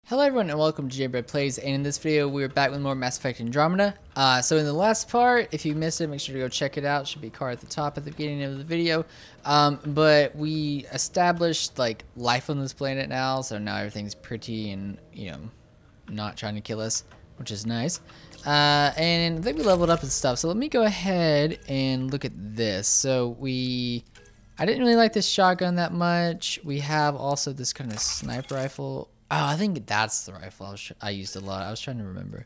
Hello everyone and welcome to JAMnBreadPlays, and in this video we're back with more Mass Effect Andromeda. So in the last part, if you missed it, make sure to go check it out. It should be a card at the top at the beginning of the video. But we established like life on this planet now, so now everything's pretty and, you know, not trying to kill us, which is nice. And I think we leveled up and stuff, so let me go ahead and look at this. So I didn't really like this shotgun that much. We have also this kind of sniper rifle. Oh, I think that's the rifle I used a lot. I was trying to remember.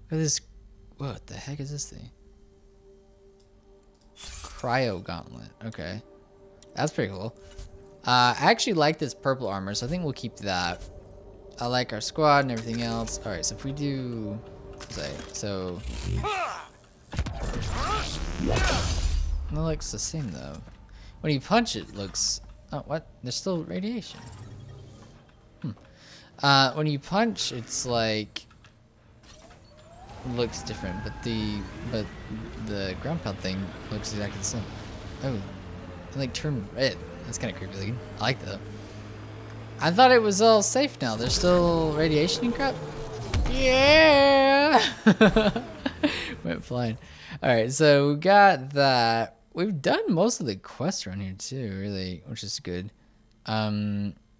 Look at this. What the heck is this thing? Cryo gauntlet. Okay. That's pretty cool. I actually like this purple armor, so I think we'll keep that. I like our squad and everything else. Alright, so if we do... So... It looks the same, though. When you punch it, looks... Oh, what? There's still radiation. When you punch, it's like looks different, but the ground pound thing looks exactly the same. Oh, it like turned red. That's kind of creepy looking. I like that. I thought it was all safe now. There's still radiation and crap. Yeah, went flying. All right, so we got that. We've done most of the quests around here too, really, which is good.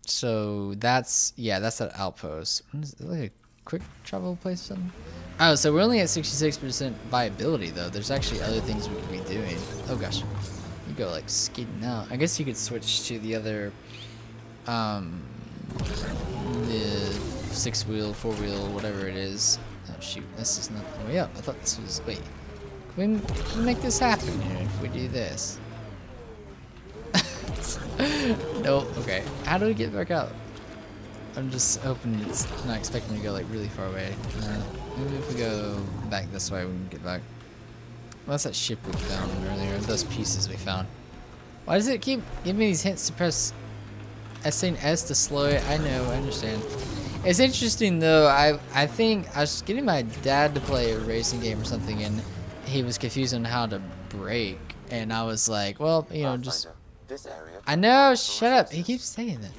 So that's that outpost. Is it like a quick travel place or something? Oh, so we're only at 66% viability though. There's actually other things we could be doing. Oh gosh, you go like skidding out. I guess you could switch to the other, the 6-wheel, 4-wheel, whatever it is. Oh shoot, this is not the way up. I thought this was. Wait, can we make this happen here if we do this? Nope. Okay. How do we get back up? I'm just hoping it's not expecting me to go like really far away. Maybe if we go back this way, we can get back. Well, that's that ship we found earlier. Those pieces we found. Why does it keep giving me these hints to press S and S to slow it? I know. I understand. It's interesting though. I think I was getting my dad to play a racing game or something, and he was confused on how to brake, and I was like, well, you know, just. I know, shut up. He keeps saying that.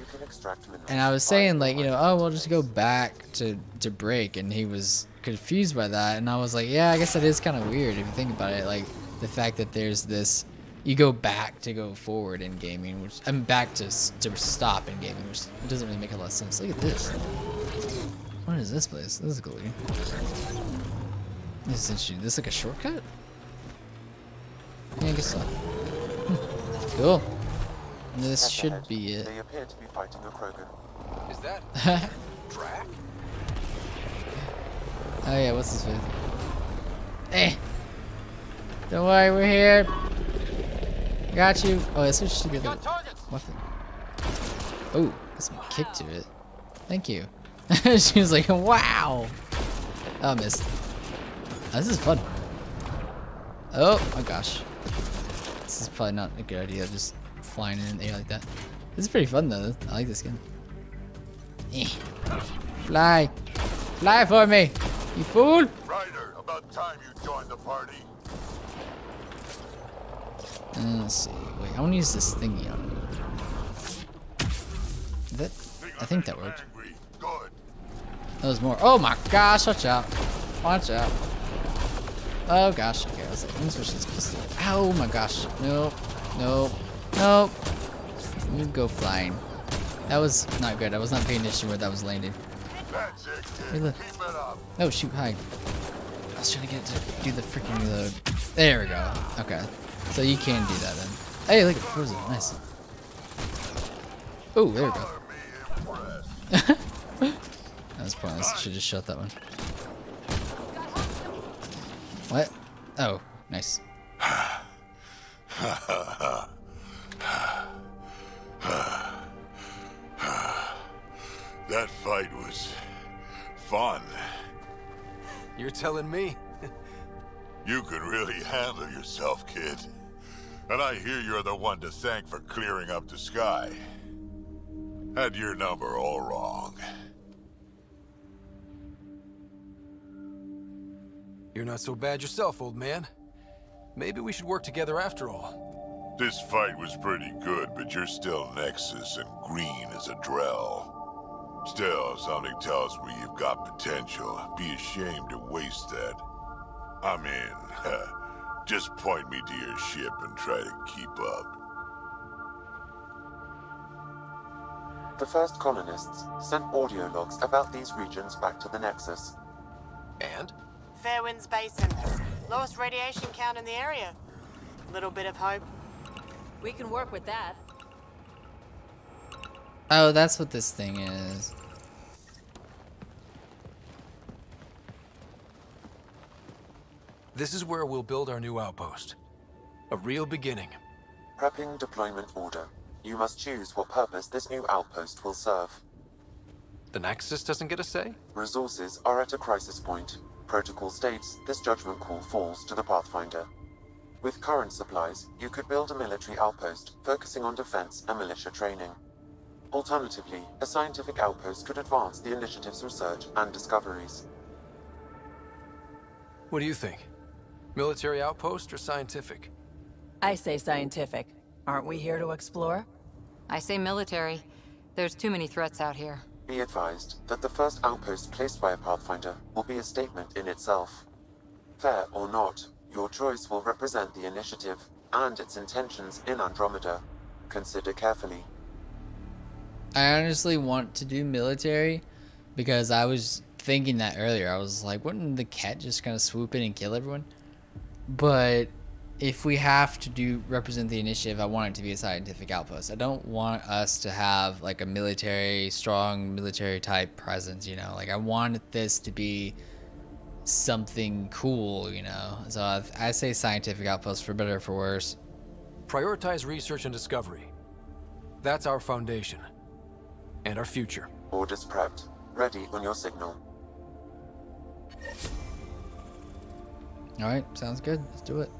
And I was saying like, you know, oh, well, just go back to brake, and he was confused by that, and I was like, yeah, I guess that is kind of weird if you think about it, like the fact that there's this, you go back to go forward in gaming, which I'm back to stop in gaming, which doesn't really make a lot of sense. Look at this. What is this place? This is cool. This is interesting. This is like a shortcut? Yeah, I guess so. Cool. This should be it. They appear to be fighting a Krogan. Is that Drac? Oh yeah, what's this with? Hey! Don't worry, we're here. Got you. Oh, let's switch to the other weapon. Oh, there's some kick to it. Thank you. She was like, wow! Oh, I missed. Oh, this is fun. Oh my gosh. This is probably not a good idea, just flying in the air like that. This is pretty fun though. I like this game. Fly! Fly for me! You fool! Ryder, about time you joined the party. Let's see. Wait, I want to use this thingy on him. That, I think that worked. Good. That was more. Oh my gosh, watch out. Watch out. Oh gosh, okay, I was like, let me switch this pistol. Oh my gosh, nope, nope, nope. You go flying. That was not good. I was not paying attention where that was landing. That's it, kid. Hey, look. Keep it up. Oh shoot, hi. I was trying to get it to do the freaking reload. There we go. Okay, so you can do that then. Hey, look, frozen. Nice. Oh, there we go. That was pointless. Should just shut that one. What? Oh, nice. That fight was fun. You're telling me? You can really handle yourself, kid. And I hear you're the one to thank for clearing up the sky. Had your number all wrong. You're not so bad yourself, old man. Maybe we should work together after all. This fight was pretty good, but you're still Nexus and green as a Drell. Still, something tells me you've got potential. Be ashamed to waste that. I mean, just point me to your ship and try to keep up. The first colonists sent audio logs about these regions back to the Nexus. And? Fairwinds Basin. Lowest radiation count in the area. Little bit of hope. We can work with that. Oh, that's what this thing is. This is where we'll build our new outpost. A real beginning. Prepping deployment order. You must choose what purpose this new outpost will serve. The Nexus doesn't get a say? Resources are at a crisis point. Protocol states this judgment call falls to the Pathfinder. With current supplies, you could build a military outpost focusing on defense and militia training. Alternatively, a scientific outpost could advance the initiative's research and discoveries. What do you think? Military outpost or scientific? I say scientific. Aren't we here to explore? I say military. There's too many threats out here. Be advised that the first outpost placed by a Pathfinder will be a statement in itself. Fair or not, your choice will represent the initiative and its intentions in Andromeda. Consider carefully. I honestly want to do military because I was thinking that earlier. I was like, wouldn't the cat just kind of swoop in and kill everyone? But if we have to represent the initiative, I want it to be a scientific outpost. I don't want us to have like a strong military type presence, you know. Like I want this to be something cool, you know. So I say scientific outpost for better or for worse. Prioritize research and discovery. That's our foundation. And our future. Orders prepped. Ready on your signal. Alright, sounds good. Let's do it.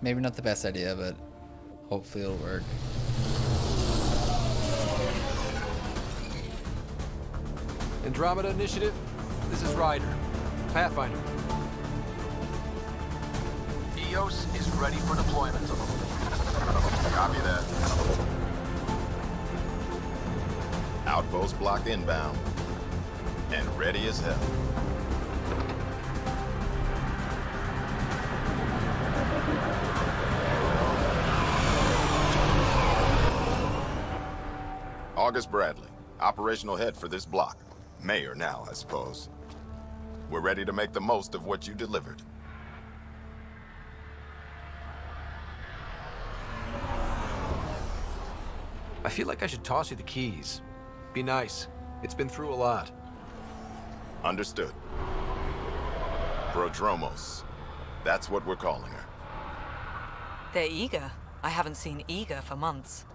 Maybe not the best idea, but hopefully it'll work. Andromeda Initiative, this is Ryder. Pathfinder. EOS is ready for deployment. Copy that. Outpost block inbound. And ready as hell. August Bradley, operational head for this block. Mayor now, I suppose. We're ready to make the most of what you delivered. I feel like I should toss you the keys. Be nice. It's been through a lot. Understood. Prodromos. That's what we're calling her. They're eager. I haven't seen eager for months.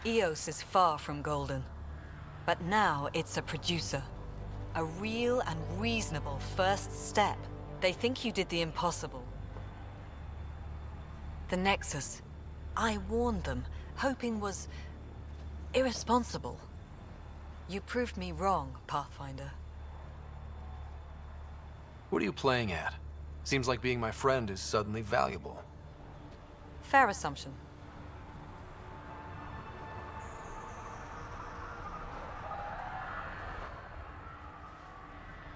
EOS is far from golden. But now it's a producer. A real and reasonable first step. They think you did the impossible. The Nexus. I warned them, hoping was irresponsible. You proved me wrong, Pathfinder. What are you playing at? Seems like being my friend is suddenly valuable. Fair assumption.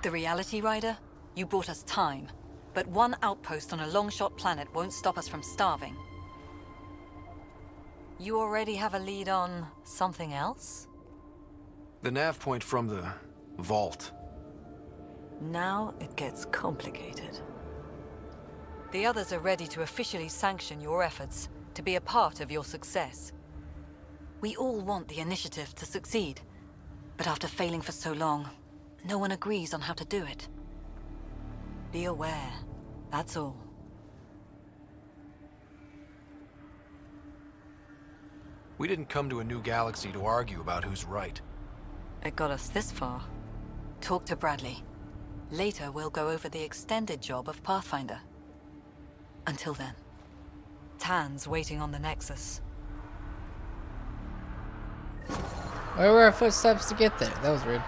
The reality, Ryder? You brought us time. But one outpost on a long-shot planet won't stop us from starving. You already have a lead on something else? The nav point from the vault. Now it gets complicated. The others are ready to officially sanction your efforts, to be a part of your success. We all want the initiative to succeed, but after failing for so long, no one agrees on how to do it. Be aware, that's all. We didn't come to a new galaxy to argue about who's right. It got us this far. Talk to Bradley. Later, we'll go over the extended job of Pathfinder. Until then, Tan's waiting on the Nexus. Where were our footsteps to get there? That was weird.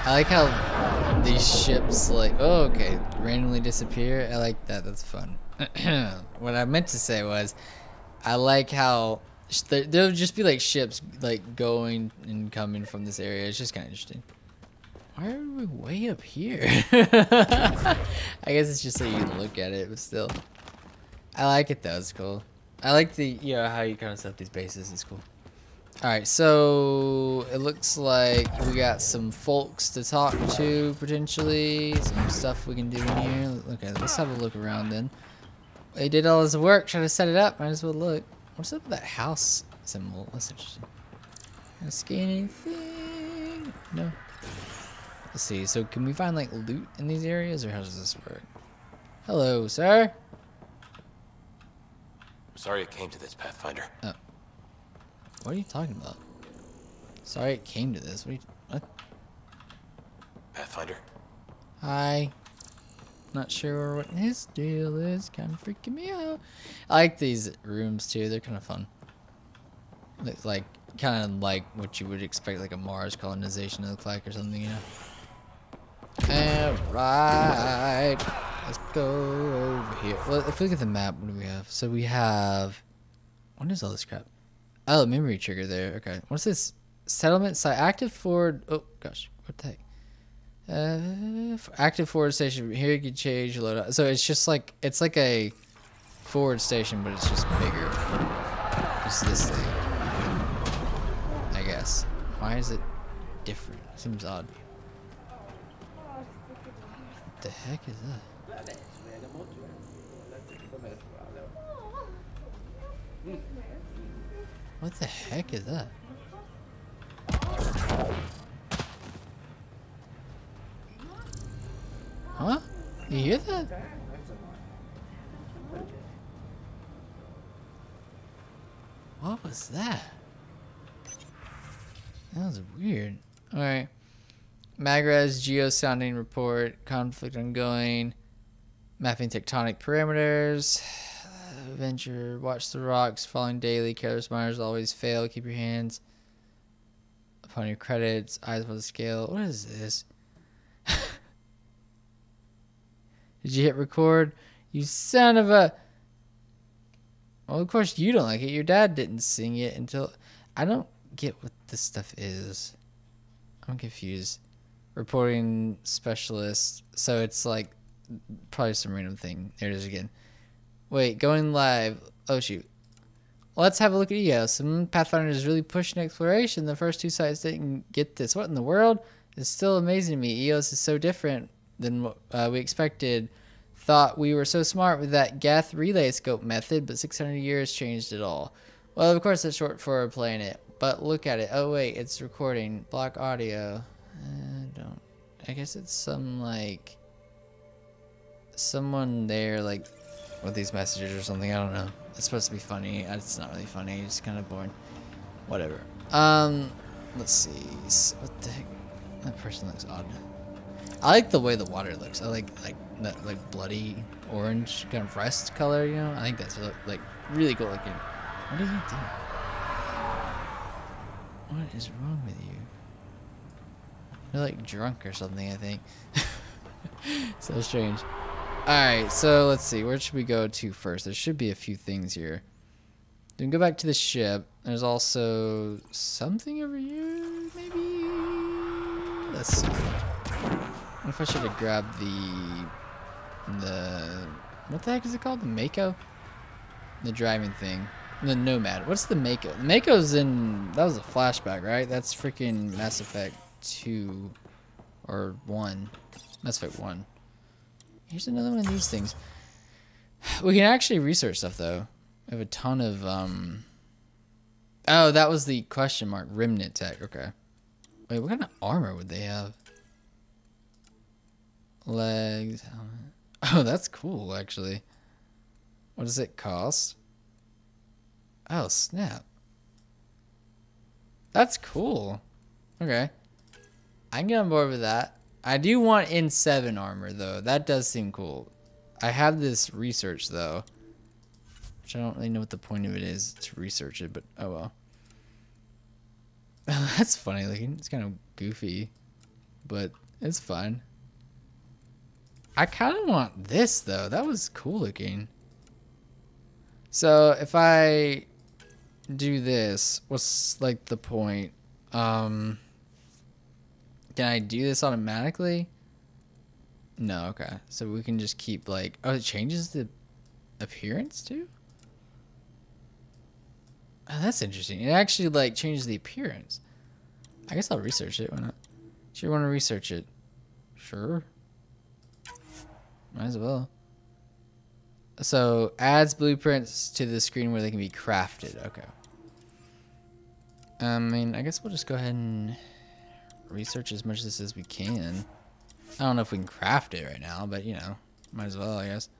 I like how these ships, like, oh, okay, randomly disappear. I like that. That's fun. What I meant to say was, I like how There'll just be like ships like going and coming from this area. It's just kind of interesting. Why are we way up here? I guess it's just so you can look at it, but still. I like it though, it's cool. I like the, you know, how you kind of set up these bases, it's cool. Alright, so it looks like we got some folks to talk to, potentially. Some stuff we can do in here. Okay, let's have a look around then. They did all this work, trying to set it up, might as well look. What's up with that house symbol? That's interesting. Can I scan anything? No. Let's see, so can we find like loot in these areas, or how does this work? Hello, sir. Sorry it came to this, Pathfinder. Oh. What are you talking about? Sorry it came to this. What? Pathfinder? Hi. Not sure what his deal is. Kind of freaking me out. I like these rooms too. They're kind of fun. It's like kind of like what you would expect like a Mars colonization to look like or something, you know. Alright. Let's go over here. Well, if we look at the map, what do we have? So we have... What is all this crap? Oh, memory trigger there. Okay. What's this? Settlement site. Active forward... Oh, gosh. What the heck? Active forward station. Here you can change your loadout. So it's just like... It's like a forward station, but it's just bigger. It's this thing. I guess. Why is it different? Seems odd. What the heck is that? What the heck is that? Huh? You hear that? What was that? That was weird. Alright. Magraz geo-sounding report. Conflict ongoing. Mapping tectonic parameters. Venture. Watch the rocks falling daily. Careless miners always fail. Keep your hands upon your credits. Eyes above the scale. What is this? Did you hit record? You son of a... Well, of course you don't like it. Your dad didn't sing it until... I don't get what this stuff is. I'm confused. Reporting specialist. So it's like probably some random thing. There it is again. Wait, going live. Oh shoot. Let's have a look at EOS. Some Pathfinders is really pushing exploration. The first two sites didn't get this. What in the world? It's still amazing to me. EOS is so different than what we expected. Thought we were so smart with that Gath relay scope method, but 600 years changed it all. Well, of course it's short for playing it, but look at it. Oh wait, it's recording. Block audio. I guess it's some like someone there like with these messages or something. I don't know. It's supposed to be funny. It's not really funny. It's kind of boring. Whatever. Let's see. What the heck? That person looks odd. I like the way the water looks. I like that like bloody orange kind of rust color. You know. I think that's like really cool looking. What did he do? What is wrong with you? You're like drunk or something, I think. So strange. Alright, so let's see. Where should we go to first? There should be a few things here. We can go back to the ship. There's also something over here, maybe? Let's see. What if I should have grabbed the... What the heck is it called? The Mako? The driving thing. The Nomad. What's the Mako? The Mako's in... That was a flashback, right? That's freaking Mass Effect 2 or 1. Mass Effect 1. Here's another one of these things. We can actually research stuff though. We have a ton of Oh, that was the question mark. Remnant tech. Okay. Wait, what kind of armor would they have? Legs. Helmet. Oh, that's cool actually. What does it cost? Oh, snap. That's cool. Okay. I can get on board with that. I do want N7 armor, though. That does seem cool. I have this research, though. Which I don't really know what the point of it is to research it, but oh well. That's funny looking. It's kind of goofy, but it's fun. I kind of want this, though. That was cool looking. So, if I do this, what's like the point? Can I do this automatically? No, okay. So we can just keep like, oh, it changes the appearance too? Oh, that's interesting. It actually like changes the appearance. I guess I'll research it. Why not? Sure, want to research it? Sure. Might as well. So adds blueprints to the screen where they can be crafted. Okay. I mean, I guess we'll just go ahead and research as much of this as we can. I don't know if we can craft it right now, but you know, might as well, I guess.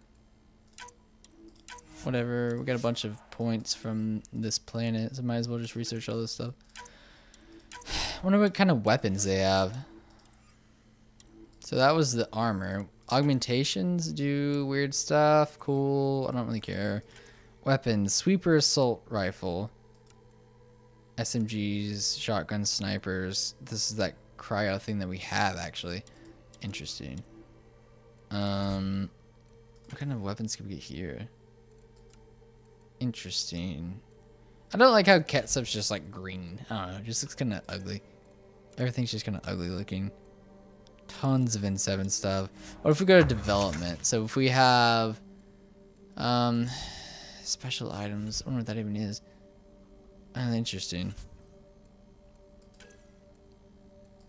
Whatever. We got a bunch of points from this planet, so might as well just research all this stuff. Wonder what kind of weapons they have. So that was the armor. Augmentations do weird stuff. Cool. I don't really care. Weapons. Sweeper assault rifle. SMGs, shotguns, snipers. This is that cryo thing that we have, actually. Interesting. What kind of weapons can we get here? Interesting. I don't like how Ketsup's just like green. I don't know. It just looks kind of ugly. Everything's just kind of ugly looking. Tons of N7 stuff. What if we go to development? So if we have special items, I wonder what that even is. Interesting.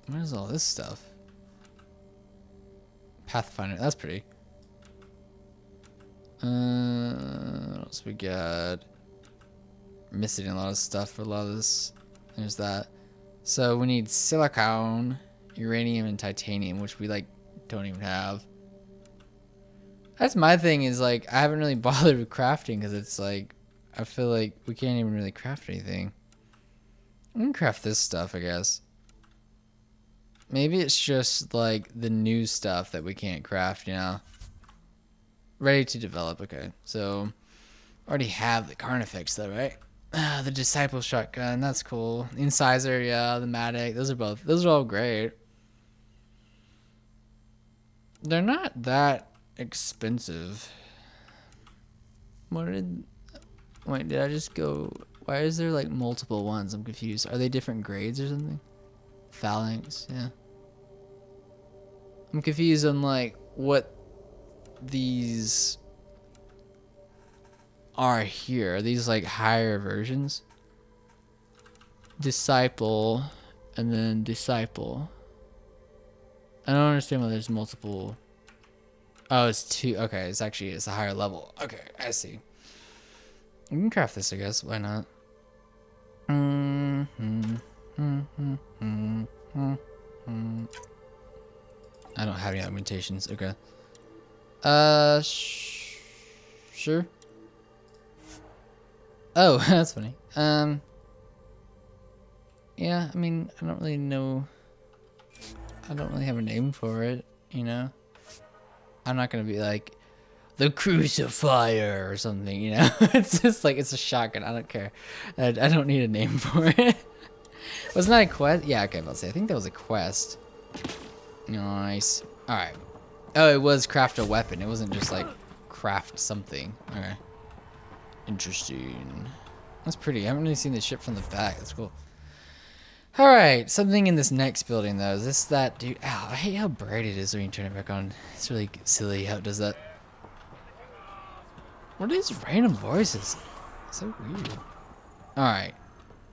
What is all this stuff? Pathfinder, that's pretty. What else we got? Missing a lot of stuff for a lot of this. There's that. So we need silicone, uranium, and titanium, which we like don't even have. That's my thing, is like I haven't really bothered with crafting because it's like I feel like we can't even really craft anything. We can craft this stuff, I guess. Maybe it's just like the new stuff that we can't craft, you know. Ready to develop, okay. So already have the Carnifex though, right? The Disciple shotgun, that's cool. Incisor, yeah, the Matic, those are all great. They're not that expensive. Wait, did I just go? Why is there like multiple ones? I'm confused. Are they different grades or something? Phalanx, yeah. I'm confused on like what these are here. Are these like higher versions? Disciple and then Disciple. I don't understand why there's multiple. Oh, it's two. Okay, it's a higher level. Okay, I see. We can craft this, I guess. Why not? I don't have any augmentations. Okay. Sure. Oh, that's funny. Yeah, I mean, I don't really know. I don't really have a name for it, you know? I'm not gonna be like, the Crucifier or something, you know? It's just like, it's a shotgun. I don't care. I don't need a name for it. Wasn't that a quest? Yeah, okay, let's see. I think that was a quest. Nice. Alright. Oh, it was craft a weapon. It wasn't just like craft something. Okay. Interesting. That's pretty. I haven't really seen the ship from the back. That's cool. Alright, something in this next building though. Is this that dude? Ow, I hate how bright it is when you turn it back on. It's really silly how it does that. What are these random voices? So weird. Alright.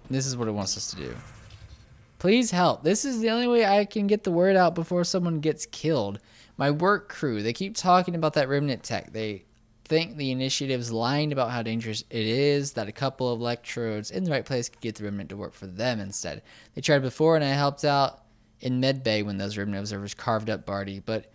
This is what it wants us to do. Please help. This is the only way I can get the word out before someone gets killed. My work crew, they keep talking about that remnant tech. They think the initiative's lying about how dangerous it is, that a couple of electrodes in the right place could get the remnant to work for them instead. They tried before and I helped out in Medbay when those remnant observers carved up Barty, but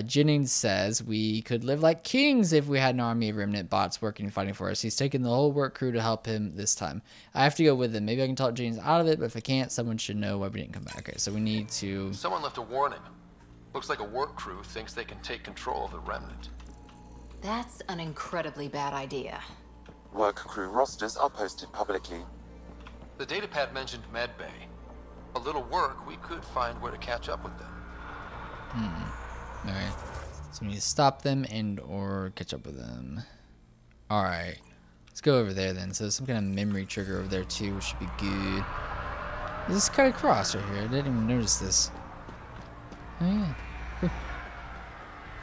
Jennings says we could live like kings if we had an army of remnant bots working and fighting for us. He's taken the whole work crew to help him this time. I have to go with him. Maybe I can talk Jennings out of it, but if I can't, someone should know why we didn't come back. Okay, so we need to... Someone left a warning. Looks like a work crew thinks they can take control of the remnant. That's an incredibly bad idea. Work crew rosters are posted publicly. The datapad mentioned Medbay. A little work, we could find where to catch up with them. Alright. So we need to stop them and or catch up with them. Alright. Let's go over there then. So some kind of memory trigger over there too, which should be good. This is cut across right here. I didn't even notice this. Oh yeah.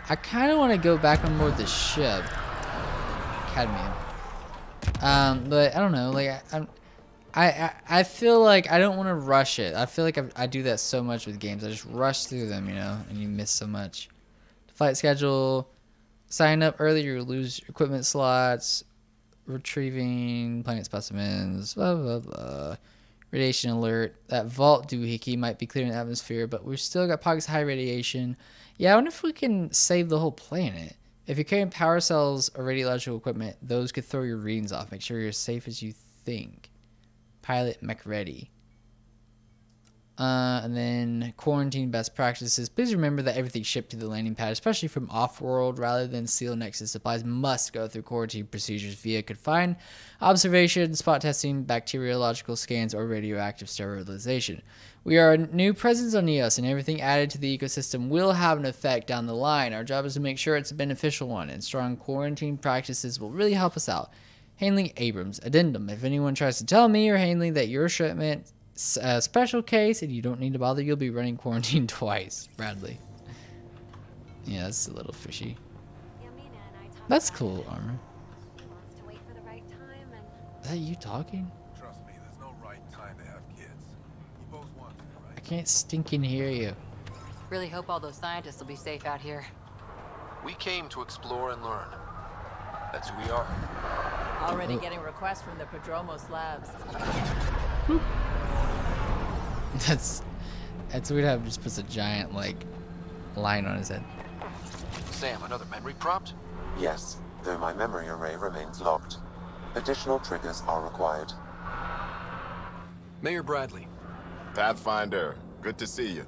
I kind of want to go back on board the ship, Cadmium. But I don't know. Like I feel like I don't want to rush it. I feel like I do that so much with games. I just rush through them, you know, and you miss so much. Flight schedule. Sign up early, you lose equipment slots. Retrieving planet specimens. Blah blah blah. Radiation alert. That vault doohickey might be clearing the atmosphere, but we've still got pockets of high radiation. Yeah, I wonder if we can save the whole planet. If you're carrying power cells or radiological equipment, those could throw your readings off. Make sure you're as safe as you think. Pilot mech ready. And then quarantine best practices. Please remember that everything shipped to the landing pad, especially from off-world rather than sealed Nexus supplies, must go through quarantine procedures via confined observation, spot testing, bacteriological scans, or radioactive sterilization. We are a new presence on EOS, and everything added to the ecosystem will have an effect down the line. Our job is to make sure it's a beneficial one, and strong quarantine practices will really help us out. Hanley Abrams. Addendum. If anyone tries to tell me or Hanley that your shipment a special case and you don't need to bother, you'll be running quarantine twice. Bradley. Yeah, that's a little fishy. That's cool armor. Is that you talking? Trust me, there's no right time to have kids. You both want to, right? I can't stinking hear you. Really hope all those scientists will be safe out here. We came to explore and learn. That's who we are. Already getting requests from the Prodromos labs. That's weird how it just puts a giant like line on his head. Sam, another memory prompt? Yes, though my memory array remains locked. Additional triggers are required. Mayor Bradley. Pathfinder, good to see you.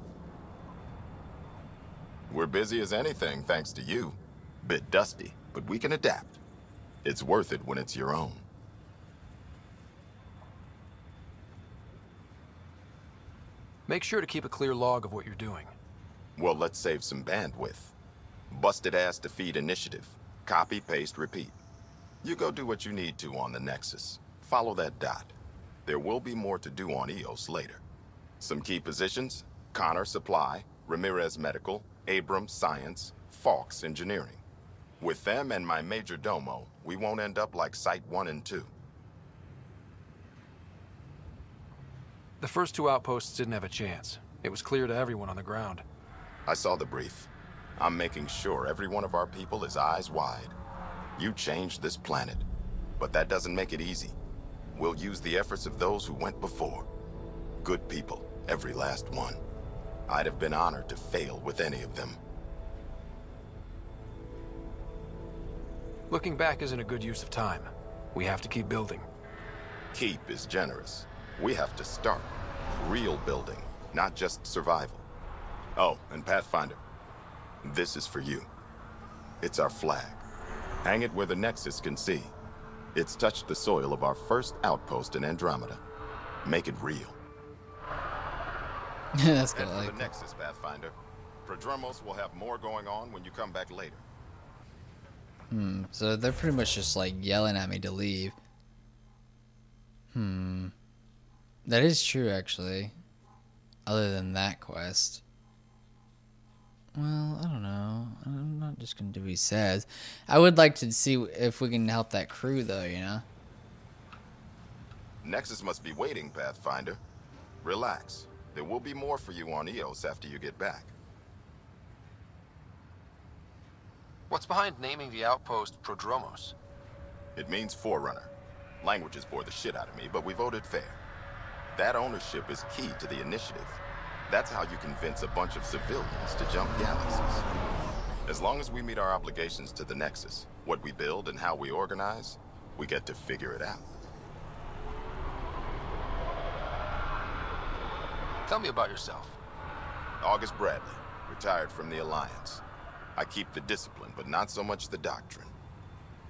We're busy as anything thanks to you. Bit dusty, but we can adapt. It's worth it when it's your own. Make sure to keep a clear log of what you're doing. Well, let's save some bandwidth. Busted ass defeat initiative. Copy, paste, repeat. You go do what you need to on the Nexus. Follow that dot. There will be more to do on EOS later. Some key positions: Connor Supply, Ramirez Medical, Abrams Science, Fawkes Engineering. With them and my major domo, we won't end up like Site 1 and 2. The first two outposts didn't have a chance. It was clear to everyone on the ground. I saw the brief. I'm making sure every one of our people is eyes wide. You changed this planet, but that doesn't make it easy. We'll use the efforts of those who went before. Good people, every last one. I'd have been honored to fail with any of them. Looking back isn't a good use of time. We have to keep building. Keep is generous. We have to start. Real building, not just survival. Oh, and Pathfinder, this is for you. It's our flag. Hang it where the Nexus can see. It's touched the soil of our first outpost in Andromeda. Make it real. That's good. And for the Nexus, Pathfinder. Prodromos will have more going on when you come back later. So they're pretty much just like yelling at me to leave. That is true, actually. Other than that quest. Well, I don't know. I'm not just gonna do what he says. I would like to see if we can help that crew, though, you know? Nexus must be waiting, Pathfinder. Relax. There will be more for you on EOS after you get back. What's behind naming the outpost Prodromos? It means Forerunner. Languages bore the shit out of me, but we voted fair. That ownership is key to the initiative. That's how you convince a bunch of civilians to jump galaxies. As long as we meet our obligations to the Nexus, what we build and how we organize, we get to figure it out. Tell me about yourself. August Bradley, retired from the Alliance. I keep the discipline, but not so much the doctrine.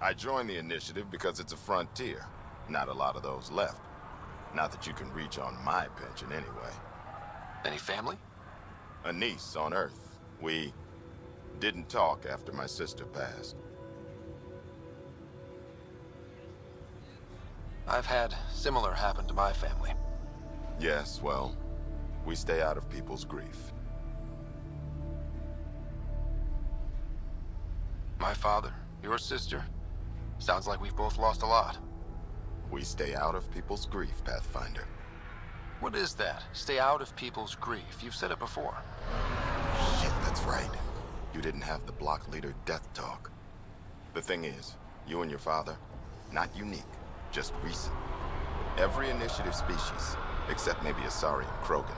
I joined the initiative because it's a frontier. Not a lot of those left. Not that you can reach on my pension anyway. Any family? A niece on Earth. We didn't talk after my sister passed. I've had similar happen to my family. Yes, well, we stay out of people's grief. My father, your sister. Sounds like we've both lost a lot. We stay out of people's grief, Pathfinder. What is that? Stay out of people's grief. You've said it before. Shit, that's right. You didn't have the block leader death talk. The thing is, you and your father, not unique, just recent. Every initiative species, except maybe Asari and Krogan,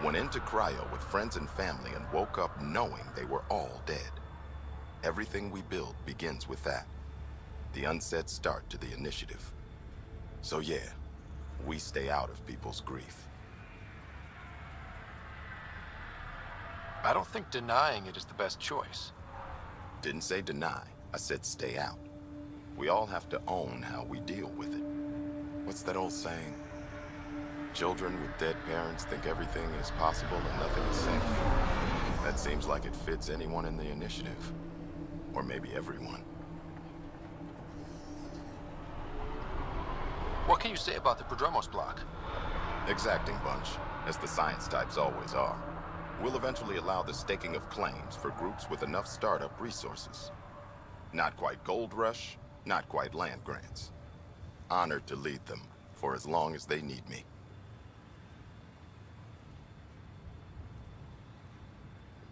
went into cryo with friends and family and woke up knowing they were all dead. Everything we build begins with that. The unsaid start to the initiative. So yeah, we stay out of people's grief. I don't think denying it is the best choice. Didn't say deny, I said stay out. We all have to own how we deal with it. What's that old saying? Children with dead parents think everything is possible and nothing is safe. That seems like it fits anyone in the initiative. Or maybe everyone. What can you say about the Prodromos block? Exacting bunch, as the science types always are. We'll eventually allow the staking of claims for groups with enough startup resources. Not quite gold rush, not quite land grants. Honored to lead them for as long as they need me.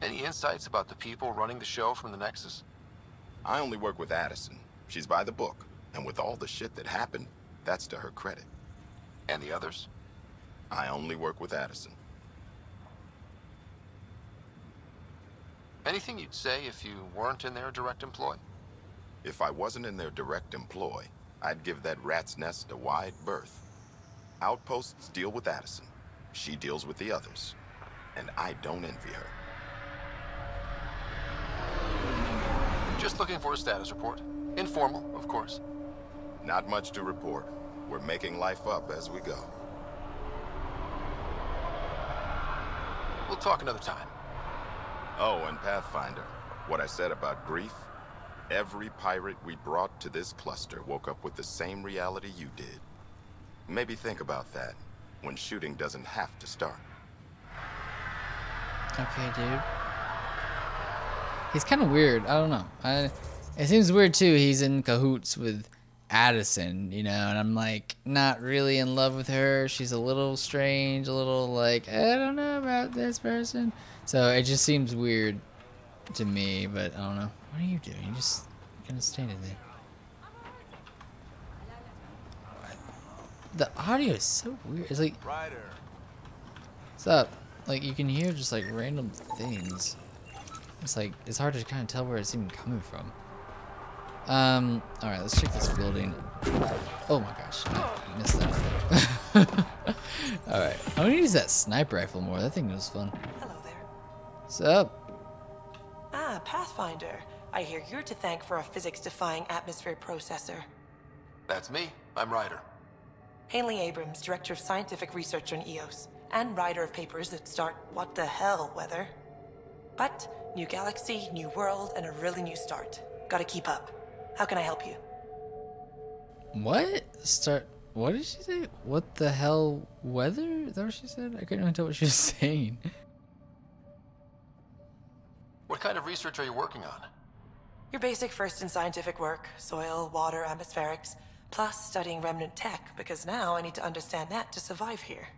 Any insights about the people running the show from the Nexus? I only work with Addison. She's by the book, and with all the shit that happened, that's to her credit. And the others? I only work with Addison. Anything you'd say if you weren't in their direct employ? If I wasn't in their direct employ, I'd give that rat's nest a wide berth. Outposts deal with Addison. She deals with the others. And I don't envy her. Just looking for a status report. Informal, of course. Not much to report. We're making life up as we go. We'll talk another time. Oh, and Pathfinder, what I said about grief, every pirate we brought to this cluster woke up with the same reality you did. Maybe think about that when shooting doesn't have to start. Okay, dude. He's kind of weird. I don't know. It seems weird too. He's in cahoots with Addison, you know, and I'm like not really in love with her. She's a little strange, a little like, I don't know about this person. So it just seems weird to me, but I don't know. What are you doing? You're just kind of standing there. The audio is so weird. It's like, what's up? Like you can hear just like random things. It's like, it's hard to kind of tell where it's even coming from. Alright, let's check this building. Oh my gosh, I missed that. Alright, I'm gonna use that sniper rifle more. That thing was fun. Hello there. What's up? Ah, Pathfinder. I hear you're to thank for a physics-defying atmosphere processor. That's me. I'm Ryder. Hanley Abrams, Director of Scientific Research on EOS, and writer of papers that start what the hell weather. But, new galaxy, new world, and a really new start. Gotta keep up. How can I help you? What? What did she say? What the hell weather? Is that what she said? I couldn't even tell what she was saying. What kind of research are you working on? Your basic first in scientific work, soil, water, atmospherics, plus studying remnant tech, because now I need to understand that to survive here.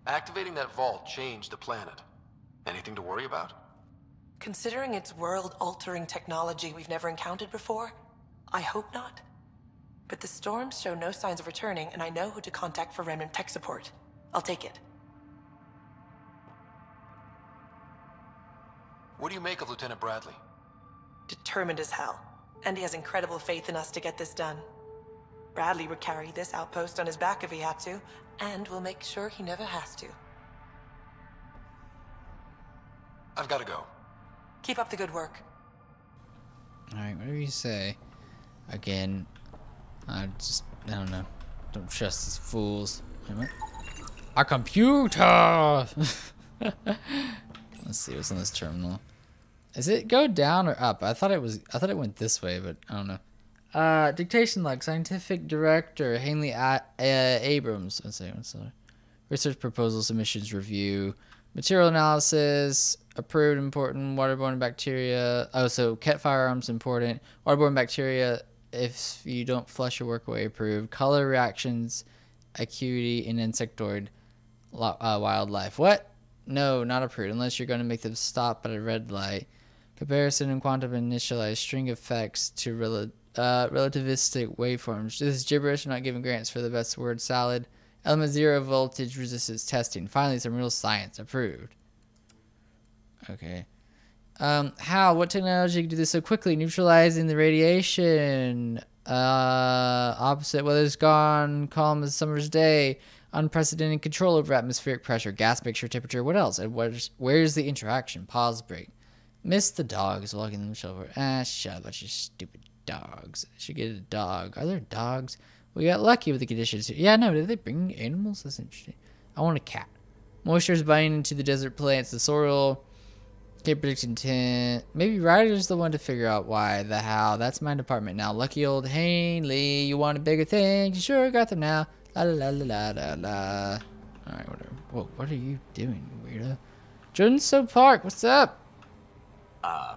Activating that vault changed the planet. Anything to worry about? Considering it's world-altering technology we've never encountered before, I hope not. But the storms show no signs of returning, and I know who to contact for remnant tech support. I'll take it. What do you make of Lieutenant Bradley? Determined as hell. And he has incredible faith in us to get this done. Bradley would carry this outpost on his back if he had to, and we'll make sure he never has to. I've got to go. Keep up the good work. Alright, whatever you say. Again, I don't know. Don't trust these fools. Wait, what? Our computer! Let's see what's on this terminal. Is it go down or up? I thought it went this way, but I don't know. Dictation log. Scientific director Hanley Abrams. Let's see. Research proposal submissions review. Material analysis. Approved important. Waterborne bacteria. Oh, so cat firearms important. Waterborne bacteria. If you don't flush your work away, approved. Color reactions. Acuity in insectoid wildlife. What? No, not approved unless you're going to make them stop at a red light. Comparison and quantum initialized string effects to relativistic waveforms. This is gibberish. I'm not giving grants for the best word salad. Element 0 voltage resistance testing. Finally, some real science. Approved. Okay. How? What technology can do this so quickly? Neutralizing the radiation. Opposite weather's gone. Calm as summer's day. Unprecedented control over atmospheric pressure. Gas mixture temperature. What else? And where's the interaction? Pause break. Miss the dogs walking themselves over. Shut up, bunch of stupid dogs. Should get a dog. Are there dogs? We got lucky with the conditions. Yeah, no, did they bring animals? That's interesting. I want a cat. Moisture is binding into the desert plants. The soil. Can't predict intent. Maybe Ryder's the one to figure out why, the how. That's my department now. Lucky old Hanley. You want a bigger thing? You sure got them now. La la la la la la. Alright, whatever. Whoa, what are you doing, weirdo? Junso Park, what's up?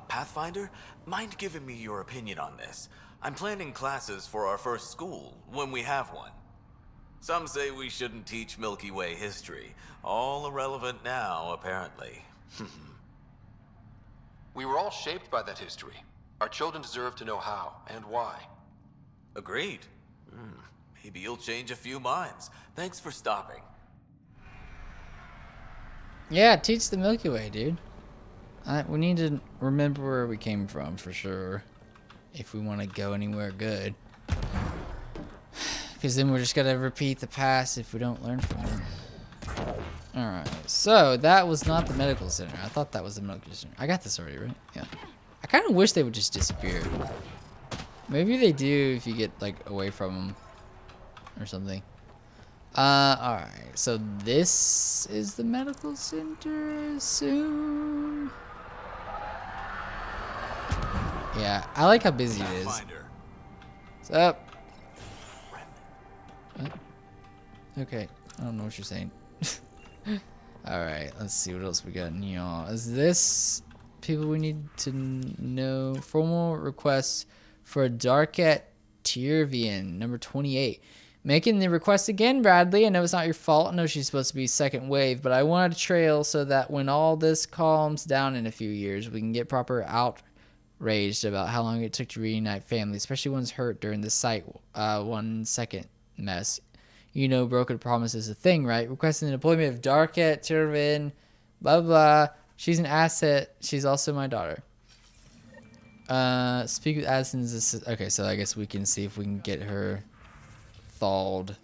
Pathfinder? Mind giving me your opinion on this? I'm planning classes for our first school, when we have one. Some say we shouldn't teach Milky Way history. All irrelevant now, apparently. We were all shaped by that history. Our children deserve to know how and why. Agreed. Maybe you'll change a few minds. Thanks for stopping. Yeah, teach the Milky Way, dude. We need to remember where we came from, for sure. If we want to go anywhere good. Because then we're just going to repeat the past if we don't learn from it. Alright, so that was not the medical center. I thought that was the medical center. I got this already, right? Yeah. I kind of wish they would just disappear. Maybe they do if you get, like, away from them. Or something. Alright, so this is the medical center soon. Yeah, I like how busy it is. What's up? What? Okay, I don't know what you're saying. Alright, let's see what else we got in here. Is this people we need to know? Formal request for a Darket Tiervian, number 28. Making the request again, Bradley. I know it's not your fault. I know she's supposed to be second wave, but I want a trail so that when all this calms down in a few years, we can get proper outraged about how long it took to reunite family, especially ones hurt during the Site 1 second mess. You know, broken promise is a thing, right? Requesting the deployment of Darket, Tirvin, blah, blah. She's an asset. She's also my daughter. Speak with Addison's assist. Okay, so I guess we can see if we can get her thawed.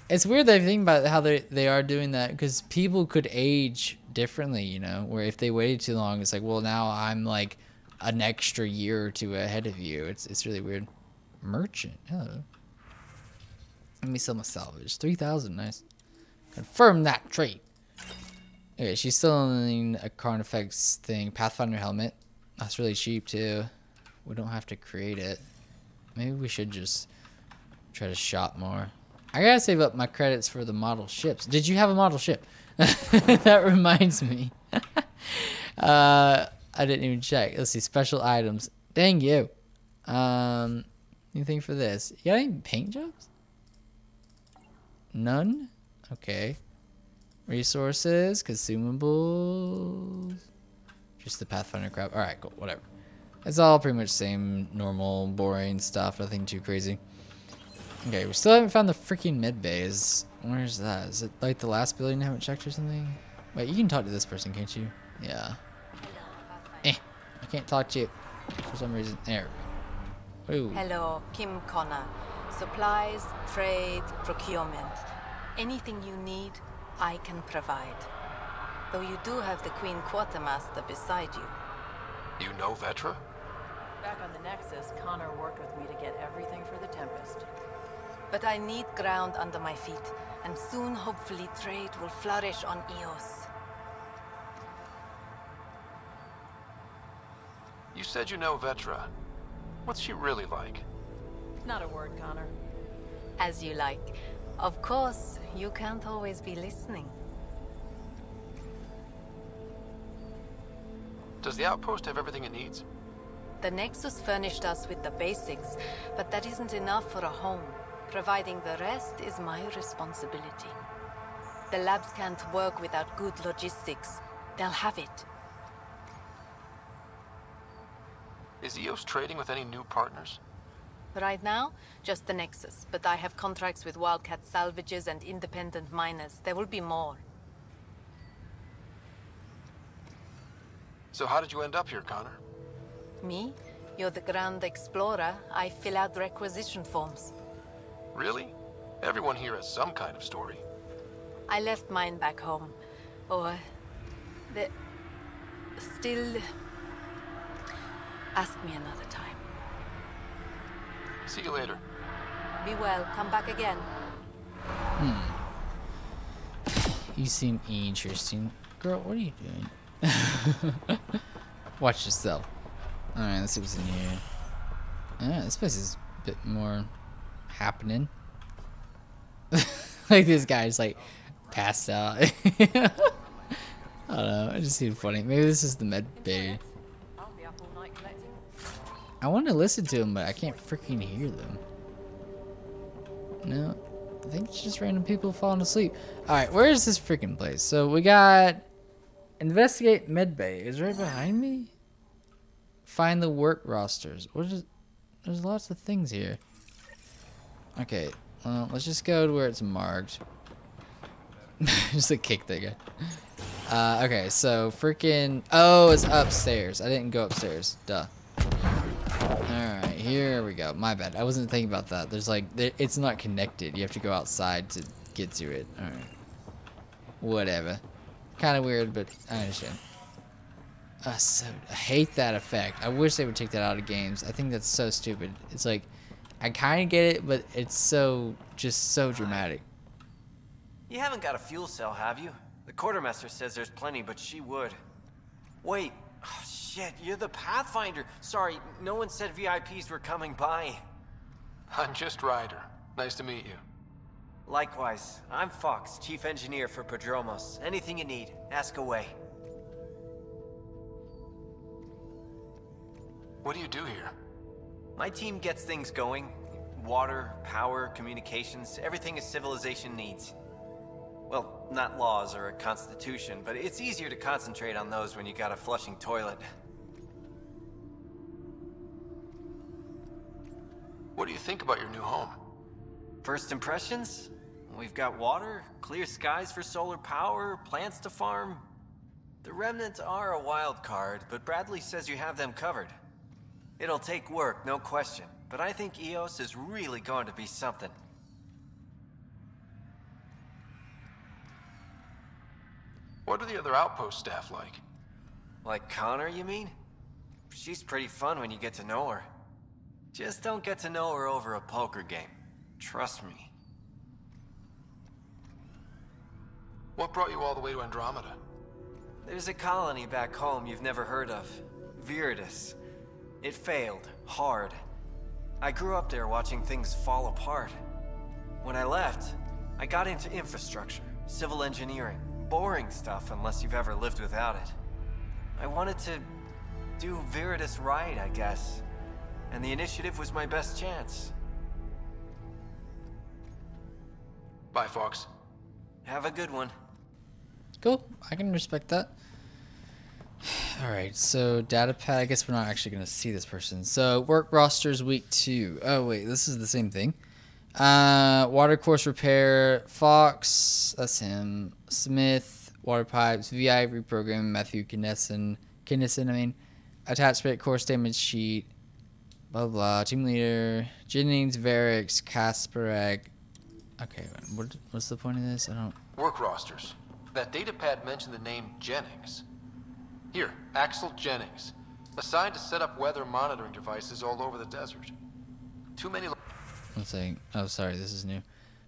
It's weird that I think about how they are doing that, because people could age differently, you know, where if they waited too long, it's like, well, now I'm like an extra year or two ahead of you. It's really weird. Merchant. Hello. Let me sell my salvage. 3,000. Nice. Confirm that trade. Okay, she's still in a Carnifex thing. Pathfinder helmet. That's really cheap too. We don't have to create it. Maybe we should just try to shop more. I gotta save up my credits for the model ships. Did you have a model ship? That reminds me. I didn't even check. Let's see. Special items. Dang you. Anything for this? You got any paint jobs? None? Okay. Resources. Consumables. Just the Pathfinder crap. Alright, cool. Whatever. It's all pretty much same, normal, boring stuff. Nothing too crazy. Okay, we still haven't found the freaking mid base. Where's that? Is it like the last building I haven't checked or something? Wait, you can talk to this person, can't you? Yeah. I can't talk to you for some reason. There. Ooh. Hello, Kim Connor. Supplies, trade, procurement. Anything you need, I can provide. Though you do have the Queen Quartermaster beside you. You know Vetra? Back on the Nexus, Connor worked with me to get everything for the Tempest. But I need ground under my feet, and soon hopefully trade will flourish on Eos. You said you know Vetra. What's she really like? Not a word, Connor. As you like. Of course, you can't always be listening. Does the outpost have everything it needs? The Nexus furnished us with the basics, but that isn't enough for a home. Providing the rest is my responsibility. The labs can't work without good logistics. They'll have it. Is EOS trading with any new partners? Right now, just the Nexus, but I have contracts with Wildcat salvages and independent miners. There will be more. So how did you end up here, Connor? Me? You're the Grand Explorer. I fill out requisition forms. Really? Everyone here has some kind of story. I left mine back home. Or... Still... Ask me another time. See you later. Be well. Come back again. You seem interesting. Girl, what are you doing? Watch yourself. Alright, let's see what's in here. Yeah, this place is a bit more happening. Like this guy's like passed out. I don't know, it just seemed funny. Maybe this is the med bay. I want to listen to them, but I can't freaking hear them. No, I think it's just random people falling asleep. Alright, where is this freaking place? So we got investigate medbay. Is right behind me? Find the work rosters. What is? There's lots of things here. Okay, well, let's just go to where it's marked. Just a kick that guy. Okay, so freaking. Oh, it's upstairs. I didn't go upstairs. Duh. Alright, here we go. My bad. I wasn't thinking about that. There's like, it's not connected. You have to go outside to get to it. Alright. Whatever. Kind of weird, but I understand. So, I hate that effect. I wish they would take that out of games. I think that's so stupid. It's like, I kind of get it, but it's so, just so dramatic. You haven't got a fuel cell, have you? The quartermaster says there's plenty, but she would. Wait. Oh, shit, you're the Pathfinder. Sorry, no one said VIPs were coming by. I'm just Ryder. Nice to meet you. Likewise. I'm Fox, Chief Engineer for Prodromos. Anything you need, ask away. What do you do here? My team gets things going. Water, power, communications, everything a civilization needs. Well, not laws or a constitution, but it's easier to concentrate on those when you got a flushing toilet. What do you think about your new home? First impressions? We've got water, clear skies for solar power, plants to farm. The remnants are a wild card, but Bradley says you have them covered. It'll take work, no question, but I think EOS is really going to be something. What are the other outpost staff like? Like Connor, you mean? She's pretty fun when you get to know her. Just don't get to know her over a poker game. Trust me. What brought you all the way to Andromeda? There's a colony back home you've never heard of. Viridis. It failed. Hard. I grew up there watching things fall apart. When I left, I got into infrastructure, civil engineering. Boring stuff unless you've ever lived without it. I wanted to do Viridis right, I guess. And the initiative was my best chance. Bye, Fox. Have a good one. Cool. I can respect that. Alright, so data pad. I guess we're not actually going to see this person. So work rosters week 2. Oh, wait. This is the same thing. Water course repair. Fox. That's him. Smith. Water pipes. VI reprogram. Matthew Kinnison. Attachment course damage sheet. Blah, blah. Team leader. Jennings. Varix. Kasparek. Okay, what's the point of this? I don't... Work rosters. That datapad mentioned the name Jennings. Here, Axel Jennings. Assigned to set up weather monitoring devices all over the desert. Too many... One second. Oh, sorry, this is new.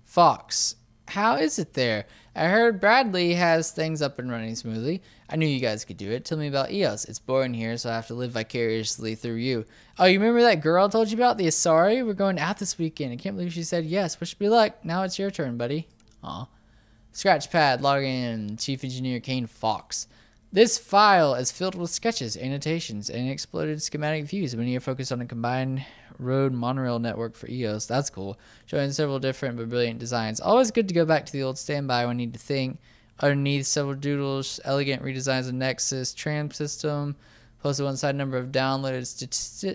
Fox. How is it there? I heard Bradley has things up and running smoothly. I knew you guys could do it. Tell me about EOS. It's boring here, so I have to live vicariously through you. Oh, you remember that girl I told you about? The Asari? We're going out this weekend. I can't believe she said yes. Wish me luck. Now it's your turn, buddy. Aw. Scratchpad, log in. Chief Engineer Kane Fox. This file is filled with sketches, annotations, and exploded schematic views. Many are focused on a combined road monorail network for EOS. That's cool. Showing several different but brilliant designs. Always good to go back to the old standby when I need to think. Underneath, several doodles, elegant redesigns of Nexus, tram system. Posted one side number of downloaded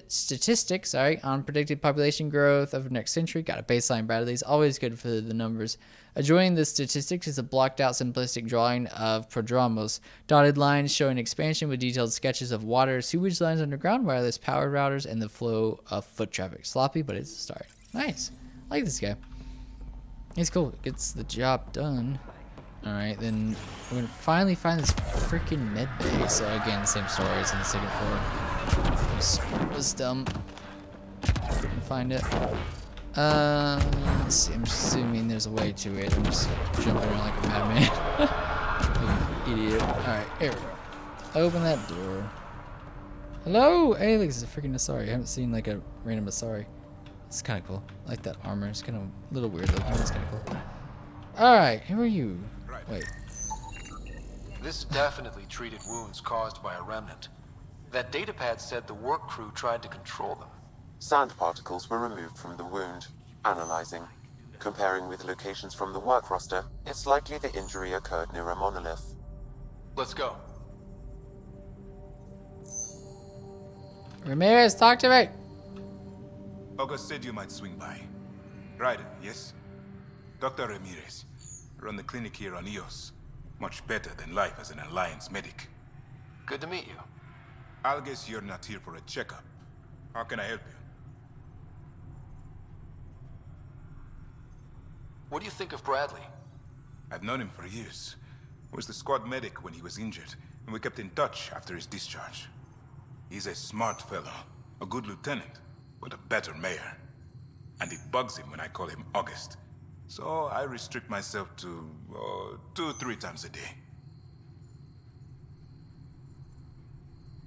statistics on predicted population growth over the next century. Got a baseline Bradley's. Always good for the numbers. Adjoining the statistics is a blocked out simplistic drawing of Prodromos. Dotted lines showing expansion with detailed sketches of water, sewage lines underground, wireless power routers, and the flow of foot traffic. Sloppy, but it's a start. Nice. I like this guy. He's cool. Gets the job done. Alright, then we're gonna finally find this freaking med bay. So again, same story, it's on the second floor. It was dumb. Couldn't find it. Let's see, I'm just assuming there's a way to it. I'm just jumping around like a madman. Like an idiot. Alright, here we go. Open that door. Hello? Hey, look, it's a freaking Asari. I haven't seen like a random Asari. It's kinda cool. I like that armor. It's kinda a little weird though. It's kinda cool. Alright, who are you? Wait. This definitely treated wounds caused by a remnant. That datapad said the work crew tried to control them. Sand particles were removed from the wound. Analyzing. Comparing with locations from the work roster, it's likely the injury occurred near a monolith. Let's go. Ramirez, talk to me! August said you might swing by. Ryder, yes? Dr. Ramirez. Run the clinic here on EOS. Much better than life as an Alliance medic. Good to meet you. I'll guess you're not here for a checkup. How can I help you? What do you think of Bradley? I've known him for years. Was the squad medic when he was injured, and we kept in touch after his discharge. He's a smart fellow, a good lieutenant, but a better mayor. And it bugs him when I call him August. So I restrict myself to 2-3 times a day.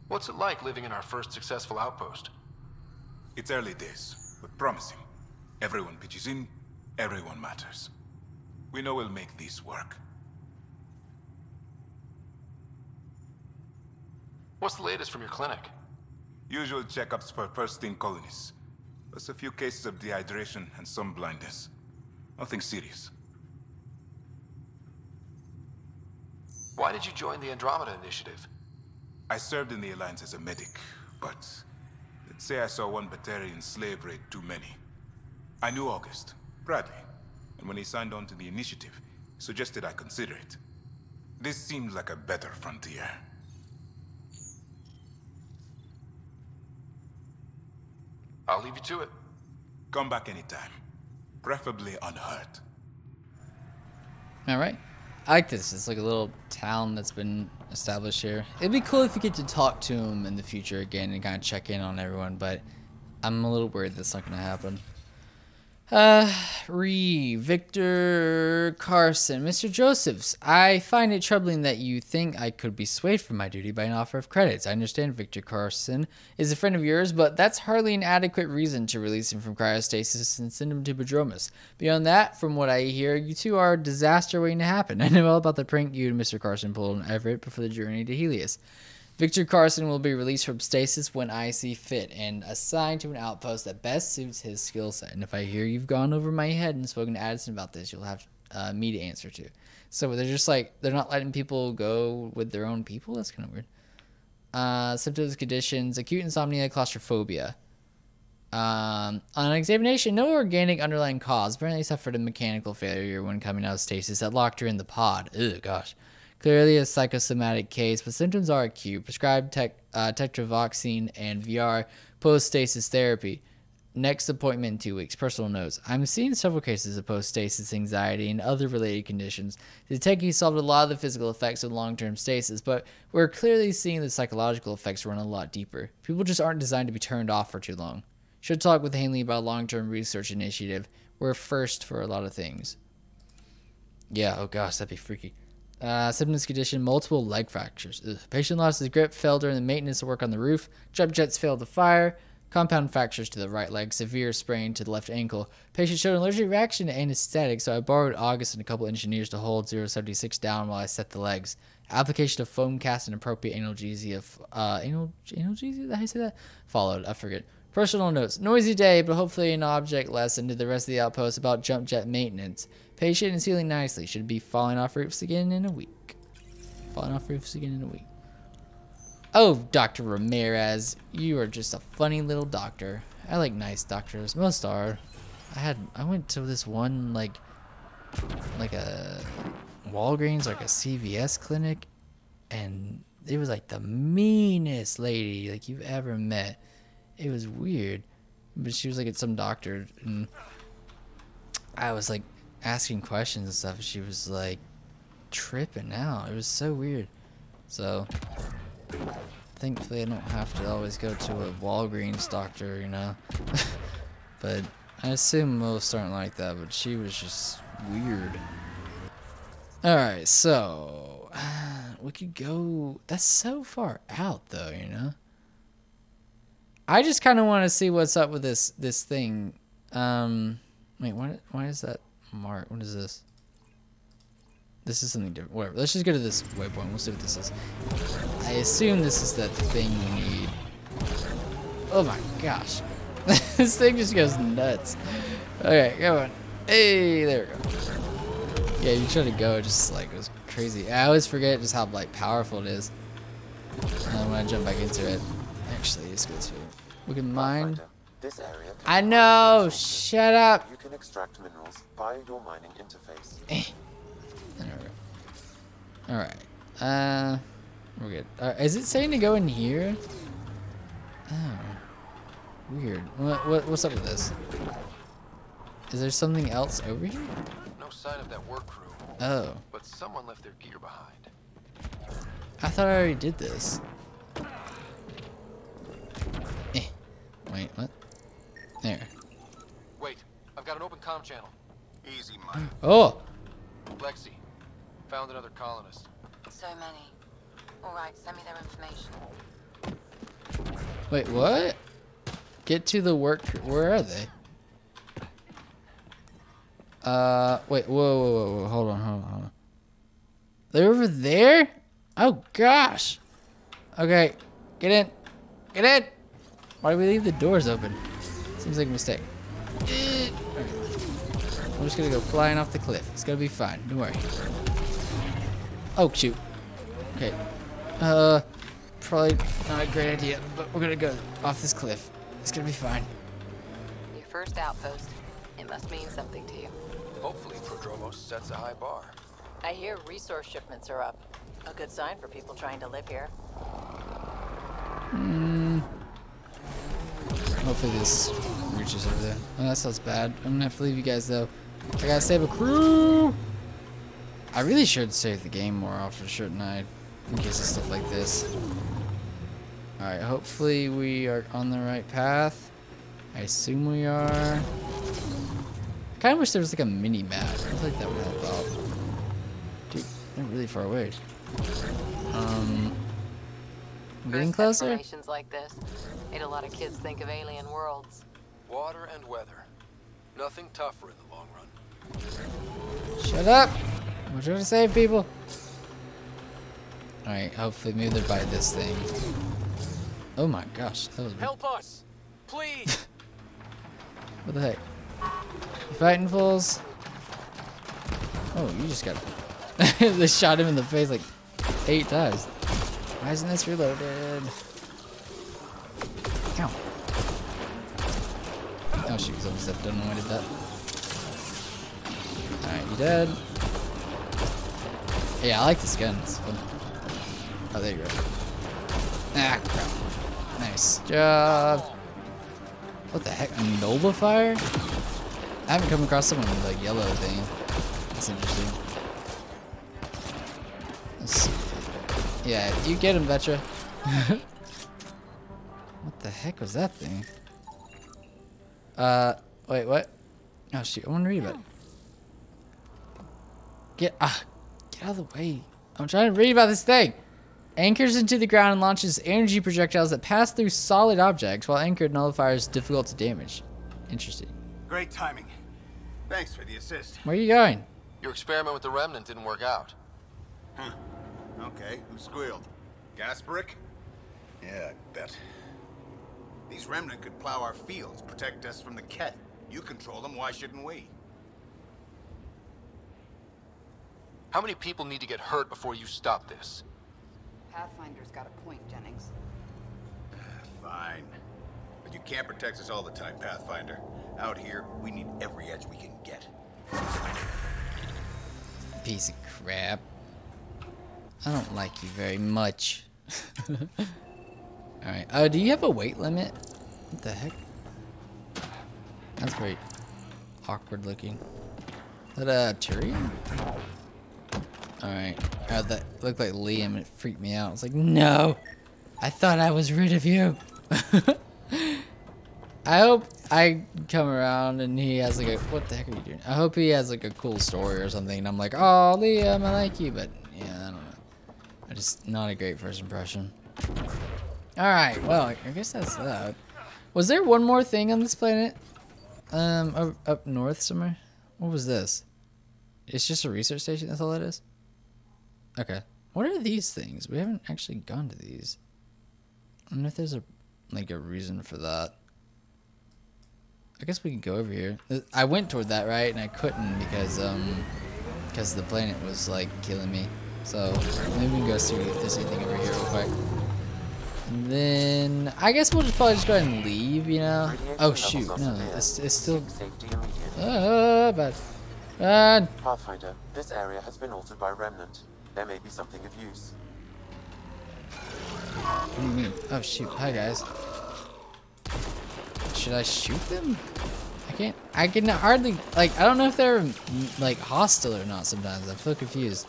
What's it like living in our first successful outpost? It's early days, but promising. Everyone pitches in, everyone matters. We know we'll make this work. What's the latest from your clinic? Usual checkups for first-in colonists. Plus a few cases of dehydration and some blindness. Nothing serious. Why did you join the Andromeda initiative? I served in the Alliance as a medic, but let's say I saw one Batarian slave raid too many. I knew August, Bradley, and when he signed on to the initiative, he suggested I consider it. This seemed like a better frontier. I'll leave you to it. Come back anytime. Preferably unhurt. Alright. I like this. It's like a little town that's been established here. It'd be cool if you get to talk to him in the future again and kind of check in on everyone, but I'm a little worried that's not going to happen. Victor Carson. Mr. Josephs, I find it troubling that you think I could be swayed from my duty by an offer of credits. I understand Victor Carson is a friend of yours, but that's hardly an adequate reason to release him from cryostasis and send him to Prodromos. Beyond that, from what I hear, you two are a disaster waiting to happen. I know all about the prank you and Mr. Carson pulled on Everett before the journey to Helios. Victor Carson will be released from stasis when I see fit and assigned to an outpost that best suits his skill set. And if I hear you've gone over my head and spoken to Addison about this, you'll have me to answer to. So they're just like, they're not letting people go with their own people? That's kind of weird. Symptoms, conditions, acute insomnia, claustrophobia. On examination, no organic underlying cause. Apparently suffered a mechanical failure when coming out of stasis that locked her in the pod. Ugh, gosh. Clearly a psychosomatic case, but symptoms are acute. Prescribed tetrovoxine and VR post-stasis therapy. Next appointment in 2 weeks. Personal notes. I'm seeing several cases of post-stasis anxiety and other related conditions. The technique solved a lot of the physical effects of long-term stasis, but we're clearly seeing the psychological effects run a lot deeper. People just aren't designed to be turned off for too long. Should talk with Hanley about a long-term research initiative. We're first for a lot of things. Yeah, oh gosh, that'd be freaky. Symptoms condition, multiple leg fractures. Ugh. Patient lost his grip, fell during the maintenance work on the roof. Jump jets failed to fire. Compound fractures to the right leg, severe sprain to the left ankle. Patient showed an allergic reaction to anesthetic, so I borrowed August and a couple engineers to hold 076 down while I set the legs. Application of foam cast and appropriate analgesia. Analgesia? How do you say that? Followed. I forget. Personal notes. Noisy day, but hopefully an object lesson to the rest of the outpost about jump jet maintenance. Patient is healing nicely. Should be falling off roofs again in a week. Falling off roofs again in a week. Oh, Dr. Ramirez, you are just a funny little doctor. I like nice doctors. Most are. I went to this one like a Walgreens, like a CVS clinic, and it was like the meanest lady like you've ever met. It was weird, but she was like at some doctor, and I was like asking questions and stuff, and she was like tripping out. It was so weird. So thankfully I don't have to always go to a Walgreens doctor, you know. But I assume most aren't like that, but she was just weird. Alright, so we could go. That's so far out though, you know. I just kind of want to see what's up with this thing. Wait, why is that mark? What is this? This is something different. Whatever. Let's just go to this waypoint. We'll see what this is. I assume this is the thing we need. Oh my gosh. This thing just goes nuts. Okay, go on. Hey, there we go. Yeah, you try to go, it just like goes crazy. I always forget just how like powerful it is when I jump back into it. Actually, it's good. We can mine. This area I know. Shut up. You can extract minerals via your mining interface. There we go. All right. We're good. Is it saying to go in here? Oh, weird. What's up with this? Is there something else over here? No sign of that work crew. Oh. But someone left their gear behind. I thought I already did this. Wait, what? There. Wait, I've got an open comm channel. Easy, Mike. Oh! Lexi, found another colonist. So many. Alright, send me their information. Wait, what? Get to the work. Where are they? Wait, whoa. Hold on. They're over there? Oh, gosh. Okay, get in. Get in! Why do we leave the doors open? Seems like a mistake. Okay. I'm just gonna go flying off the cliff. It's gonna be fine. Don't worry. Oh, shoot. Okay. Probably not a great idea, but we're gonna go off this cliff. It's gonna be fine. Your first outpost. It must mean something to you. Hopefully Prodromos sets a high bar. I hear resource shipments are up. A good sign for people trying to live here. Hopefully this reaches over there. Oh, that sounds bad. I'm gonna have to leave you guys though. I gotta save a crew. I really should save the game more often, shouldn't I? In case of stuff like this. Alright, hopefully we are on the right path. I assume we are. I kinda wish there was like a mini map. I feel like that would help out. Dude, they're really far away. Getting closer? Explanations like this made a lot of kids think of alien worlds. Water and weather. Nothing tougher in the long run. Shut up! I'm trying to save people. Alright, hopefully maybe they're by this thing. Oh my gosh, that was weird. Help us! Please! What the heck? You fighting fools? Oh, you just got they shot him in the face like 8 times. Why isn't this reloaded? Ow. Oh shoot, someone stepped. Don't know why I did that. Alright, you dead. Yeah, I like this gun. It's fun. Oh, there you go. Ah, crap. Nice job. What the heck? A Nova fire? I haven't come across someone with like yellow thing. That's interesting. Let's see. Yeah, you get him, Vetra. What the heck was that thing? Wait, what? Oh shoot, I want to read about it. Get out of the way. I'm trying to read about this thing. Anchors into the ground and launches energy projectiles that pass through solid objects, while anchored nullifiers difficult to damage. Interesting. Great timing. Thanks for the assist. Where are you going? Your experiment with the remnant didn't work out. Huh. Okay, who squealed? Gas brick? Yeah, I bet. These remnant could plow our fields, protect us from the Ket. You control them, why shouldn't we? How many people need to get hurt before you stop this? Pathfinder's got a point, Jennings. Fine. But you can't protect us all the time, Pathfinder. Out here, we need every edge we can get. Piece of crap. I don't like you very much. Alright. Do you have a weight limit? What the heck? That's very awkward looking. Is that Tyrion? Alright. That looked like Liam. It freaked me out. I was like, no! I thought I was rid of you! I hope I come around and he has like a... What the heck are you doing? I hope he has like a cool story or something. And I'm like, oh, Liam, I like you. But yeah, I don't know. I just not a great first impression. Alright, well, I guess that's that. Was there one more thing on this planet? Up north somewhere? What was this? It's just a research station, that's all it is? Okay. What are these things? We haven't actually gone to these. I wonder if there's a reason for that. I guess we can go over here. I went toward that, right? And I couldn't because the planet was like killing me. So maybe we can go see if there's anything over here real quick. And then I guess we'll just probably just go ahead and leave, you know? Oh shoot, no, it's still bad. Bad. Pathfinder, this area has been altered by remnant. There may be something of use. What do you mean? Oh shoot, hi guys. Should I shoot them? I can hardly, like, I don't know if they're like hostile or not sometimes. I feel confused.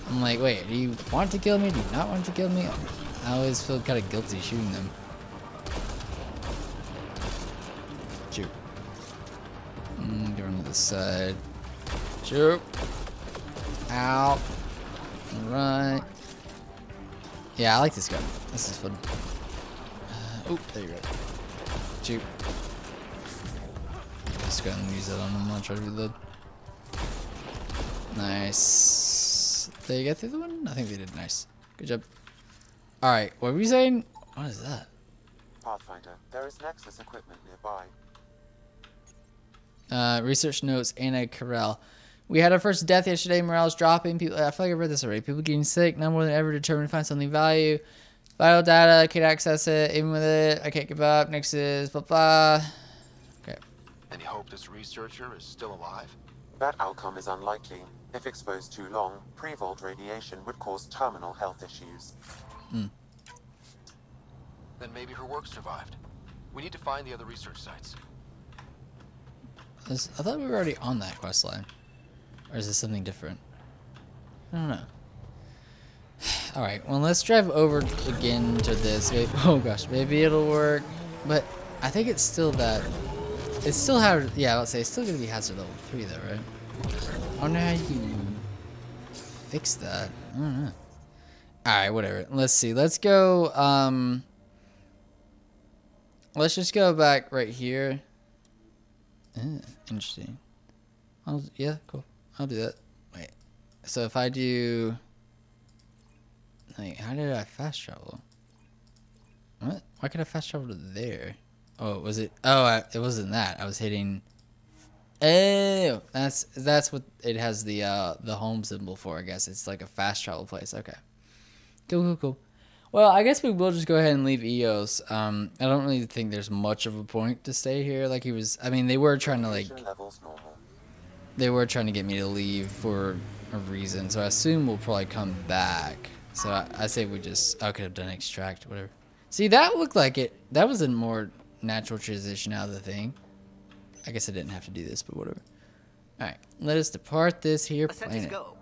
I'm like, wait, do you want to kill me? Do you not want to kill me? I always feel kind of guilty shooting them. Shoot. Get on the side. Shoot. Ow. Right. Yeah, I like this gun. This is fun. Oh, there you go. Shoot. Just go and use that on them. I'll try to reload. Nice. Did they get through the one? I think they did. Nice. Good job. Alright, what were we saying? What is that? Pathfinder, there is Nexus equipment nearby. Research notes, Anna Carell. We had our first death yesterday. Morale's dropping. People, I feel like I read this already. People getting sick. Now more than ever determined to find something of value. Vital data. I can't access it. Even with it, I can't give up. Nexus. Blah blah. Okay. Any hope this researcher is still alive? That outcome is unlikely. If exposed too long, pre-vault radiation would cause terminal health issues. Then maybe her work survived. We need to find the other research sites. I thought we were already on that quest line. Or is this something different? I don't know. Alright, well let's drive over again to this. Maybe, oh gosh, maybe it'll work. But I think it's still that... It's still hazard... Yeah, I would say it's still going to be hazard level 3 though, right? I wonder how you fix that. I don't know. Alright, whatever. Let's see. Let's go... Let's just go back right here. Interesting. Yeah, cool. I'll do that. Wait. So if I do... Like, how did I fast travel? What? Why could I fast travel to there? Oh, was it... Oh, it wasn't that. I was hitting... Oh! That's what it has the home symbol for, I guess. It's like a fast travel place. Okay. Cool. Well, I guess we will just go ahead and leave Eos. I don't really think there's much of a point to stay here. Like he was... I mean, they were trying to, like... They were trying to get me to leave for a reason. So I assume we'll probably come back. So I say we just... I could have done extract, whatever. See, that looked like it... That was a more natural transition out of the thing. I guess I didn't have to do this, but whatever. Alright, let us depart this here planet. Go.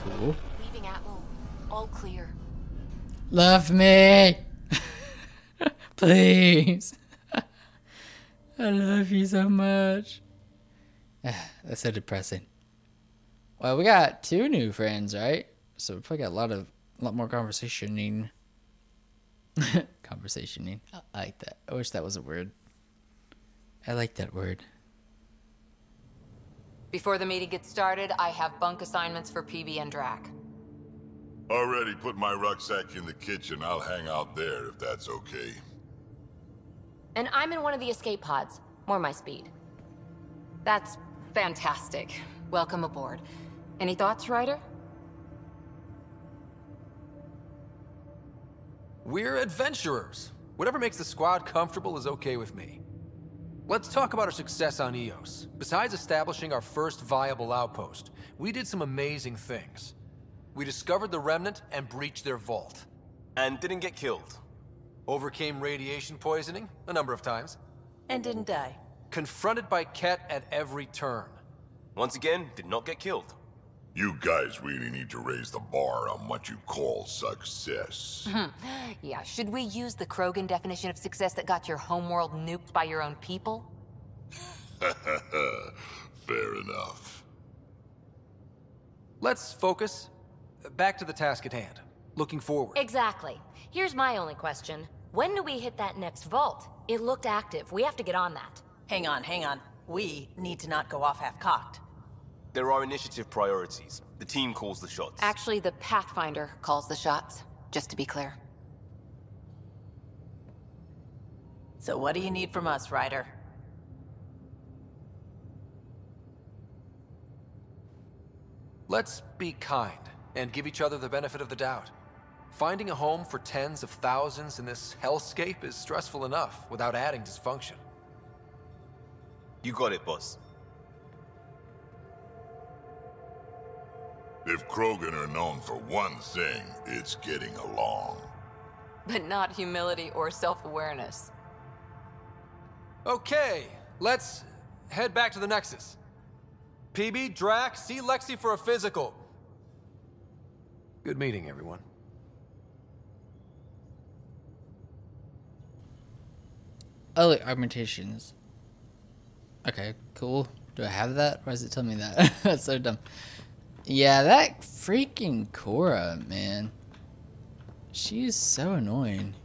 Cool. Leaving Atmo. All clear. Love me! Please! I love you so much. That's so depressing. Well, we got 2 new friends, right? So we probably got a lot more conversationing. Conversationing. I like that. I wish that was a word. I like that word. Before the meeting gets started, I have bunk assignments for PB and Drac. Already put my rucksack in the kitchen. I'll hang out there if that's okay. And I'm in one of the escape pods. More my speed. That's fantastic. Welcome aboard. Any thoughts, Ryder? We're adventurers. Whatever makes the squad comfortable is okay with me. Let's talk about our success on Eos. Besides establishing our first viable outpost, we did some amazing things. We discovered the Remnant and breached their vault. And didn't get killed. Overcame radiation poisoning a number of times. And didn't die. Confronted by Ket at every turn. Once again, did not get killed. You guys really need to raise the bar on what you call success. Yeah, should we use the Krogan definition of success that got your homeworld nuked by your own people? Fair enough. Let's focus. Back to the task at hand. Looking forward. Exactly. Here's my only question. When do we hit that next vault? It looked active. We have to get on that. Hang on. We need to not go off half-cocked. There are initiative priorities. The team calls the shots. Actually, the Pathfinder calls the shots, just to be clear. So what do you need from us, Ryder? Let's be kind and give each other the benefit of the doubt. Finding a home for tens of thousands in this hellscape is stressful enough without adding dysfunction. You got it, boss. If Krogan are known for one thing, it's getting along. But not humility or self-awareness. Okay, let's head back to the Nexus. PB, Drac, see Lexi for a physical. Good meeting, everyone. Oh, look, augmentations. Okay, cool. Do I have that? Why does it tell me that? That's so dumb. Yeah, that freaking Cora, man. She is so annoying.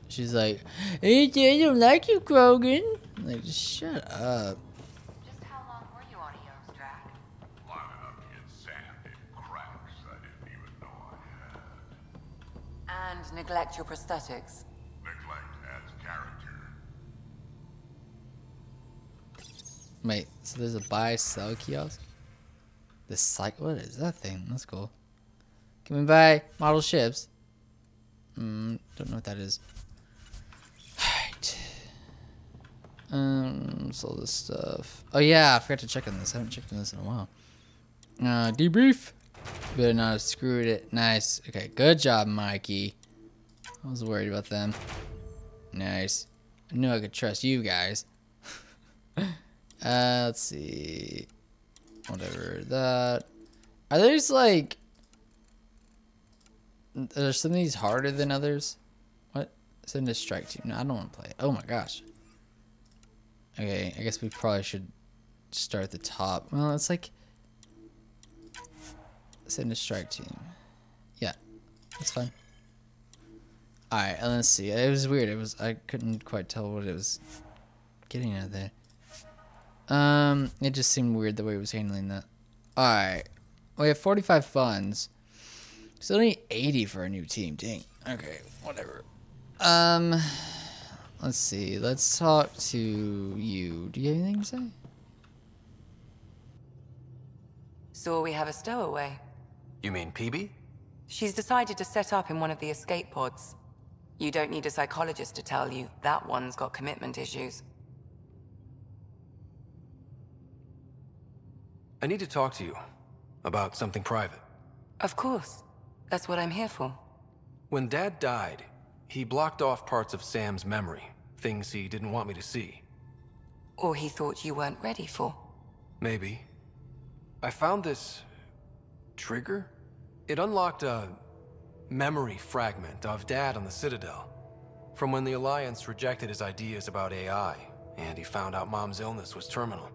She's like, hey, I don't like you, Krogan. Like, just shut up. Just how long were you on Eos, Drac? Long enough to get sand in cracks I didn't even know I had. And neglect your prosthetics. Neglect adds character. Wait, so there's a buy-sell kiosk? The cycle? What is that thing? That's cool. Can we buy model ships? Don't know what that is. Alright. So this stuff. Oh yeah, I forgot to check on this. I haven't checked on this in a while. Debrief. Better not have screwed it. Nice. Okay, good job, Mikey. I was worried about them. Nice. I knew I could trust you guys. Let's see. Whatever that. Are there's like, are some of these harder than others? What? Send a strike team. No, I don't want to play. Oh my gosh. Okay, I guess we probably should start at the top. Well, it's like send a strike team. Yeah, that's fine. All right, and let's see. It was weird. I couldn't quite tell what it was getting out there. It just seemed weird the way it was handling that. Alright. We have 45 funds. Still need 80 for a new team. Dang. Okay, whatever. Let's see. Let's talk to you. Do you have anything to say? So we have a stowaway. You mean PB? She's decided to set up in one of the escape pods. You don't need a psychologist to tell you that one's got commitment issues. I need to talk to you about something private. Of course. That's what I'm here for. When Dad died, he blocked off parts of Sam's memory, things he didn't want me to see. Or he thought you weren't ready for. Maybe. I found this trigger. It unlocked a memory fragment of Dad on the Citadel, from when the Alliance rejected his ideas about AI, and he found out Mom's illness was terminal.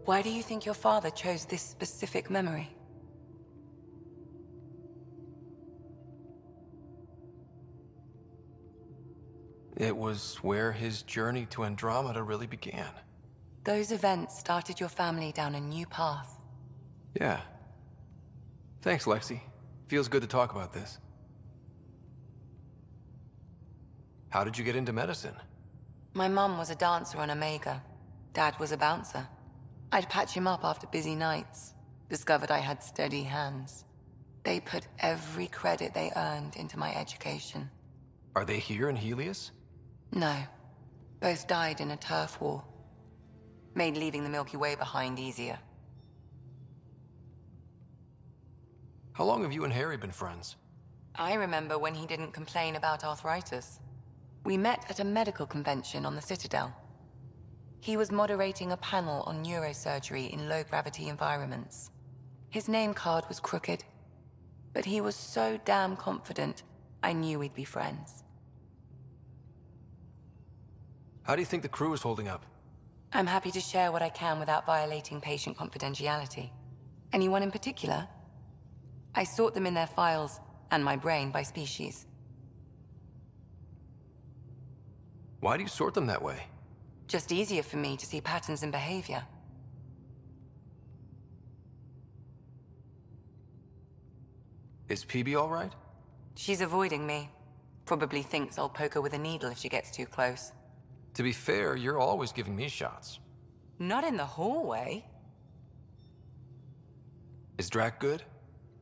Why do you think your father chose this specific memory? It was where his journey to Andromeda really began. Those events started your family down a new path. Yeah. Thanks, Lexi. Feels good to talk about this. How did you get into medicine? My mum was a dancer on Omega. Dad was a bouncer. I'd patch him up after busy nights. Discovered I had steady hands. They put every credit they earned into my education. Are they here in Helios? No. Both died in a turf war. Made leaving the Milky Way behind easier. How long have you and Harry been friends? I remember when he didn't complain about arthritis. We met at a medical convention on the Citadel. He was moderating a panel on neurosurgery in low-gravity environments. His name card was crooked, but he was so damn confident, I knew we'd be friends. How do you think the crew is holding up? I'm happy to share what I can without violating patient confidentiality. Anyone in particular? I sort them in their files, and my brain by species. Why do you sort them that way? Just easier for me to see patterns in behavior. Is PB all right? She's avoiding me. Probably thinks I'll poke her with a needle if she gets too close. To be fair, you're always giving me shots. Not in the hallway. Is Drac good?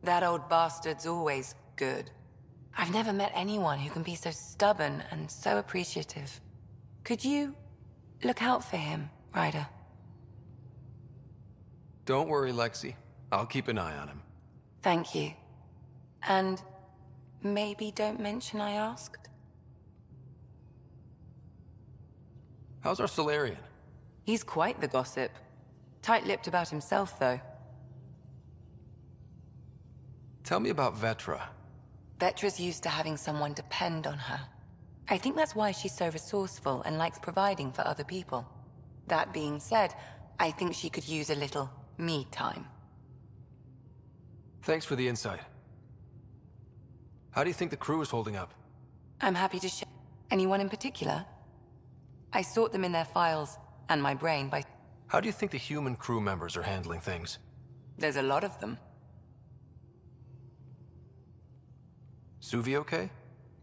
That old bastard's always good. I've never met anyone who can be so stubborn and so appreciative. Could you look out for him, Ryder? Don't worry, Lexi. I'll keep an eye on him. Thank you. And maybe don't mention I asked. How's our Solarian? He's quite the gossip. Tight-lipped about himself, though. Tell me about Vetra. Vetra's used to having someone depend on her. I think that's why she's so resourceful and likes providing for other people. That being said, I think she could use a little me time. Thanks for the insight. How do you think the crew is holding up? I'm happy to share. Anyone in particular? I sort them in their files, and my brain by... How do you think the human crew members are handling things? There's a lot of them. Suvi okay?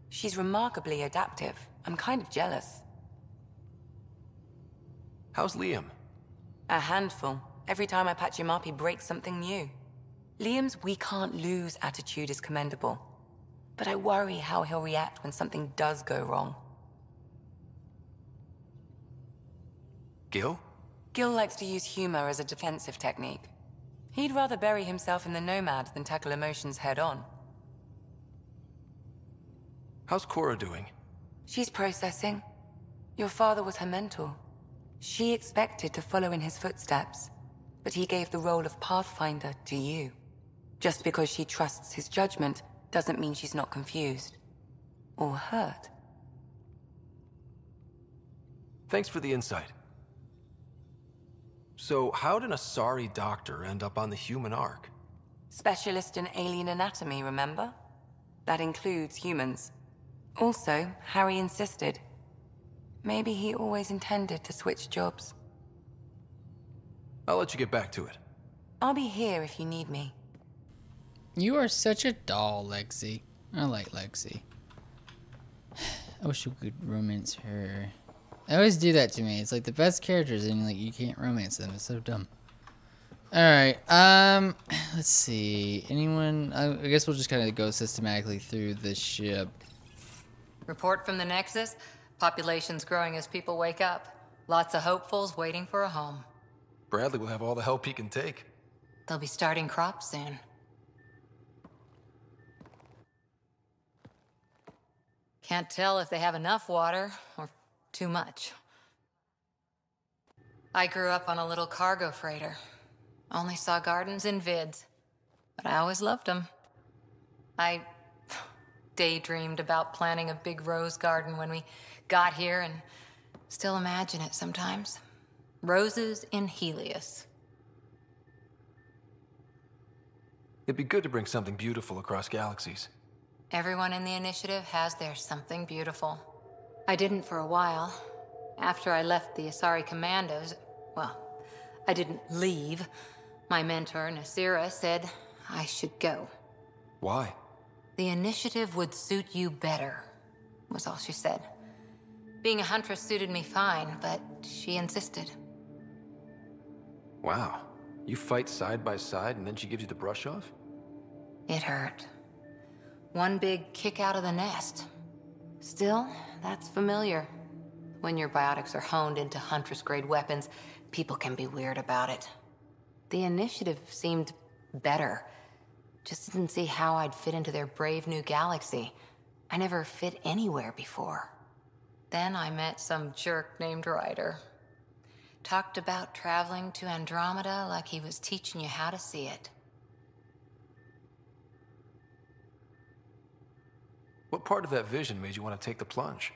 She's remarkably adaptive. I'm kind of jealous. How's Liam? A handful. Every time I patch him up, he breaks something new. Liam's we can't lose attitude is commendable. But I worry how he'll react when something does go wrong. Gil? Gil likes to use humor as a defensive technique. He'd rather bury himself in the Nomad than tackle emotions head-on. How's Cora doing? She's processing. Your father was her mentor. She expected to follow in his footsteps, but he gave the role of Pathfinder to you. Just because she trusts his judgment doesn't mean she's not confused. Or hurt. Thanks for the insight. So, how did an Asari doctor end up on the human Ark? Specialist in alien anatomy, remember? That includes humans. Also, Harry insisted. Maybe he always intended to switch jobs. I'll let you get back to it. I'll be here if you need me. You are such a doll, Lexi. I like Lexi. I wish we could romance her. They always do that to me. It's like the best characters and like you can't romance them. It's so dumb. Alright, let's see. Anyone? I guess we'll just kind of go systematically through the ship. Report from the Nexus. Population's growing as people wake up. Lots of hopefuls waiting for a home. Bradley will have all the help he can take. They'll be starting crops soon. Can't tell if they have enough water or too much. I grew up on a little cargo freighter. Only saw gardens in vids, but I always loved them. I daydreamed about planting a big rose garden when we got here and still imagine it sometimes. Roses in Helios. It'd be good to bring something beautiful across galaxies. Everyone in the initiative has their something beautiful. I didn't for a while. After I left the Asari Commandos, well, I didn't leave. My mentor, Nasira, said I should go. Why? The initiative would suit you better, was all she said. Being a huntress suited me fine, but she insisted. Wow. You fight side by side and then she gives you the brush off? It hurt. One big kick out of the nest. Still, that's familiar. When your biotics are honed into Huntress-grade weapons, people can be weird about it. The initiative seemed better. Just didn't see how I'd fit into their brave new galaxy. I never fit anywhere before. Then I met some jerk named Ryder. Talked about traveling to Andromeda like he was teaching you how to see it. What part of that vision made you want to take the plunge?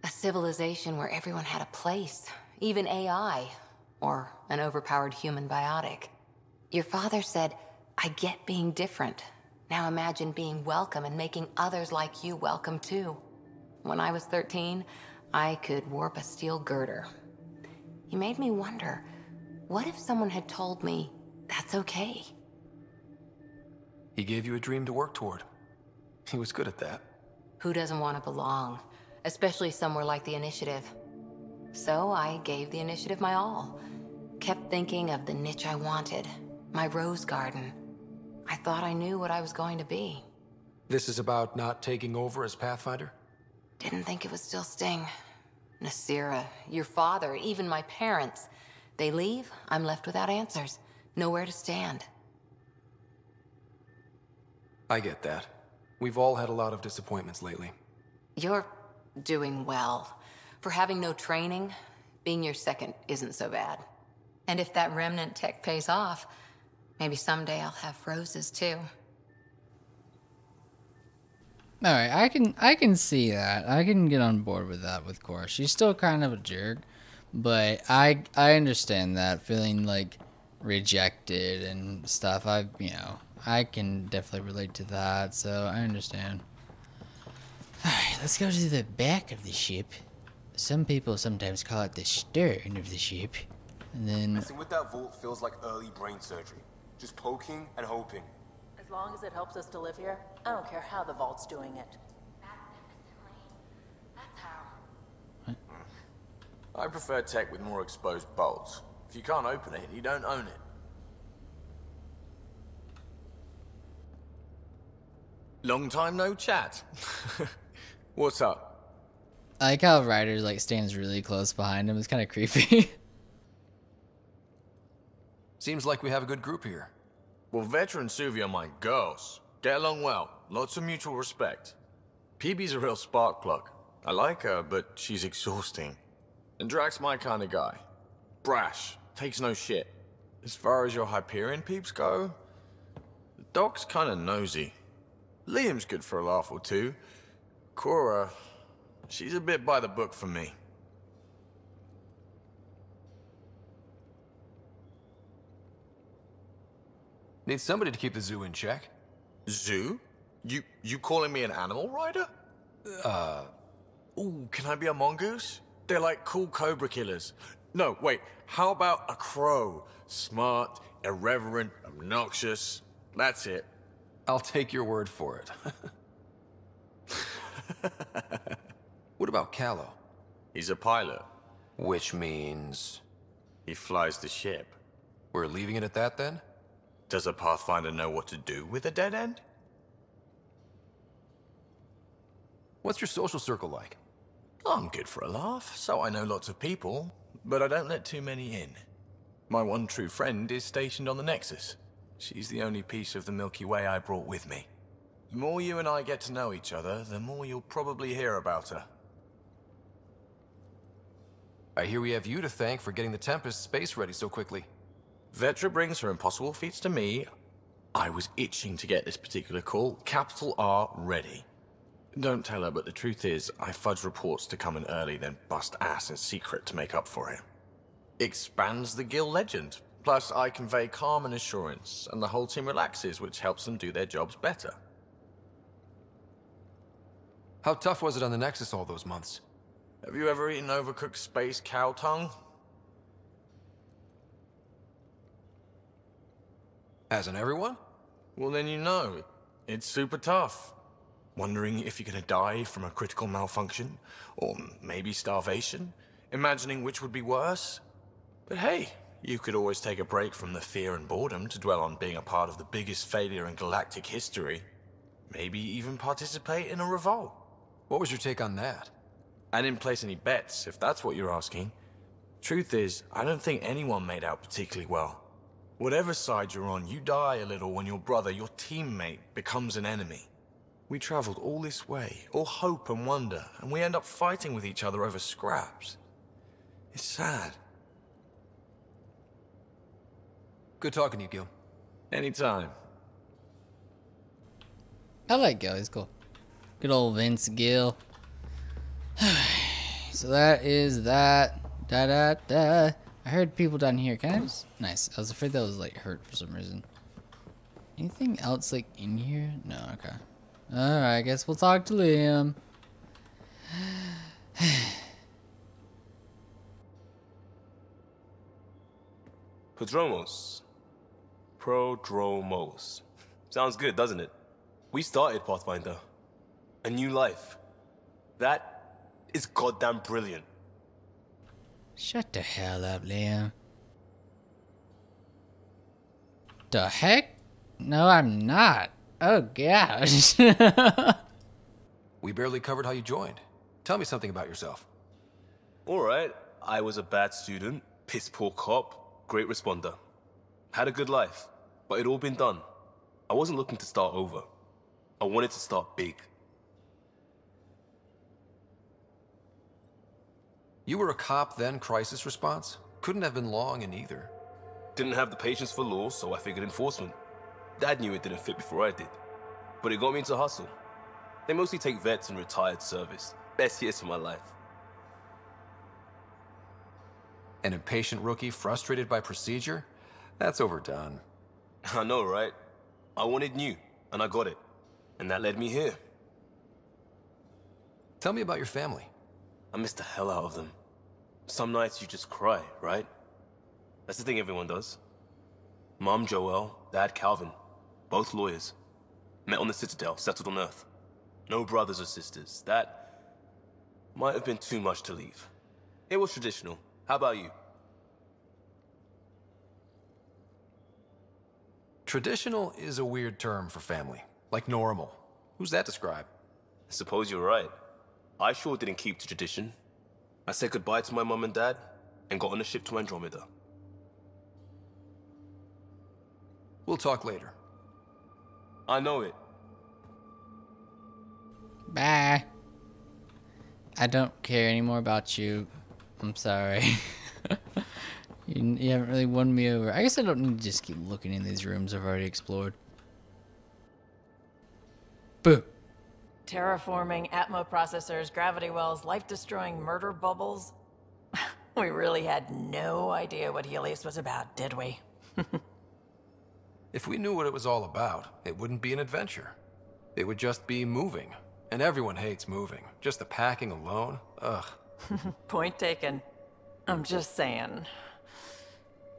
A civilization where everyone had a place, even AI, or an overpowered human biotic. Your father said, I get being different. Now imagine being welcome and making others like you welcome too. When I was 13, I could warp a steel girder. He made me wonder, what if someone had told me that's okay? He gave you a dream to work toward. He was good at that. Who doesn't want to belong? Especially somewhere like the Initiative. So I gave the Initiative my all. Kept thinking of the niche I wanted. My rose garden. I thought I knew what I was going to be. This is about not taking over as Pathfinder? Didn't think it would still sting. Nasira, your father, even my parents. They leave, I'm left without answers. Nowhere to stand. I get that. We've all had a lot of disappointments lately. You're doing well. For having no training, being your second isn't so bad. And if that remnant tech pays off, maybe someday I'll have roses too. Alright, I can see that. I can get on board with that with Cora. She's still kind of a jerk, but I understand that, feeling like rejected and stuff. I can definitely relate to that, so I understand. Alright, let's go to the back of the ship. Some people sometimes call it the stern of the ship. And then... Messing with that vault feels like early brain surgery. Just poking and hoping. As long as it helps us to live here, I don't care how the vault's doing it. I prefer tech with more exposed bolts. If you can't open it, you don't own it. Long time no chat. What's up? I like how Ryder like stands really close behind him. It's kind of creepy. Seems like we have a good group here. Well, Vetra and Suvi are my girls. Get along well. Lots of mutual respect. PB's a real spark plug. I like her, but she's exhausting. And Drax's my kind of guy. Brash. Takes no shit. As far as your Hyperion peeps go, the Doc's kind of nosy. Liam's good for a laugh or two. Cora, she's a bit by the book for me. Need somebody to keep the zoo in check. Zoo? You calling me an animal rider? Ooh, can I be a mongoose? They're like cool cobra killers. No, wait, how about a crow? Smart, irreverent, obnoxious. That's it. I'll take your word for it. What about Callow? He's a pilot. Which means... he flies the ship. We're leaving it at that then? Does a Pathfinder know what to do with a dead end? What's your social circle like? I'm good for a laugh, so I know lots of people, but I don't let too many in. My one true friend is stationed on the Nexus. She's the only piece of the Milky Way I brought with me. The more you and I get to know each other, the more you'll probably hear about her. I hear we have you to thank for getting the Tempest space ready so quickly. Vetra brings her impossible feats to me. I was itching to get this particular call. Capital R ready. Don't tell her, but the truth is, I fudge reports to come in early, then bust ass in secret to make up for it. Expands the guild legend. Plus, I convey calm and assurance, and the whole team relaxes, which helps them do their jobs better. How tough was it on the Nexus all those months? Have you ever eaten overcooked space cow tongue? Hasn't everyone? Well, then you know. It's super tough. Wondering if you're gonna die from a critical malfunction, or maybe starvation, imagining which would be worse. But hey, you could always take a break from the fear and boredom to dwell on being a part of the biggest failure in galactic history. Maybe even participate in a revolt. What was your take on that? I didn't place any bets, if that's what you're asking. Truth is, I don't think anyone made out particularly well. Whatever side you're on, you die a little when your brother, your teammate, becomes an enemy. We traveled all this way, all hope and wonder, and we end up fighting with each other over scraps. It's sad. Good talking to you, Gil. Anytime. I like Gil, he's cool. Good old Vince Gill. So that is that. I heard people down here. Can I just... Nice. I was afraid that was like hurt for some reason. Anything else like in here? No, okay. Alright, I guess we'll talk to Liam. Prodromos. Sounds good, doesn't it? We started Pathfinder. A new life. That is goddamn brilliant. Shut the hell up, Liam. The heck? No, I'm not. Oh, gosh. We barely covered how you joined. Tell me something about yourself. Alright, I was a bad student, piss poor cop, great responder. Had a good life, but it'd all been done. I wasn't looking to start over. I wanted to start big. You were a cop, then crisis response? Couldn't have been long in either. Didn't have the patience for law, so I figured enforcement. Dad knew it didn't fit before I did. But it got me into hustle. They mostly take vets and retired service. Best years of my life. An impatient rookie frustrated by procedure? That's overdone. I know, right? I wanted new, and I got it. And that led me here. Tell me about your family. I miss the hell out of them. Some nights you just cry, right? That's the thing everyone does. Mom Joelle, Dad Calvin. Both lawyers. Met on the Citadel, settled on Earth. No brothers or sisters. That might have been too much to leave. It was traditional. How about you? Traditional is a weird term for family. Like normal. Who's that describe? I suppose you're right. I sure didn't keep to tradition. I said goodbye to my mom and dad, and got on a ship to Andromeda. We'll talk later. I know it. Bye. I don't care anymore about you. I'm sorry. You haven't really won me over. I guess I don't need to just keep looking in these rooms I've already explored. Boo. Terraforming, Atmo processors, gravity wells, life-destroying murder bubbles. We really had no idea what Helios was about, did we? If we knew what it was all about, it wouldn't be an adventure. It would just be moving. And everyone hates moving. Just the packing alone, ugh. Point taken. I'm just saying.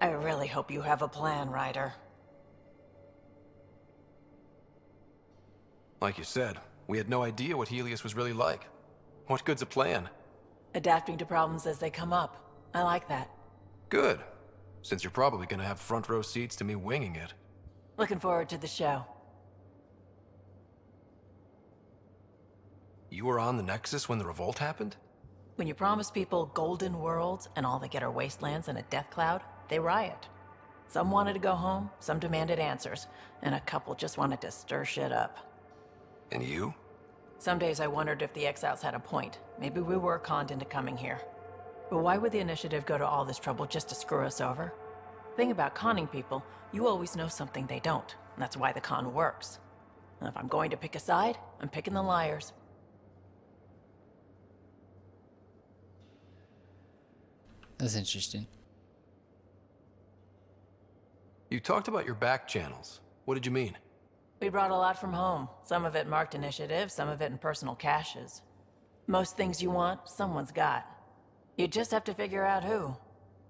I really hope you have a plan, Ryder. Like you said, we had no idea what Helios was really like. What good's a plan? Adapting to problems as they come up. I like that. Good. Since you're probably gonna have front row seats to me winging it. Looking forward to the show. You were on the Nexus when the revolt happened? When you promise people golden worlds and all they get are wastelands and a death cloud, they riot. Some wanted to go home, some demanded answers, and a couple just wanted to stir shit up. And you? Some days I wondered if the exiles had a point. Maybe we were conned into coming here. But why would the Initiative go to all this trouble just to screw us over? Thing about conning people, you always know something they don't. And that's why the con works. And if I'm going to pick a side, I'm picking the liars. That's interesting. You talked about your back channels. What did you mean? We brought a lot from home. Some of it marked initiative, some of it in personal caches. Most things you want, someone's got. You just have to figure out who,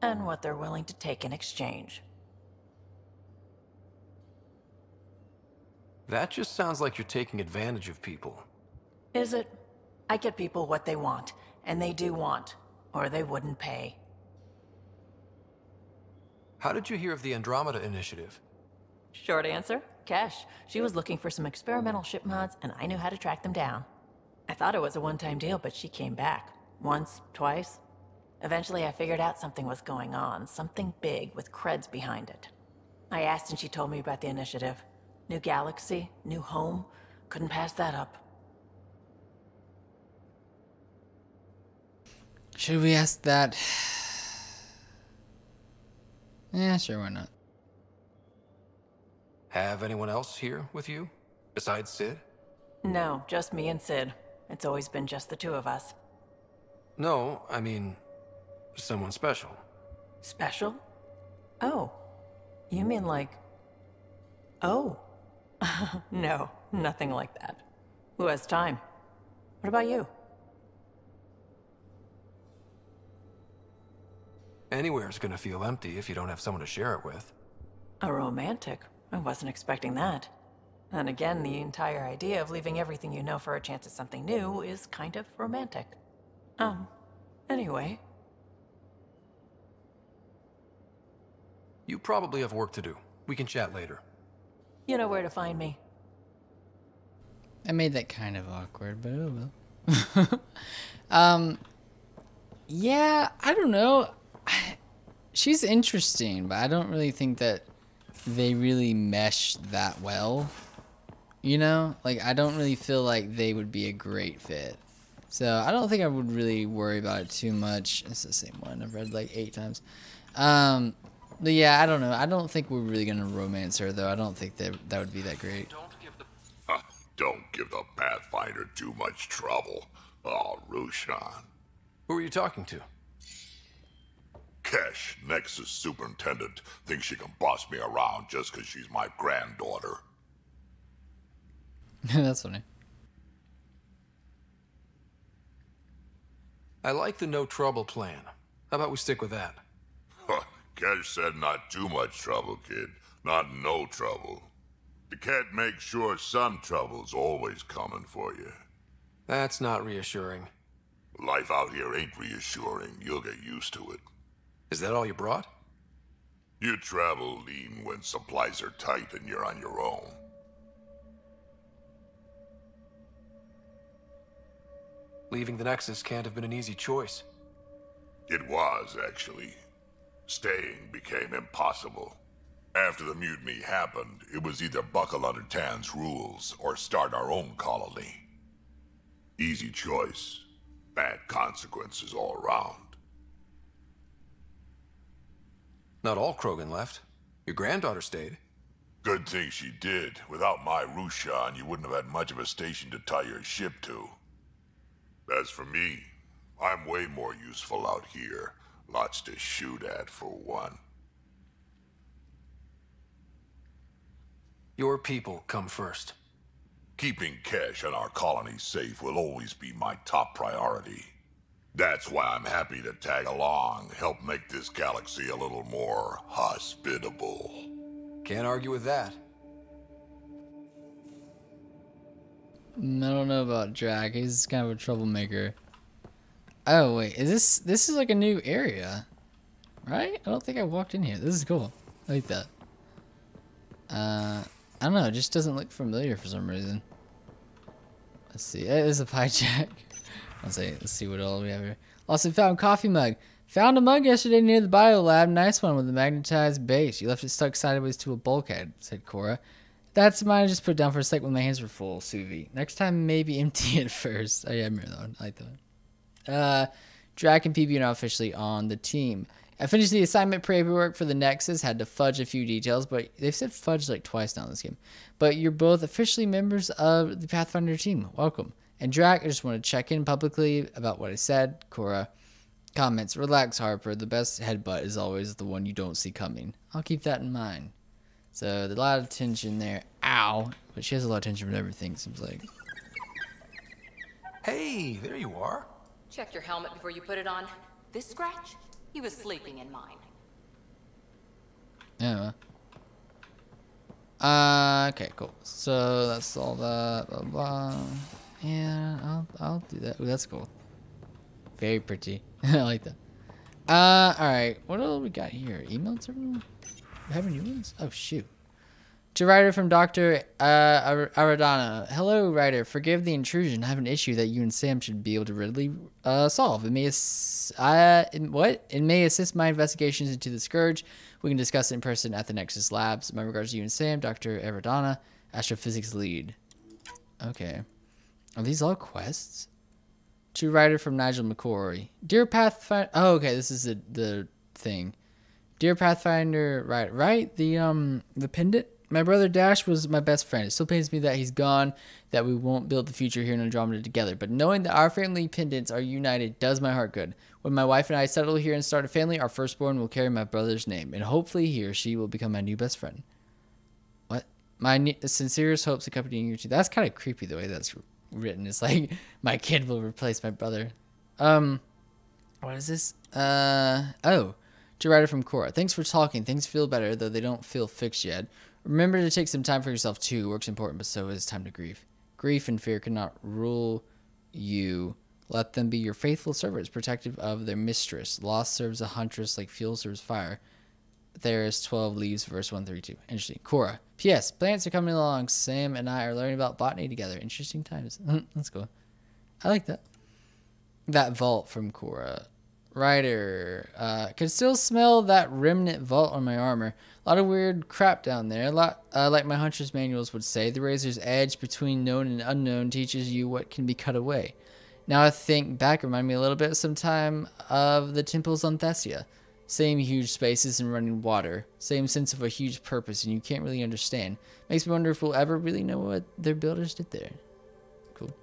and what they're willing to take in exchange. That just sounds like you're taking advantage of people. Is it? I get people what they want, and they do want, or they wouldn't pay. How did you hear of the Andromeda initiative? Short answer, Kesh. She was looking for some experimental ship mods, and I knew how to track them down. I thought it was a one-time deal, but she came back. Once, twice. Eventually I figured out something was going on, something big with creds behind it. I asked and she told me about the initiative. New galaxy, new home. Couldn't pass that up. Should we ask that? Yeah, sure, why not? Have anyone else here with you, besides Sid? No, just me and Sid. It's always been just the two of us. No, I mean, someone special. Special? Oh. You mean like... Oh. No, nothing like that. Who has time? What about you? Anywhere's gonna feel empty if you don't have someone to share it with. A romantic? I wasn't expecting that. And again, the entire idea of leaving everything you know for a chance at something new is kind of romantic. Anyway. You probably have work to do. We can chat later. You know where to find me. I made that kind of awkward, but oh well. Yeah, I don't know. She's interesting, but I don't really think that they really mesh that well. You know? Like, I don't really feel like they would be a great fit. So, I don't think I would really worry about it too much. It's the same one. I've read like 8 times. But yeah, I don't know. I don't think we're really going to romance her, though. I don't think that would be that great. Don't give the Pathfinder too much trouble. Oh, Rushan. Who are you talking to? Kesh, Nexus superintendent, thinks she can boss me around just because she's my granddaughter. That's funny. I like the no trouble plan. How about we stick with that? Kesh said not too much trouble, kid. Not no trouble. The cat makes sure some trouble's always coming for you. That's not reassuring. Life out here ain't reassuring. You'll get used to it. Is that all you brought? You travel lean when supplies are tight and you're on your own. Leaving the Nexus can't have been an easy choice. It was, actually. Staying became impossible. After the mutiny happened, it was either buckle under Tan's rules or start our own colony. Easy choice. Bad consequences all around. Not all Krogan left. Your granddaughter stayed. Good thing she did. Without my Rushan, you wouldn't have had much of a station to tie your ship to. As for me, I'm way more useful out here. Lots to shoot at, for one. Your people come first. Keeping Kesh and our colony safe will always be my top priority. That's why I'm happy to tag along, help make this galaxy a little more hospitable. Can't argue with that. I don't know about Drac. He's kind of a troublemaker. Oh wait, this is like a new area, right? I don't think I walked in here. This is cool. I like that. I don't know. It just doesn't look familiar for some reason. Let's see. There's a pie jack. Let's see what all we have here. Also found coffee mug. Found a mug yesterday near the bio lab. Nice one with a magnetized base. You left it stuck sideways to a bulkhead, said Cora. That's mine. I just put it down for a sec when my hands were full, Suvi. Next time, maybe empty it first. Oh yeah, I remember that one. I like that one. Drac and PB are now officially on the team. I finished the assignment paperwork for the Nexus. Had to fudge a few details, but they've said fudge like twice now in this game. But you're both officially members of the Pathfinder team. Welcome. And Drac, I just want to check in publicly about what I said. Cora comments, relax, Harper. The best headbutt is always the one you don't see coming. I'll keep that in mind. So there's a lot of tension there. Ow. But she has a lot of tension with everything, seems like. Hey, there you are. Check your helmet before you put it on. This scratch? He was sleeping in mine. Yeah. Okay, cool. So that's all that. Blah, blah. Yeah, I'll do that. Ooh, that's cool. Very pretty. I like that. Alright. What else we got here? Email terminal? We have any new ones? Oh, shoot. To Ryder from Dr. Aradana. Hello, Ryder. Forgive the intrusion. I have an issue that you and Sam should be able to readily solve. It may assist my investigations into the Scourge. We can discuss it in person at the Nexus Labs. My regards to you and Sam, Dr. Aradana, Astrophysics Lead. Okay. Are these all quests? To Ryder from Nigel McCoy. Dear Pathfinder. Oh, okay. This is the thing. Dear Pathfinder, right? The pendant? My brother Dash was my best friend. It still pains me that he's gone, that we won't build the future here in Andromeda together. But knowing that our family pendants are united does my heart good. When my wife and I settle here and start a family, our firstborn will carry my brother's name. And hopefully he or she will become my new best friend. What? My sincerest hopes accompanying you two. That's kind of creepy the way that's written. It's like, my kid will replace my brother. What is this? Oh. To Ryder from Cora. Thanks for talking. Things feel better, though they don't feel fixed yet. Remember to take some time for yourself, too. Work's important, but so is time to grieve. Grief and fear cannot rule you. Let them be your faithful servants, protective of their mistress. Loss serves a huntress like fuel serves fire. There is 12 leaves, verse 132. Interesting. Cora. P.S. Plants are coming along. Sam and I are learning about botany together. Interesting times. That's cool. I like that. That vault from Cora. Ryder. Can still smell that remnant vault on my armor. A lot of weird crap down there. A lot, like my hunter's manuals would say, the razor's edge between known and unknown teaches you what can be cut away. Now I think back, remind me a little bit sometime of the temples on Thessia. Same huge spaces and running water. Same sense of a huge purpose, and you can't really understand. Makes me wonder if we'll ever really know what their builders did there. Cool.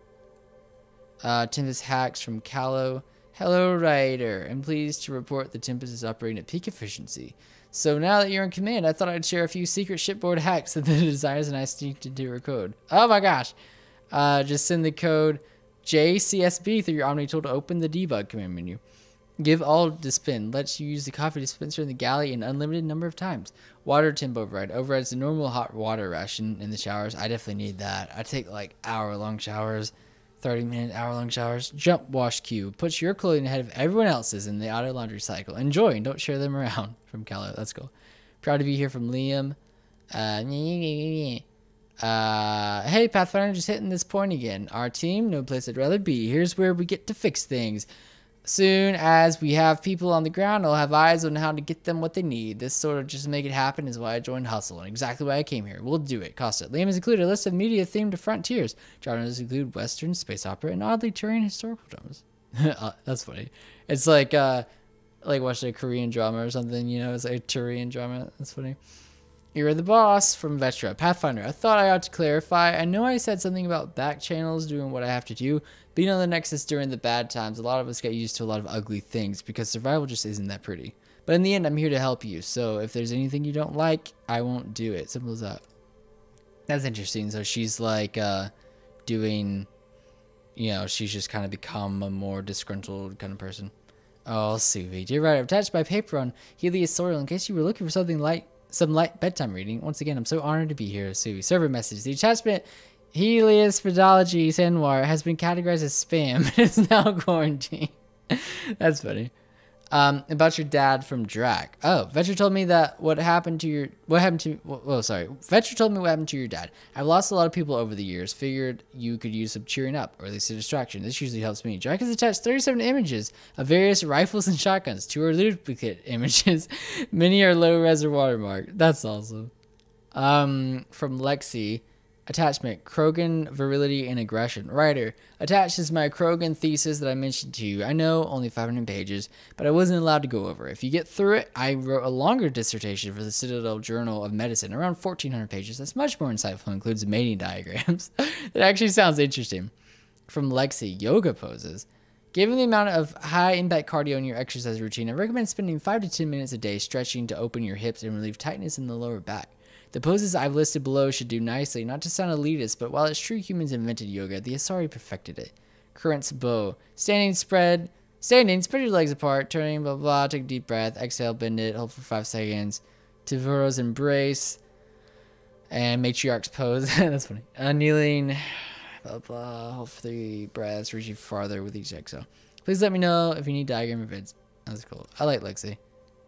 Tempest hacks from Callow. Hello, Ryder. I'm pleased to report the Tempest is operating at peak efficiency. So now that you're in command, I thought I'd share a few secret shipboard hacks that the designers and I sneaked into your code. Oh my gosh. Just send the code JCSB through your Omni tool to open the debug command menu. Give all to spin. Lets you use the coffee dispenser in the galley an unlimited number of times. Water temp override. Overrides the normal hot water ration in the showers. I definitely need that. I take like hour-long showers. 30-minute, hour-long showers. Jump wash queue. Puts your clothing ahead of everyone else's in the auto laundry cycle. Enjoy and don't share them around. From Callow. That's cool. Proud to be here from Liam. Hey, Pathfinder, just hitting this point again. Our team, no place I'd rather be. Here's where we get to fix things. Soon as we have people on the ground, I'll have eyes on how to get them what they need. This sort of just make it happen is why I joined Hustle, and exactly why I came here. We'll do it. Costa. Liam has included a list of media themed to frontiers. Genres include Western, space opera, and oddly Turian historical dramas. That's funny. It's like watching a Korean drama or something, you know, it's like a Turian drama. That's funny. You're the boss from Vetra. Pathfinder, I thought I ought to clarify. I know I said something about back channels doing what I have to do. Being on the Nexus during the bad times, a lot of us get used to a lot of ugly things because survival just isn't that pretty. But in the end, I'm here to help you. So if there's anything you don't like, I won't do it. Simple as that. That's interesting. So she's like doing, you know, she's just kind of become a more disgruntled kind of person. Oh, Suvi. Dear Ryder, I've attached my paper on Helios Soil in case you were looking for something light. Some light bedtime reading. Once again, I'm so honored to be here, Suvi. Server message. The attachment Helios Pedology Senwar has been categorized as spam and is now quarantined. That's funny. About your dad from Drac. Oh, Vetra told me that Vetra told me what happened to your dad. I've lost a lot of people over the years. Figured you could use some cheering up, or at least a distraction. This usually helps me. Drac has attached 37 images of various rifles and shotguns. 2 are duplicate images. Many are low-res or watermark. That's awesome. From Lexi. Attachment, Krogan, Virility, and Aggression. Writer, attached is my Krogan thesis that I mentioned to you. I know, only 500 pages, but I wasn't allowed to go over it. If you get through it, I wrote a longer dissertation for the Citadel Journal of Medicine, around 1,400 pages. That's much more insightful, includes mating diagrams. That actually sounds interesting. From Lexi, Yoga poses. Given the amount of high-impact cardio in your exercise routine, I recommend spending 5 to 10 minutes a day stretching to open your hips and relieve tightness in the lower back. The poses I've listed below should do nicely, not to sound elitist, but while it's true humans invented yoga, the Asari perfected it. Current's bow. Standing, spread your legs apart, turning, blah, blah, take a deep breath, exhale, bend it, hold for 5 seconds. Tivuro's embrace, and matriarch's pose. That's funny. Kneeling, blah, blah, hold for 3 breaths, reaching farther with each exhale. Please let me know if you need diagram or vids. That's cool. I like Lexi.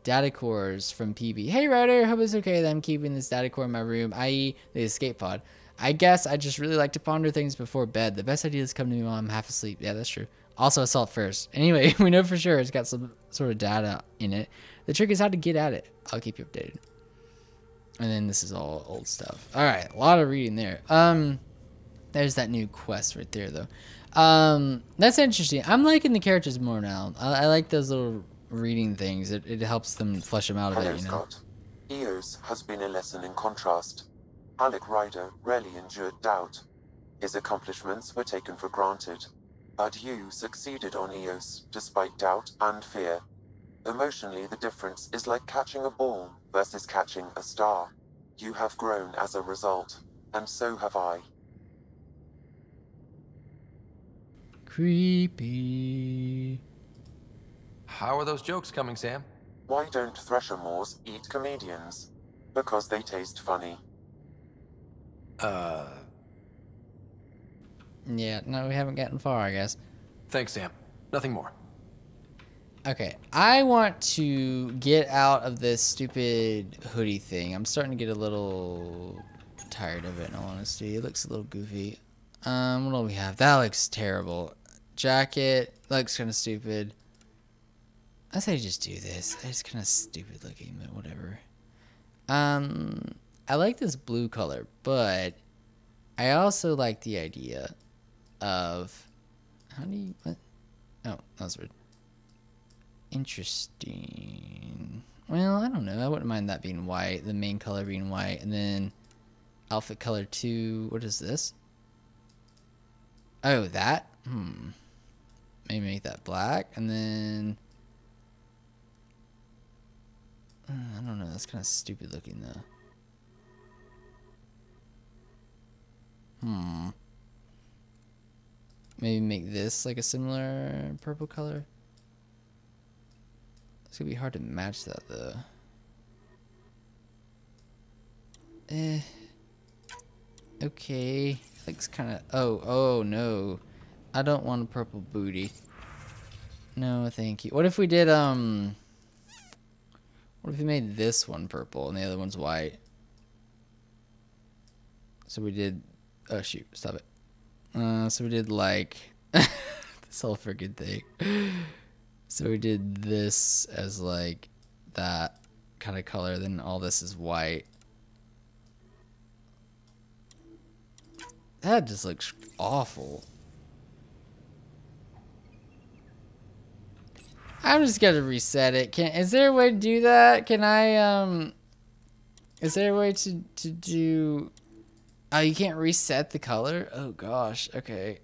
Data cores from PB. Hey, Ryder, hope it's okay that I'm keeping this data core in my room, i.e. the escape pod. I guess I just really like to ponder things before bed. The best ideas come to me while I'm half asleep. Yeah, that's true. Also, assault first. Anyway, we know for sure it's got some sort of data in it. The trick is how to get at it. I'll keep you updated. And then this is all old stuff. All right, a lot of reading there. There's that new quest right there, though. That's interesting. I'm liking the characters more now. I like those little reading things. It helps them flesh them out a bit, you know. Scott. Eos has been a lesson in contrast. Alec Ryder rarely endured doubt. His accomplishments were taken for granted. But you succeeded on Eos, despite doubt and fear. Emotionally, the difference is like catching a ball versus catching a star. You have grown as a result, and so have I. Creepy. How are those jokes coming, Sam? Why don't Thresher Moors eat comedians? Because they taste funny. Yeah, no, we haven't gotten far, I guess. Thanks, Sam. Nothing more. Okay, I want to get out of this stupid hoodie thing. I'm starting to get a little tired of it, in all honesty. It looks a little goofy. What do we have? That looks terrible. Jacket looks kind of stupid. I say just do this. It's kind of stupid looking, but whatever. I like this blue color, but I also like the idea of what? Oh, that was weird. Interesting. Well, I don't know. I wouldn't mind that being white, the main color being white, and then outfit color 2. What is this? Oh, that? Maybe make that black, and then I don't know. That's kind of stupid looking though. Maybe make this like a similar purple color. It's gonna be hard to match that though. Okay. Looks kind of. Oh no. I don't want a purple booty. No, thank you. What if we did what if we made this one purple and the other one's white? So we did. Oh shoot! Stop it. So we did like this whole freaking thing. So we did this as like that kind of color. Then all this is white. That just looks awful. I'm just gonna reset it. Is there a way to do that? Can I is there a way to do? Oh, you can't reset the color? Oh gosh. Okay.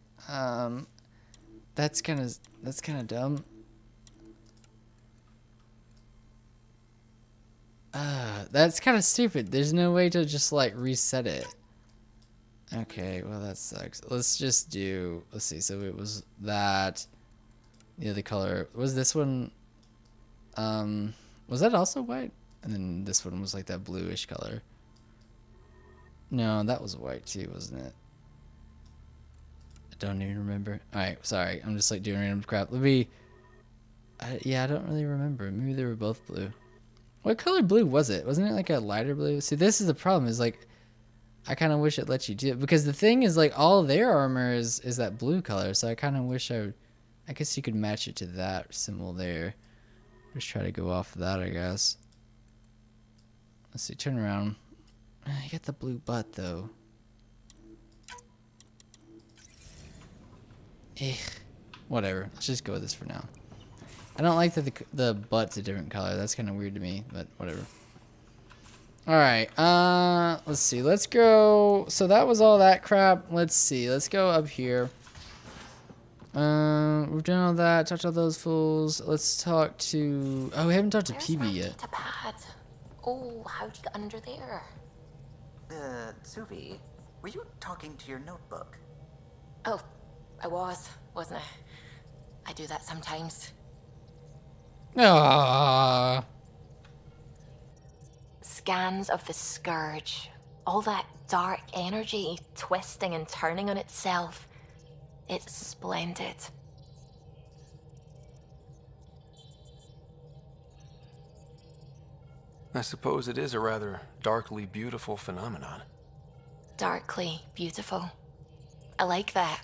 That's kind of dumb. That's kind of stupid. There's no way to just like reset it. Okay, well that sucks. Let's just do. Let's see. So it was that. The other color was this one. Was that also white? And then this one was like that bluish color. No, that was white too, wasn't it? I don't even remember. Alright, sorry. I'm just like doing random crap. Let me... yeah, I don't really remember. Maybe they were both blue. What color blue was it? Wasn't it like a lighter blue? See, this is the problem. Is like... I kind of wish it let you do it. Because the thing is, like, all their armor is that blue color. So I kind of wish I would... I guess you could match it to that symbol there. Just try to go off of that, I guess. Let's see. Turn around. You got the blue butt, though. Whatever. Let's just go with this for now. I don't like that the butt's a different color. That's kind of weird to me, but whatever. Alright. Let's see. Let's go. So that was all that crap. Let's see. Let's go up here. We've done all that. Talked to all those fools. Let's talk to... Oh, we haven't talked to PB yet. Oh, how'd you get under there? Suvi, were you talking to your notebook? Oh, I wasn't I? I do that sometimes. Aww. Scans of the Scourge. All that dark energy twisting and turning on itself. It's splendid. I suppose it is a rather darkly beautiful phenomenon. Darkly beautiful. I like that.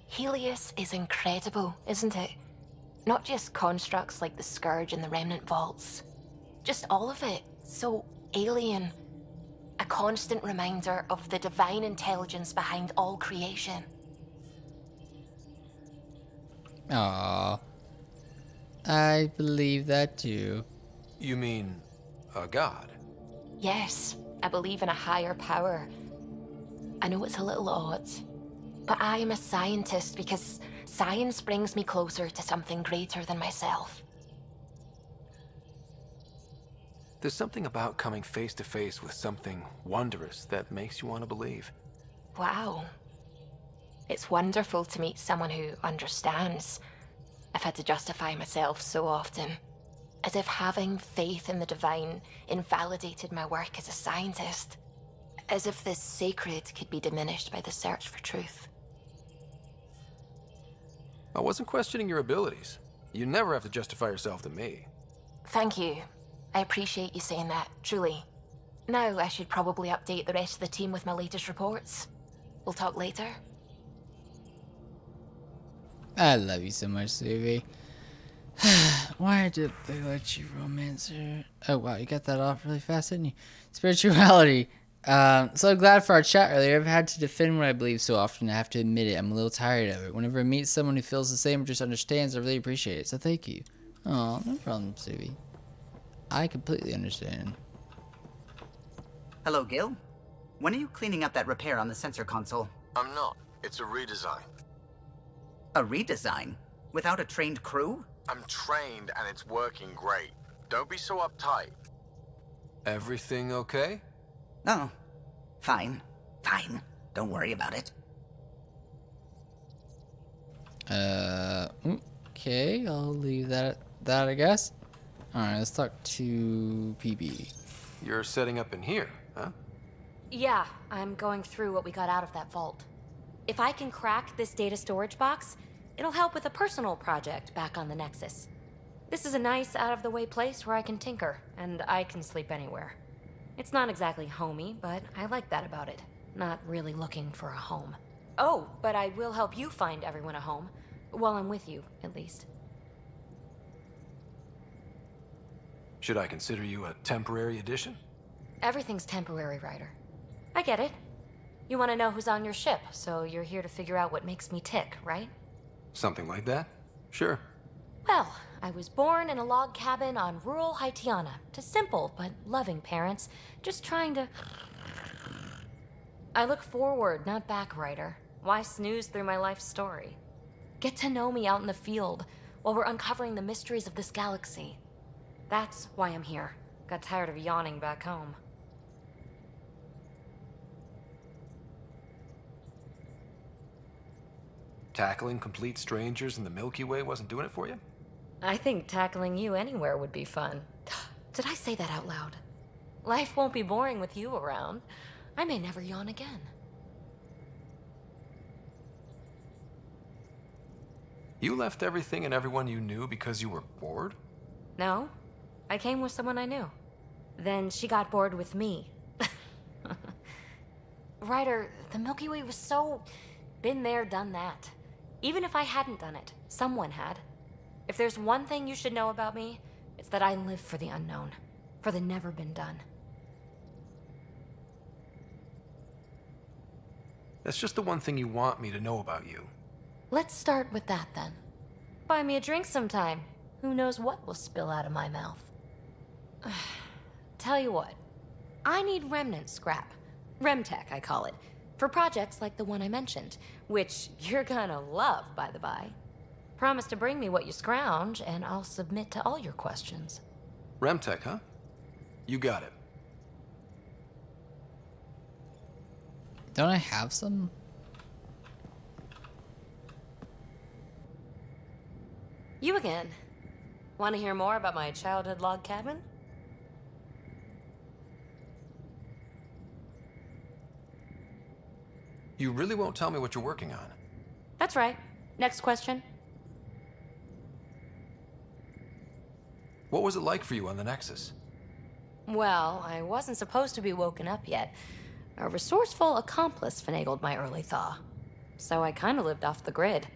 Helios is incredible, isn't it? Not just constructs like the Scourge and the Remnant Vaults. Just all of it. So alien. A constant reminder of the divine intelligence behind all creation. Aww. I believe that too. You mean a god? Yes, I believe in a higher power. I know it's a little odd, but I am a scientist because science brings me closer to something greater than myself. There's something about coming face to face with something wondrous that makes you want to believe. Wow. It's wonderful to meet someone who understands. I've had to justify myself so often, as if having faith in the divine invalidated my work as a scientist. As if the sacred could be diminished by the search for truth. I wasn't questioning your abilities. You never have to justify yourself to me. Thank you. I appreciate you saying that, truly. Now I should probably update the rest of the team with my latest reports. We'll talk later. I love you so much, Suvi. Why did they let you romance her? Oh wow, you got that off really fast, didn't you? Spirituality. So glad for our chat earlier. I've had to defend what I believe so often. I have to admit it. I'm a little tired of it. Whenever I meet someone who feels the same or just understands, I really appreciate it. So thank you. Oh, no problem, Suvi. I completely understand. Hello, Gil. When are you cleaning up that repair on the sensor console? I'm not. It's a redesign. A redesign? Without a trained crew? I'm trained and it's working great. Don't be so uptight. Everything okay? Oh, fine. Fine. Don't worry about it. Okay, I'll leave that at that, I guess. Alright, let's talk to PB. You're setting up in here, huh? Yeah, I'm going through what we got out of that vault. If I can crack this data storage box, it'll help with a personal project back on the Nexus. This is a nice, out-of-the-way place where I can tinker, and I can sleep anywhere. It's not exactly homey, but I like that about it. Not really looking for a home. Oh, but I will help you find everyone a home. While I'm with you, at least. Should I consider you a temporary addition? Everything's temporary, Ryder. I get it. You want to know who's on your ship, so you're here to figure out what makes me tick, right? Something like that? Sure. Well, I was born in a log cabin on rural Haitiana to simple but loving parents, just trying to... I look forward, not back, Ryder. Why snooze through my life story? Get to know me out in the field while we're uncovering the mysteries of this galaxy. That's why I'm here. Got tired of yawning back home. Tackling complete strangers in the Milky Way wasn't doing it for you? I think tackling you anywhere would be fun. Did I say that out loud? Life won't be boring with you around. I may never yawn again. You left everything and everyone you knew because you were bored? No, I came with someone I knew. Then she got bored with me. Ryder, the Milky Way was so... been there, done that. Even if I hadn't done it, someone had. If there's one thing you should know about me, it's that I live for the unknown. For the never been done. That's just the one thing you want me to know about you. Let's start with that then. Buy me a drink sometime. Who knows what will spill out of my mouth. Tell you what, I need remnant scrap. Remtech, I call it. For projects like the one I mentioned, which you're gonna love, by the by. Promise to bring me what you scrounge, and I'll submit to all your questions. Remtech, huh? You got it. Don't I have some? You again. Want to hear more about my childhood log cabin? You really won't tell me what you're working on? That's right. Next question. What was it like for you on the Nexus? Well, I wasn't supposed to be woken up yet. A resourceful accomplice finagled my early thaw. So I kind of lived off the grid.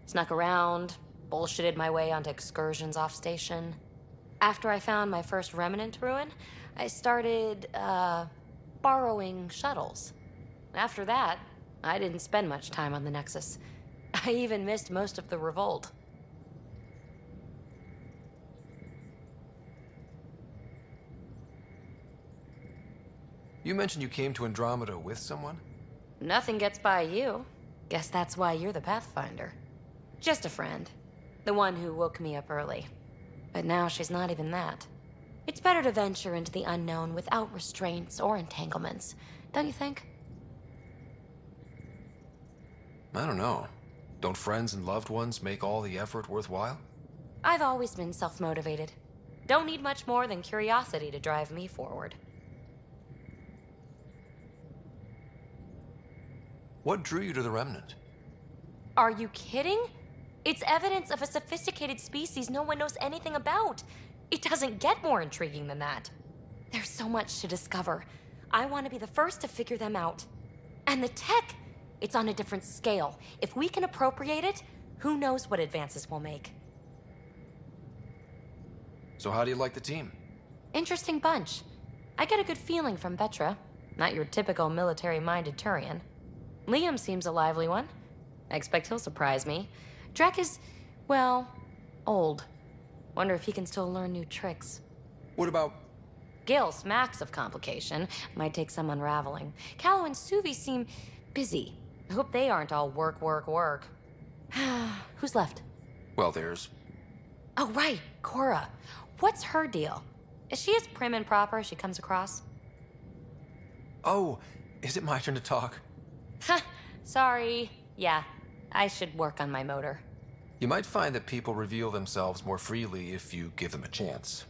Snuck around, bullshitted my way onto excursions off station. After I found my first remnant ruin, I started, borrowing shuttles. After that, I didn't spend much time on the Nexus. I even missed most of the revolt. You mentioned you came to Andromeda with someone? Nothing gets by you. Guess that's why you're the Pathfinder. Just a friend. The one who woke me up early. But now she's not even that. It's better to venture into the unknown without restraints or entanglements, don't you think? I don't know. Don't friends and loved ones make all the effort worthwhile? I've always been self-motivated. Don't need much more than curiosity to drive me forward. What drew you to the Remnant? Are you kidding? It's evidence of a sophisticated species no one knows anything about. It doesn't get more intriguing than that. There's so much to discover. I want to be the first to figure them out. And the tech, it's on a different scale. If we can appropriate it, who knows what advances we'll make. So how do you like the team? Interesting bunch. I get a good feeling from Vetra. Not your typical military-minded Turian. Liam seems a lively one. I expect he'll surprise me. Drek is, well, old. Wonder if he can still learn new tricks. What about... Gil smacks of complication. Might take some unraveling. Callow and Suvi seem busy. I hope they aren't all work, work, work. Who's left? Well, there's... Oh, right, Cora. What's her deal? Is she as prim and proper as she comes across? Oh, is it my turn to talk? Ha, sorry. Yeah, I should work on my motor. You might find that people reveal themselves more freely if you give them a chance.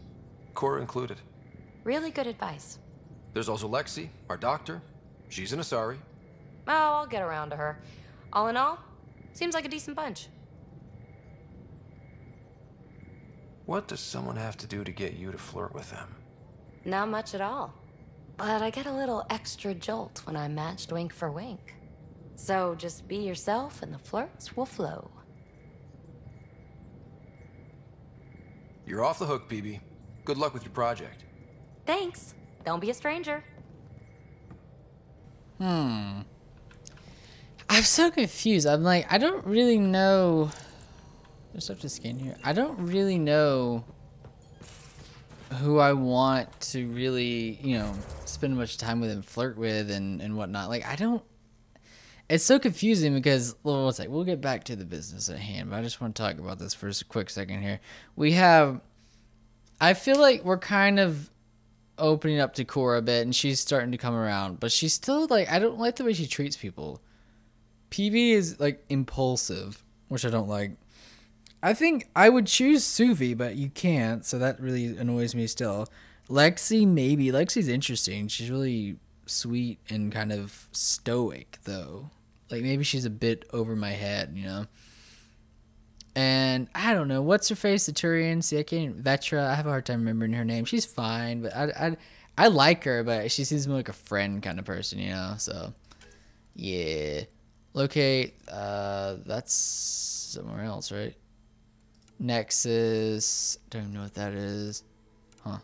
Cora included. Really good advice. There's also Lexi, our doctor. She's an Asari. Oh, I'll get around to her. All in all, seems like a decent bunch. What does someone have to do to get you to flirt with them? Not much at all. But I get a little extra jolt when I'm matched wink for wink. So just be yourself and the flirts will flow. You're off the hook, PB. Good luck with your project. Thanks. Don't be a stranger. I'm so confused. I'm like, I don't really know. There's stuff to scan here. I don't really know who I want to really, you know, spend much time with and flirt with and whatnot. Like, I don't. It's so confusing because, well, one sec, we'll get back to the business at hand, but I just want to talk about this for a quick second here. We have, I feel like we're kind of opening up to Cora a bit, and she's starting to come around, but she's still, like, I don't like the way she treats people. PB is, like, impulsive, which I don't like. I think I would choose Suvi, but you can't, so that really annoys me still. Lexi, maybe. Lexi's interesting. She's really sweet and kind of stoic, though. Like, maybe she's a bit over my head, you know? And I don't know. What's her face? The Turian? See, I can't... Vetra. I have a hard time remembering her name. She's fine, but I like her, but she seems more like a friend kind of person, you know? So, yeah. Locate. That's somewhere else, right? Nexus. Don't even know what that is. Huh.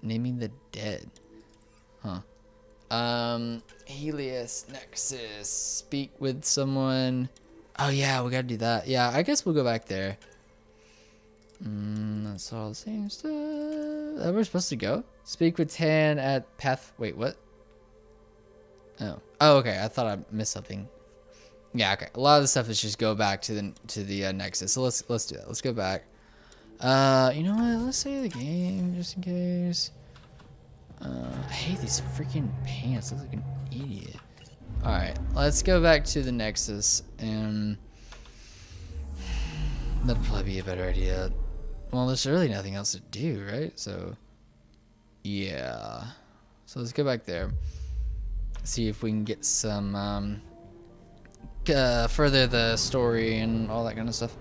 Naming the dead. Huh. Helios, Nexus, speak with someone. Oh yeah, we gotta do that. Yeah, I guess we'll go back there. That's all the same stuff. That we're supposed to go? Speak with Tan at Path. Wait, what? Oh, okay. I thought I missed something. Yeah, okay. A lot of the stuff is just go back to the Nexus. So let's do that. Let's go back. You know what? Let's save the game just in case. I hate these freaking pants. I look like an idiot. Alright, let's go back to the Nexus, and that'll probably be a better idea. Well, there's really nothing else to do, right? So, yeah. So let's go back there. See if we can get some, further the story and all that kind of stuff.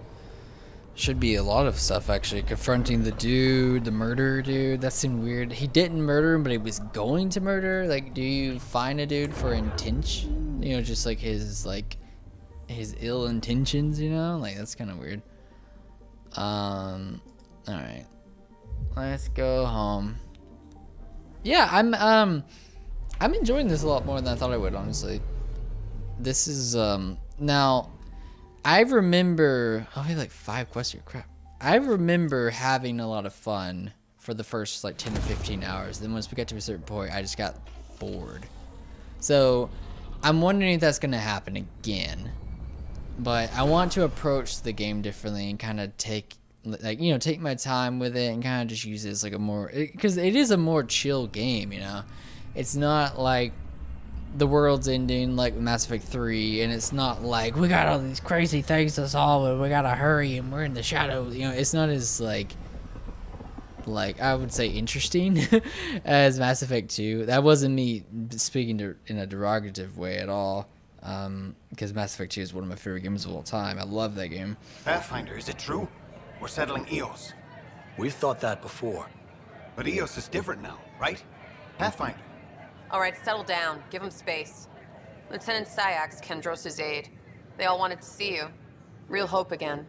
Should be a lot of stuff, actually. Confronting the dude, the murderer dude. That seemed weird. He didn't murder him, but he was going to murder. Like, do you find a dude for intention? You know, just like his ill intentions, you know? Like, that's kind of weird. Alright. Let's go home. Yeah, I'm enjoying this a lot more than I thought I would, honestly. This is, now, I remember, oh, I have like 5 quests here, crap. I remember having a lot of fun for the first like 10 or 15 hours. Then once we got to a certain point, I just got bored. So, I'm wondering if that's going to happen again. But I want to approach the game differently and kind of take, like, you know, take my time with it and kind of just use it as like a more, because it is a more chill game, you know. It's not like the world's ending like Mass Effect 3, and it's not like we got all these crazy things to solve and we gotta hurry and we're in the shadows, you know. It's not as like I would say interesting as Mass Effect 2. That wasn't me speaking in a derogative way at all, because Mass Effect 2 is one of my favorite games of all time. I love that game. Pathfinder, is it true? We're settling Eos. We've thought that before. But Eos is different now, right? Pathfinder. All right, settle down. Give him space. Lieutenant Syax, Kendros' aide. They all wanted to see you. Real hope again.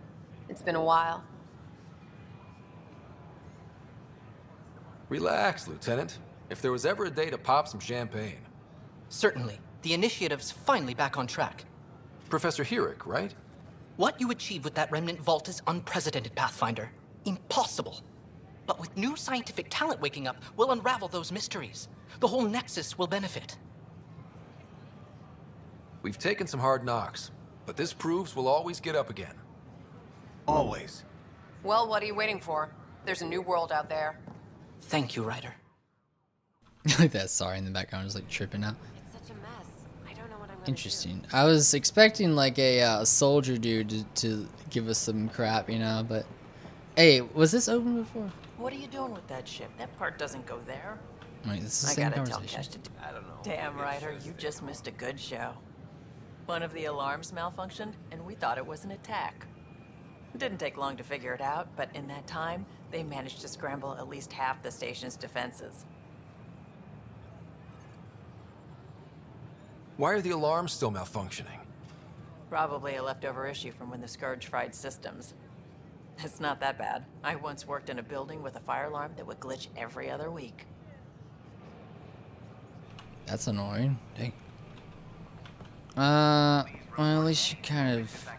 It's been a while. Relax, Lieutenant. If there was ever a day to pop some champagne. Certainly. The initiative's finally back on track. Professor Herrick, right? What you achieved with that remnant vault is unprecedented, Pathfinder. Impossible. But with new scientific talent waking up, we'll unravel those mysteries. The whole Nexus will benefit. We've taken some hard knocks, but this proves we'll always get up again. Always. Well, what are you waiting for? There's a new world out there. Thank you, Ryder. Like that sorry in the background is like tripping out. It's such a mess. I don't know what I'm gonna Interesting. I was expecting like a soldier dude to give us some crap, you know, but hey, was this open before? What are you doing with that ship? That part doesn't go there. Wait, this is the I same gotta tell conversation. Cash to do. I don't know. Damn, Ryder, you just missed a good show. One of the alarms malfunctioned, and we thought it was an attack. It didn't take long to figure it out, but in that time, they managed to scramble at least half the station's defenses. Why are the alarms still malfunctioning? Probably a leftover issue from when the Scourge fried systems. It's not that bad. I once worked in a building with a fire alarm that would glitch every other week. That's annoying. Dang. Well, at least you kind of,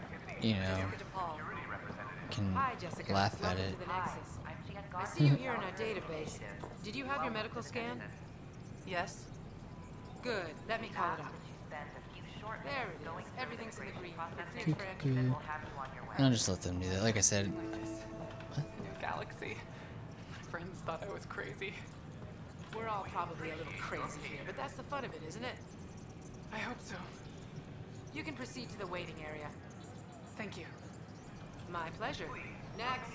you know, can laugh at it. I see you here in our database. Did you have your medical scan? Yes. Good. Let me call it up. There it is. Everything's in the green. I'll just let them do that. Like I said. Galaxy. My friends thought I was crazy. We're all probably a little crazy here, but that's the fun of it, isn't it? I hope so. You can proceed to the waiting area. Thank you. My pleasure. Next.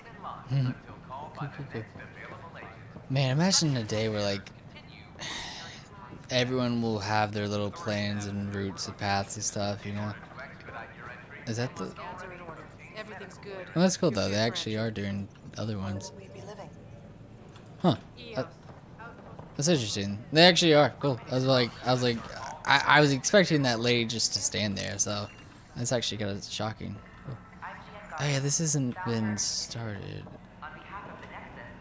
Cool. Man, imagine a day where like everyone will have their little plans and routes and paths and stuff, you know? Is that the... Everything's good. Well, that's cool though. They actually are doing other ones. Huh. That's interesting. They actually are. Cool. I was expecting that lady just to stand there, so that's actually kind of shocking. Cool. Oh yeah, this hasn't been started.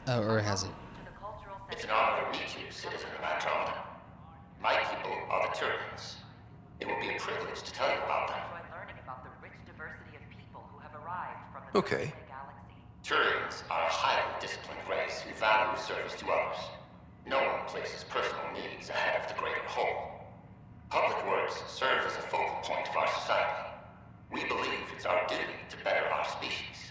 Oh, or has it? It's an honor to meet you, citizen of Andromeda. My people are the Turians. It will be a privilege to tell you about them. Okay. Turians are a highly disciplined race who value service to others. No one places personal needs ahead of the greater whole. Public works serves as a focal point of our society. We believe it's our duty to better our species.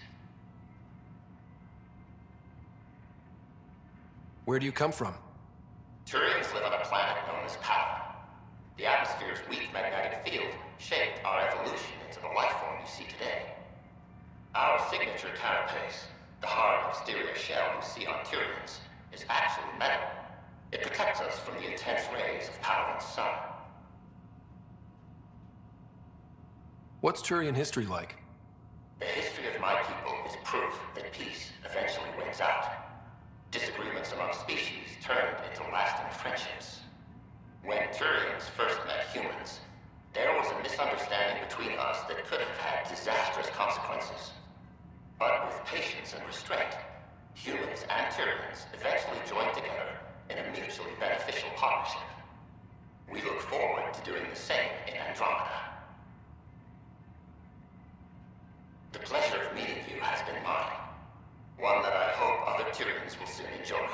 Where do you come from? Turians live on a planet known as Power. The atmosphere's weak magnetic Paladin's son. What's Turian history like? The history of my people is proof that peace eventually wins out. Disagreements among species turned into lasting friendships. When Turians first met humans, there was a misunderstanding between us that could have had disastrous consequences. But with patience and restraint, humans and Turians eventually joined together in a mutually beneficial partnership. We look forward to doing the same in Andromeda. The pleasure of meeting you has been mine. One that I hope other Turians will soon enjoy.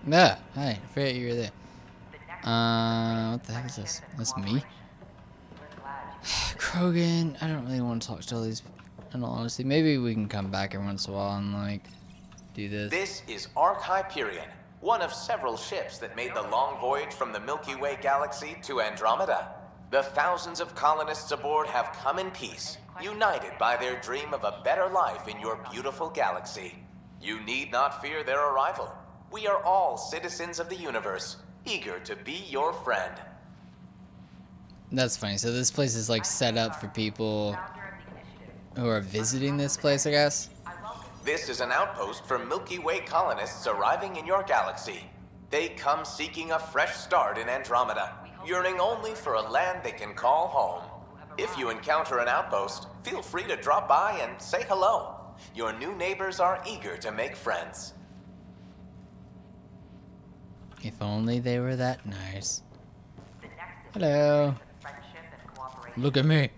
Yeah, hi. I forgot you were there. What the heck is this? That's me? Krogan, I don't really want to talk to all these, in all honesty. Maybe we can come back every once in a while and, like, do this. This is Ark Hyperion, one of several ships that made the long voyage from the Milky Way galaxy to Andromeda. The thousands of colonists aboard have come in peace, united by their dream of a better life in your beautiful galaxy. You need not fear their arrival. We are all citizens of the universe, eager to be your friend. That's funny. So this place is like set up for people who are visiting this place, I guess? This is an outpost for Milky Way colonists arriving in your galaxy. They come seeking a fresh start in Andromeda, yearning only for a land they can call home. If you encounter an outpost, feel free to drop by and say hello. Your new neighbors are eager to make friends. If only they were that nice. Hello. Look at me.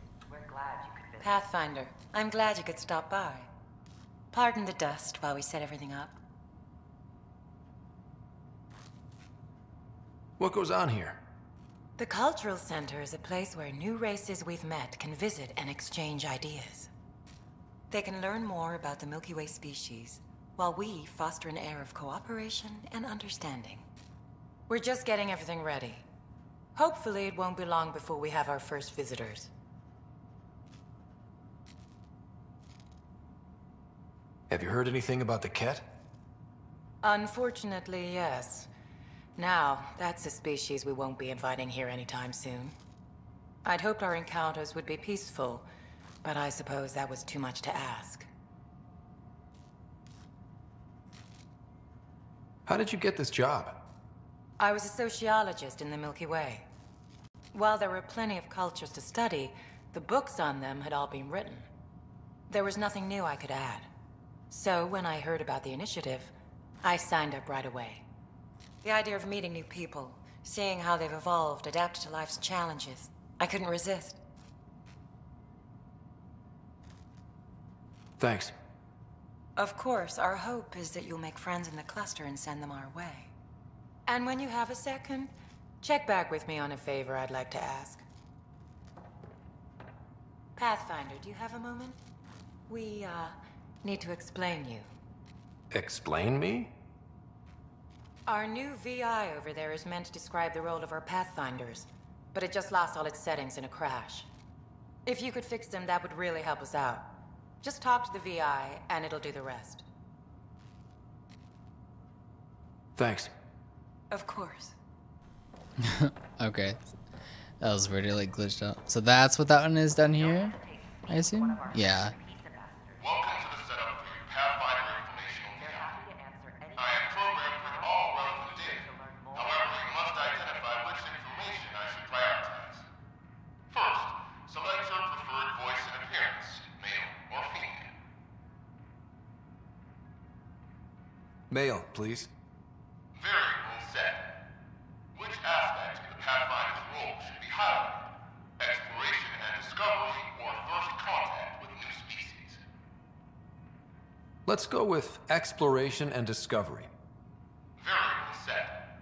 Pathfinder, I'm glad you could stop by. Pardon the dust while we set everything up. What goes on here? The Cultural Center is a place where new races we've met can visit and exchange ideas. They can learn more about the Milky Way species, while we foster an air of cooperation and understanding. We're just getting everything ready. Hopefully it won't be long before we have our first visitors. Have you heard anything about the Ket? Unfortunately, yes. Now, that's a species we won't be inviting here anytime soon. I'd hoped our encounters would be peaceful, but I suppose that was too much to ask. How did you get this job? I was a sociologist in the Milky Way. While there were plenty of cultures to study, the books on them had all been written. There was nothing new I could add. So when I heard about the initiative, I signed up right away. The idea of meeting new people, seeing how they've evolved, adapted to life's challenges, I couldn't resist. Thanks. Of course, our hope is that you'll make friends in the cluster and send them our way. And when you have a second, check back with me on a favor I'd like to ask. Pathfinder, do you have a moment? We, need to explain you. Explain me? Our new VI over there is meant to describe the role of our Pathfinders, but it just lost all its settings in a crash. If you could fix them, that would really help us out. Just talk to the VI, and it'll do the rest. Thanks. Of course. Okay. That was really like glitched out. So that's what that one is down here, I assume? Yeah. Welcome to the setup for your Pathfinder informational video. I have programmed with all relevant data. However, you must identify which information I should prioritize. First, select your preferred voice and appearance, male or female. Male, please. Variable set. Which aspect of the Pathfinder's role should be highlighted? Exploration and discovery, or first contact with new species? Let's go with exploration and discovery. Variable set.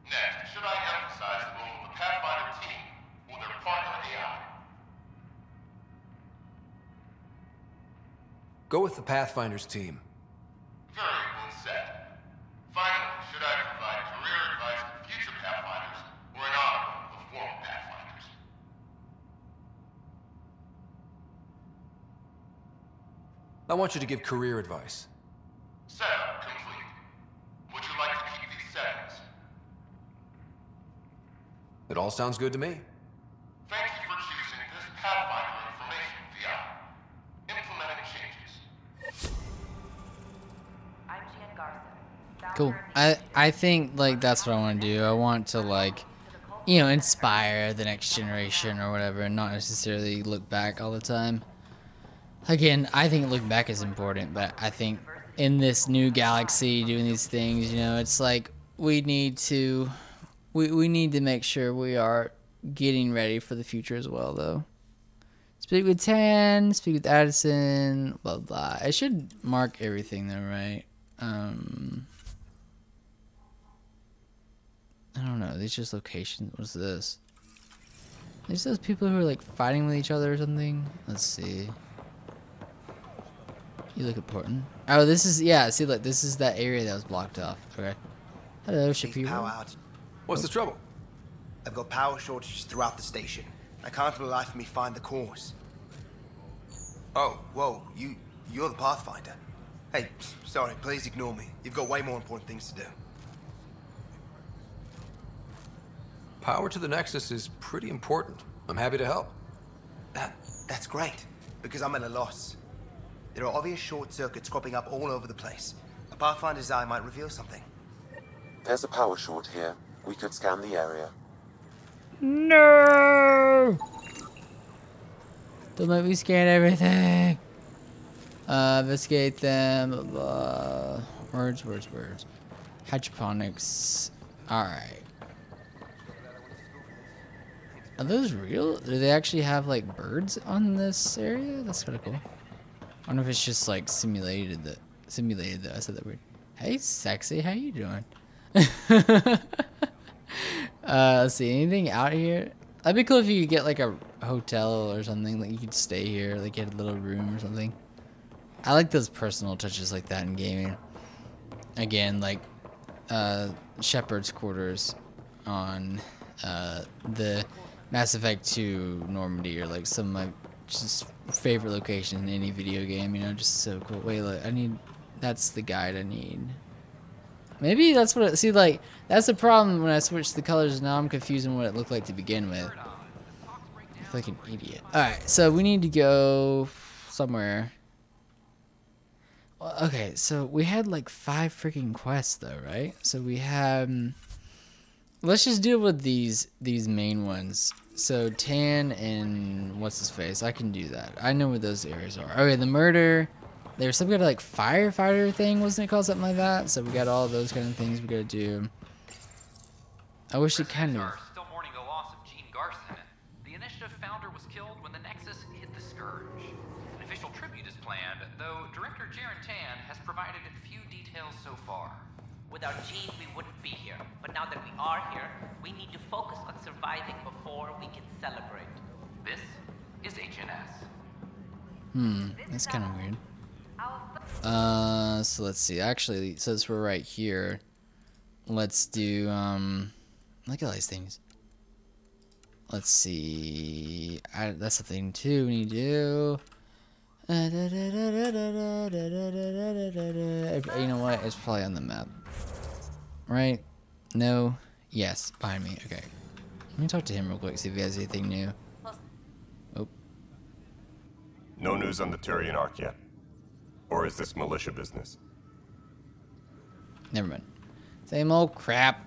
Next, should I emphasize the role of the Pathfinder team or their partner AI? Go with the Pathfinder's team. Variable set. Finally, should I provide career advice to future Pathfinders or an honor of the former Pathfinders? I want you to give career advice. Setup complete. Would you like to keep these settings? It all sounds good to me. Thank you for choosing this Pathfinder information via implementing changes. Cool. I think like that's what I want to do. I want to like, you know, inspire the next generation or whatever, and not necessarily look back all the time. Again, I think look back is important, but I think in this new galaxy doing these things, you know, it's like we need to make sure we are getting ready for the future as well, though. Speak with Tan, speak with Addison, blah blah. I should mark everything though, right? I don't know. These just locations. What's this? These those people who are like fighting with each other or something. Let's see. You look important. Oh, this is see, like this is that area that was blocked off. Okay. Hello, Shapiro. Power out. What's the trouble? I've got power shortages throughout the station. I can't for the life of me find the cause. Oh, whoa, you're the Pathfinder. Hey, sorry, please ignore me. You've got way more important things to do. Power to the Nexus is pretty important. I'm happy to help. That's great, because I'm at a loss. There are obvious short circuits cropping up all over the place. A Pathfinder's eye might reveal something. There's a power short here. We could scan the area. No! Don't let me scan everything. Investigate them. Words. Hydroponics. Alright. Are those real? Do they actually have like birds on this area? That's kind of cool. I don't know if it's just like simulated though. I said that weird. Hey, sexy, how you doing? Let's see, anything out here? That'd be cool if you could get like a hotel or something. Like you could stay here, like get a little room or something. I like those personal touches like that in gaming. Again, like Shepard's quarters on the Mass Effect 2 Normandy, or like some of my just favorite location in any video game, you know, just so cool. Wait, look, that's the guide I need. Maybe that's what see, like, that's the problem when I switch the colors. Now I'm confusing what it looked like to begin with. I feel like an idiot. Alright, so we need to go somewhere. Well, okay, so we had like 5 freaking quests though, right? So we have... Let's just deal with these main ones. So Tan and what's his face? I can do that. I know where those areas are. Okay, the murder. There's some kind of like firefighter thing, wasn't it called something like that? So we got all those kind of things we gotta do. I wish it kind of. Still mourning the loss of Gene Garson. The initiative founder was killed when the Nexus hit the Scourge. An official tribute is planned, though Director Jaren Tan has provided few details so far. Without Gene, we wouldn't be here. But now that we are here, we need to focus on surviving before we can celebrate. This is HNS. That's kind of weird. So let's see. Actually, since we're right here, let's do, look at all these things. Let's see. That's the thing too we need to do. You know what? It's probably on the map. Right? No? Yes. Behind me. Okay. Let me talk to him real quick, see if he has anything new. Oh. No news on the Turian Ark yet? Or is this militia business? Never mind. Same old crap.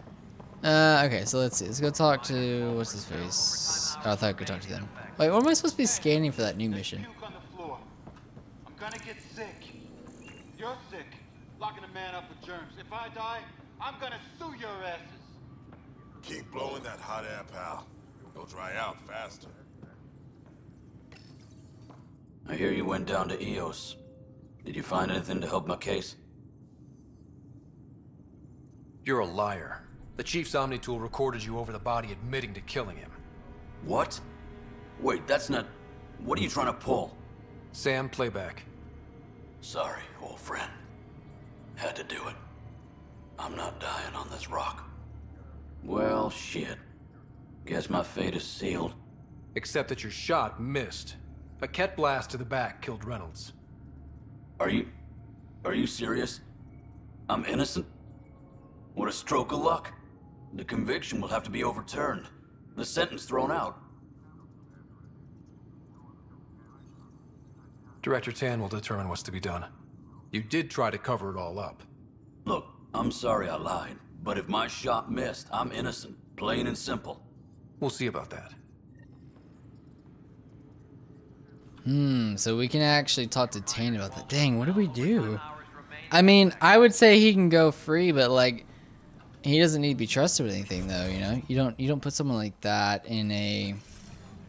Okay, so let's see. Let's go talk to... What's his face? Oh, I thought I could talk to them. Wait, what am I supposed to be scanning for that new mission? I'm gonna get sick. You're sick. Locking a man up with germs. If I die, I'm gonna sue your asses. Keep blowing that hot air, pal. It'll dry out faster. I hear you went down to Eos. Did you find anything to help my case? You're a liar. The Chief's Omni-Tool recorded you over the body admitting to killing him. What? Wait, that's not... What are you trying to pull? Sam, playback. Sorry, old friend. Had to do it. I'm not dying on this rock. Well, shit. Guess my fate is sealed. Except that your shot missed. A Ket blast to the back killed Reynolds. Are you serious? I'm innocent? What a stroke of luck. The conviction will have to be overturned. The sentence thrown out. Director Tan will determine what's to be done. You did try to cover it all up. Look, I'm sorry I lied, but if my shot missed, I'm innocent. Plain and simple. We'll see about that. So we can actually talk to Tan about that. Dang, what do we do? I mean, I would say he can go free, but like, he doesn't need to be trusted with anything, though. You know, you don't put someone like that in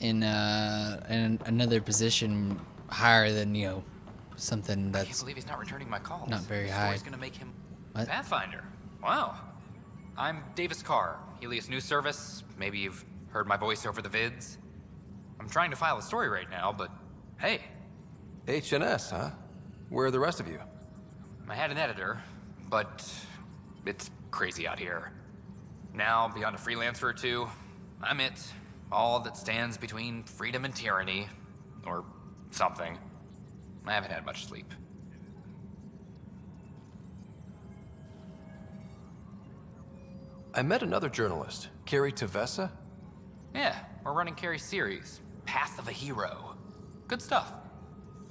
another position higher than, you know, something that's. I can't believe he's not returning my calls. Not very This high. story's gonna make him What? Pathfinder. Wow. I'm Davis Carr, Helios News Service. Maybe you've heard my voice over the vids. I'm trying to file a story right now, but hey. HNS, huh? Where are the rest of you? I had an editor, but it's crazy out here. Now, beyond a freelancer or two, I'm it. All that stands between freedom and tyranny. Or something. I haven't had much sleep. I met another journalist, Carrie Tavessa. Yeah, we're running Carrie's series, Path of a Hero. Good stuff.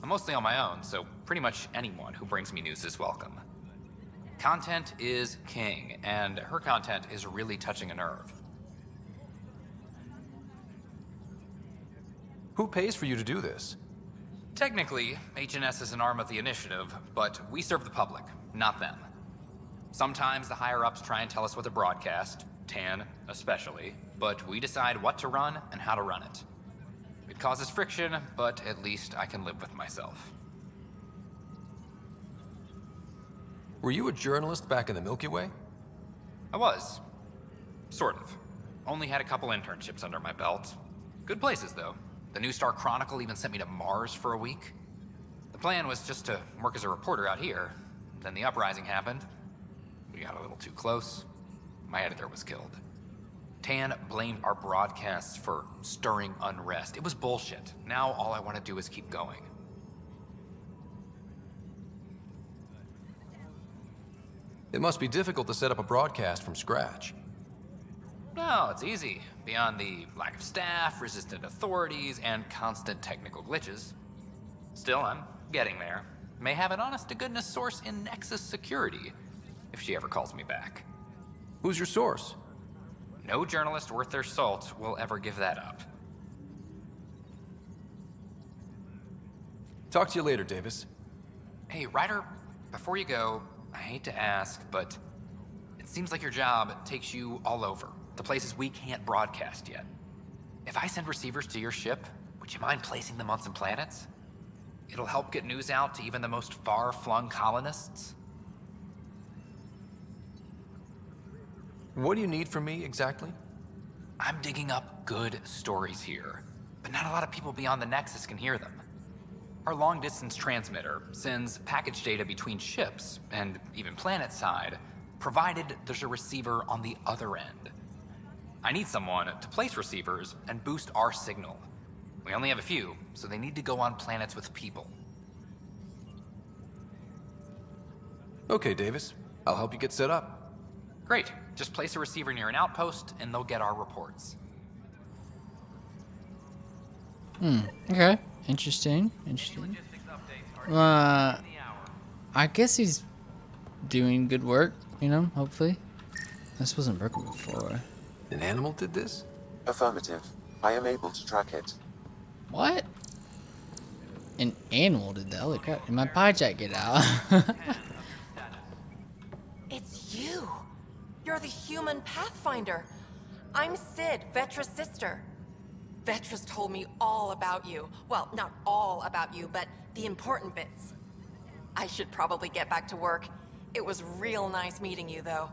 I'm mostly on my own, so pretty much anyone who brings me news is welcome. Content is king, and her content is really touching a nerve. Who pays for you to do this? Technically, HNS is an arm of the initiative, but we serve the public, not them. Sometimes the higher-ups try and tell us what to broadcast, Tan especially, but we decide what to run and how to run it. It causes friction, but at least I can live with myself. Were you a journalist back in the Milky Way? I was. Sort of. Only had a couple internships under my belt. Good places, though. The New Star Chronicle even sent me to Mars for a week. The plan was just to work as a reporter out here. Then the uprising happened. We got a little too close. My editor was killed. Tan blamed our broadcasts for stirring unrest. It was bullshit. Now all I want to do is keep going. It must be difficult to set up a broadcast from scratch. No, it's easy. Beyond the lack of staff, resistant authorities, and constant technical glitches. Still, I'm getting there. May have an honest-to-goodness source in Nexus security, if she ever calls me back. Who's your source? No journalist worth their salt will ever give that up. Talk to you later, Davis. Hey, Ryder, before you go, I hate to ask, but it seems like your job takes you all over. The places we can't broadcast yet. If I send receivers to your ship, would you mind placing them on some planets? It'll help get news out to even the most far-flung colonists. What do you need from me, exactly? I'm digging up good stories here, but not a lot of people beyond the Nexus can hear them. Our long-distance transmitter sends package data between ships, and even planet-side, provided there's a receiver on the other end. I need someone to place receivers and boost our signal. We only have a few, so they need to go on planets with people. Okay, Davis. I'll help you get set up. Great. Just place a receiver near an outpost, and they'll get our reports. Okay. Interesting. I guess he's doing good work, you know, hopefully. This wasn't broken before. An animal did this? Affirmative. I am able to track it. What? An animal did that? Holy crap. Did my pie jack get out? It's you. You're the human Pathfinder. I'm Sid, Vetra's sister. Vetra's told me all about you. Well, not all about you, but the important bits. I should probably get back to work. It was real nice meeting you, though.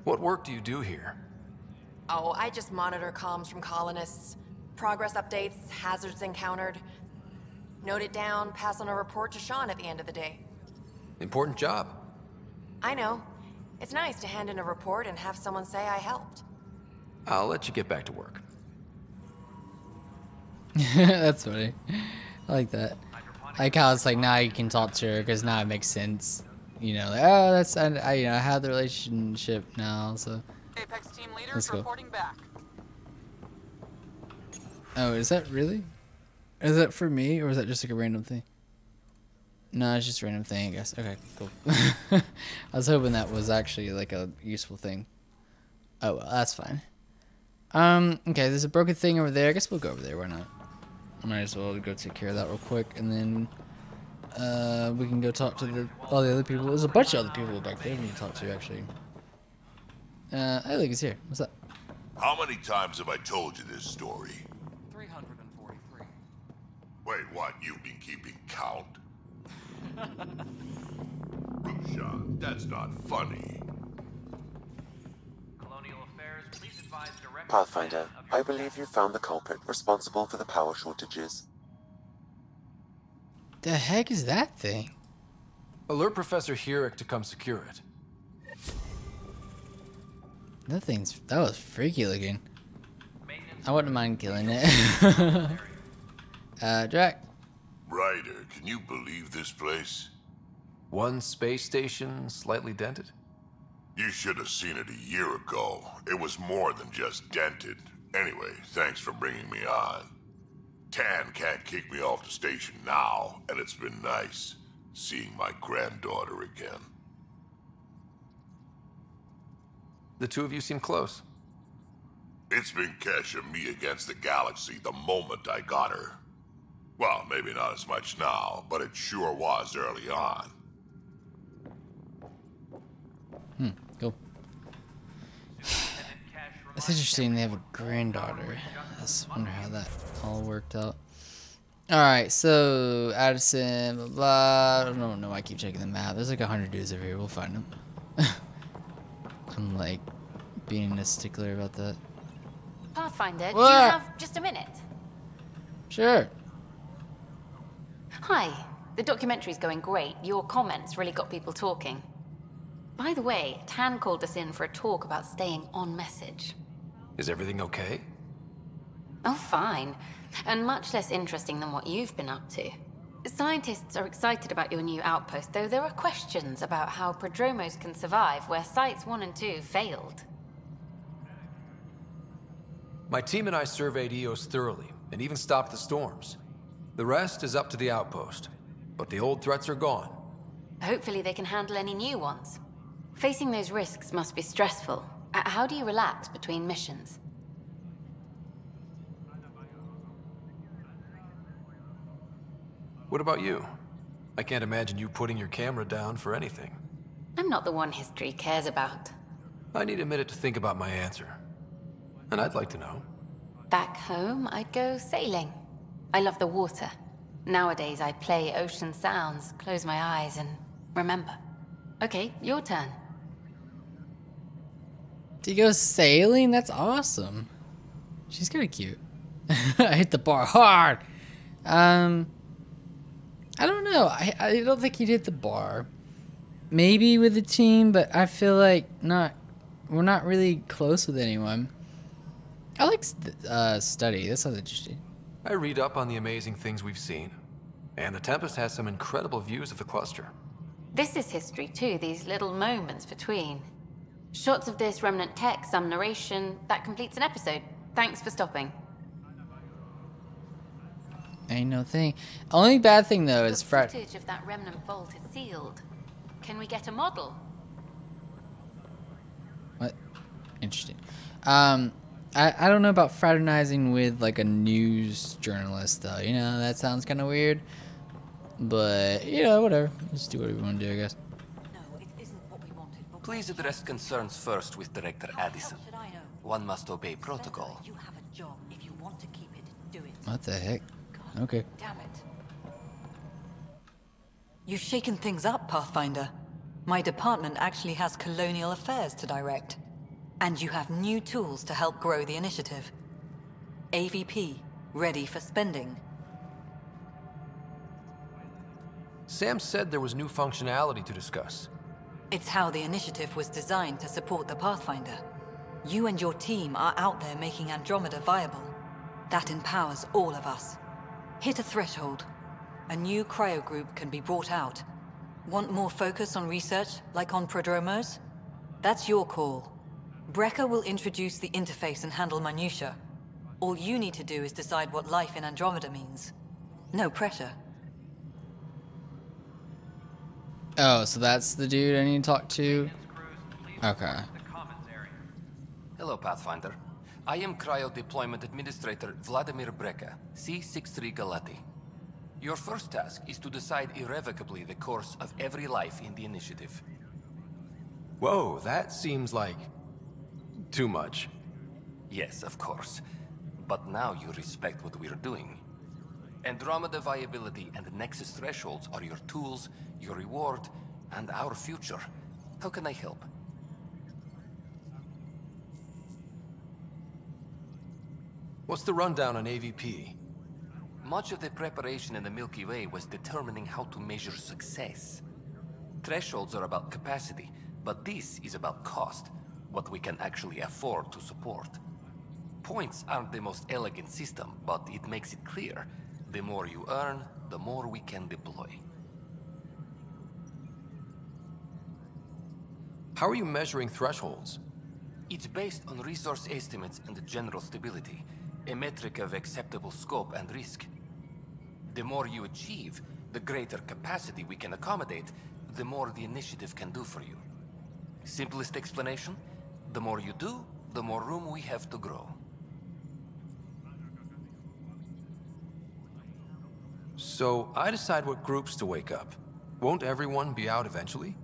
What work do you do here? Oh, I just monitor comms from colonists. Progress updates, hazards encountered. Note it down, pass on a report to Sean at the end of the day. Important job. I know. It's nice to hand in a report and have someone say I helped. I'll let you get back to work. That's funny. I like that. I like how it's like now you can talk to her because now it makes sense. You know, like, oh, that's I you know I have the relationship now, so. Apex team Let's go. Oh, is that really? Is that for me, or is that just like a random thing? No, it's just a random thing, I guess. Okay, cool. I was hoping that was actually like a useful thing. Oh well, that's fine. Okay, there's a broken thing over there. I guess we'll go over there. Why not? I might as well go take care of that real quick, and then we can go talk to all the other people. There's a bunch of other people back there we need to talk to, actually. Hey, look, he's here. What's up? How many times have I told you this story? 343. Wait, what? You've been keeping count? Rushan, that's not funny. Colonial Affairs, please advise direct Pathfinder, I believe you found the culprit responsible for the power shortages. The heck is that thing? Alert Professor Herrick to come secure it. That was freaky looking. I wouldn't mind killing it. Jack. Ryder, can you believe this place? One space station, slightly dented? You should have seen it a year ago. It was more than just dented. Anyway, thanks for bringing me on. Tan can't kick me off the station now, and it's been nice seeing my granddaughter again. The two of you seem close. It's been Kesha and me against the galaxy the moment I got her. Well, maybe not as much now, but it sure was early on. Cool. It's interesting they have a granddaughter. I just wonder how that all worked out. Alright, so Addison, blah, blah. I don't know why I keep checking the map. There's like 100 dudes over here. We'll find them. I'm like being a stickler about that. Pathfinder, What? do you have just a minute? Sure. Hi. The documentary's going great. Your comments really got people talking. By the way, Tan called us in for a talk about staying on message. Is everything okay? Oh, fine. And much less interesting than what you've been up to. Scientists are excited about your new outpost, though there are questions about how prodromos can survive where Sites 1 and 2 failed. My team and I surveyed Eos thoroughly, and even stopped the storms. The rest is up to the outpost, but the old threats are gone. Hopefully they can handle any new ones. Facing those risks must be stressful. How do you relax between missions? What about you? I can't imagine you putting your camera down for anything. I'm not the one history cares about. I need a minute to think about my answer. And I'd like to know. Back home, I'd go sailing. I love the water. Nowadays, I play ocean sounds, close my eyes, and remember. Okay, your turn. Do you go sailing? That's awesome. She's kind of cute. I hit the bar hard. I don't know. I don't think he'd hit the bar. Maybe with the team, but I feel like we're not really close with anyone. I like study. That sounds interesting. I read up on the amazing things we've seen. And the Tempest has some incredible views of the cluster. This is history too, these little moments between. Shots of this remnant tech, some narration. That completes an episode. Thanks for stopping. Ain't no thing. Only bad thing though is footage of that remnant vault is sealed. Can we get a model? What? Interesting. I don't know about fraternizing with like a news journalist though. You know, that sounds kind of weird. But you know, whatever. Just do whatever we want to do, I guess. Please address concerns first with Director Addison. One must obey protocol. You have a job. If you want to keep it, do it. What the heck? Okay. Damn it. You've shaken things up, Pathfinder. My department actually has colonial affairs to direct. And you have new tools to help grow the initiative. AVP, ready for spending. Sam said there was new functionality to discuss. It's how the initiative was designed to support the Pathfinder. You and your team are out there making Andromeda viable. That empowers all of us. Hit a threshold. A new cryo group can be brought out. Want more focus on research, like on prodromos? That's your call. Breca will introduce the interface and handle minutiae. All you need to do is decide what life in Andromeda means. No pressure. Oh, so that's the dude I need to talk to? Okay. Hello, Pathfinder. I am Cryo Deployment Administrator Vladimir Breca, C-63 Galati. Your first task is to decide irrevocably the course of every life in the initiative. Whoa, that seems like... too much. Yes, of course. But now you respect what we're doing. Andromeda viability and Nexus thresholds are your tools, your reward, and our future. How can I help? What's the rundown on AVP? Much of the preparation in the Milky Way was determining how to measure success. Thresholds are about capacity, but this is about cost, what we can actually afford to support. Points aren't the most elegant system, but it makes it clear. The more you earn, the more we can deploy. How are you measuring thresholds? It's based on resource estimates and general stability, a metric of acceptable scope and risk. The more you achieve, the greater capacity we can accommodate, the more the initiative can do for you. Simplest explanation, the more you do, the more room we have to grow. So, I decide what groups to wake up. Won't everyone be out eventually?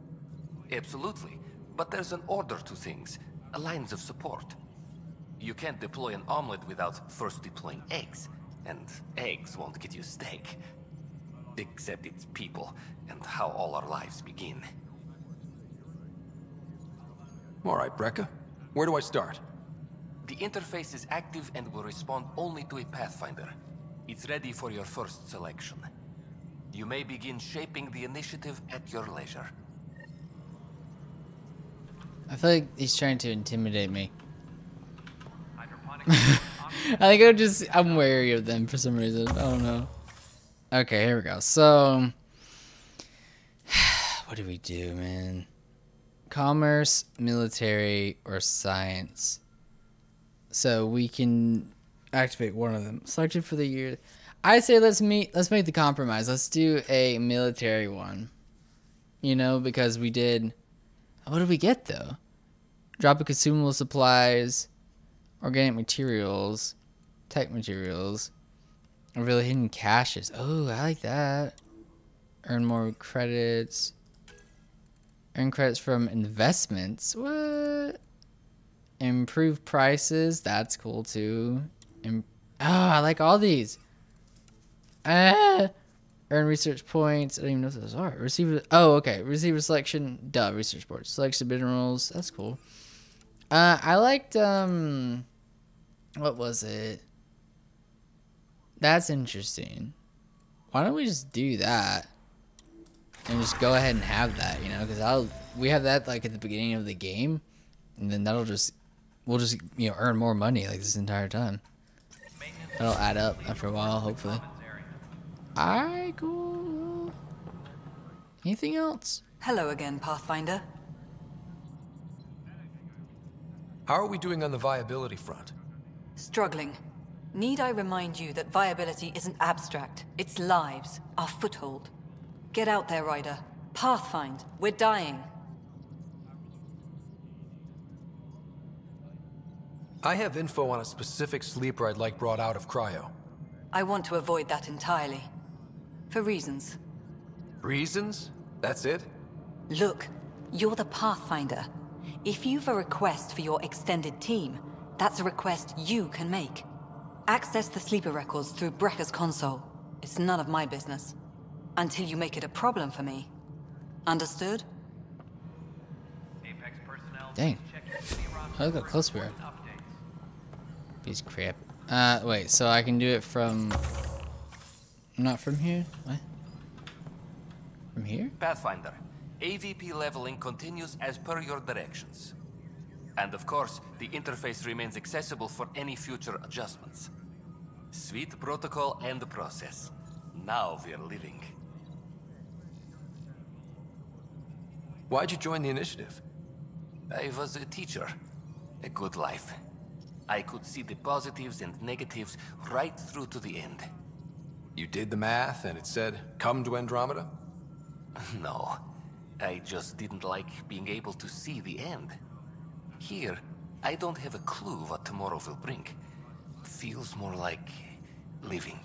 Absolutely. But there's an order to things, lines of support. You can't deploy an omelet without first deploying eggs. And eggs won't get you steak. Except it's people, and how all our lives begin. Alright, Breca. Where do I start? The interface is active and will respond only to a Pathfinder. It's ready for your first selection. You may begin shaping the initiative at your leisure. I feel like he's trying to intimidate me. I think I'm wary of them for some reason. I don't know. Okay, here we go. So, what do we do, man? Commerce, military, or science? So we can activate one of them. Selected for the year. I say let's make the compromise. Let's do a military one. You know, because we did. What did we get though? Drop of consumable supplies, organic materials, tech materials, really hidden caches. Oh, I like that. Earn more credits. Earn credits from investments. What? Improve prices. That's cool too. I like all these. Earn research points. I don't even know what those are. Receiver. Oh, okay. Receiver selection. Duh. Research boards. Selection minerals. That's cool. I liked what was it? That's interesting. Why don't we just do that and just go ahead and have that? You know, because we have that like at the beginning of the game, and then we'll just earn more money like this entire time. That'll add up after a while, hopefully. Alright, cool. Anything else? Hello again, Pathfinder. How are we doing on the viability front? Struggling. Need I remind you that viability isn't abstract? It's lives, our foothold. Get out there, Ryder. Pathfind. We're dying. I have info on a specific sleeper I'd like brought out of cryo. I want to avoid that entirely. For reasons. Reasons? That's it? Look, you're the Pathfinder. If you've a request for your extended team, that's a request you can make. Access the sleeper records through Breca's console. It's none of my business. Until you make it a problem for me. Understood? Dang. Look how close we are. Piece of crap. Wait, so I can do it from... Not from here? What? From here? Pathfinder, AVP leveling continues as per your directions. And of course, the interface remains accessible for any future adjustments. Sweet protocol and process. Now we're living. Why'd you join the initiative? I was a teacher. A good life. I could see the positives and negatives right through to the end. You did the math and it said, come to Andromeda? No. I just didn't like being able to see the end. Here, I don't have a clue what tomorrow will bring. Feels more like living.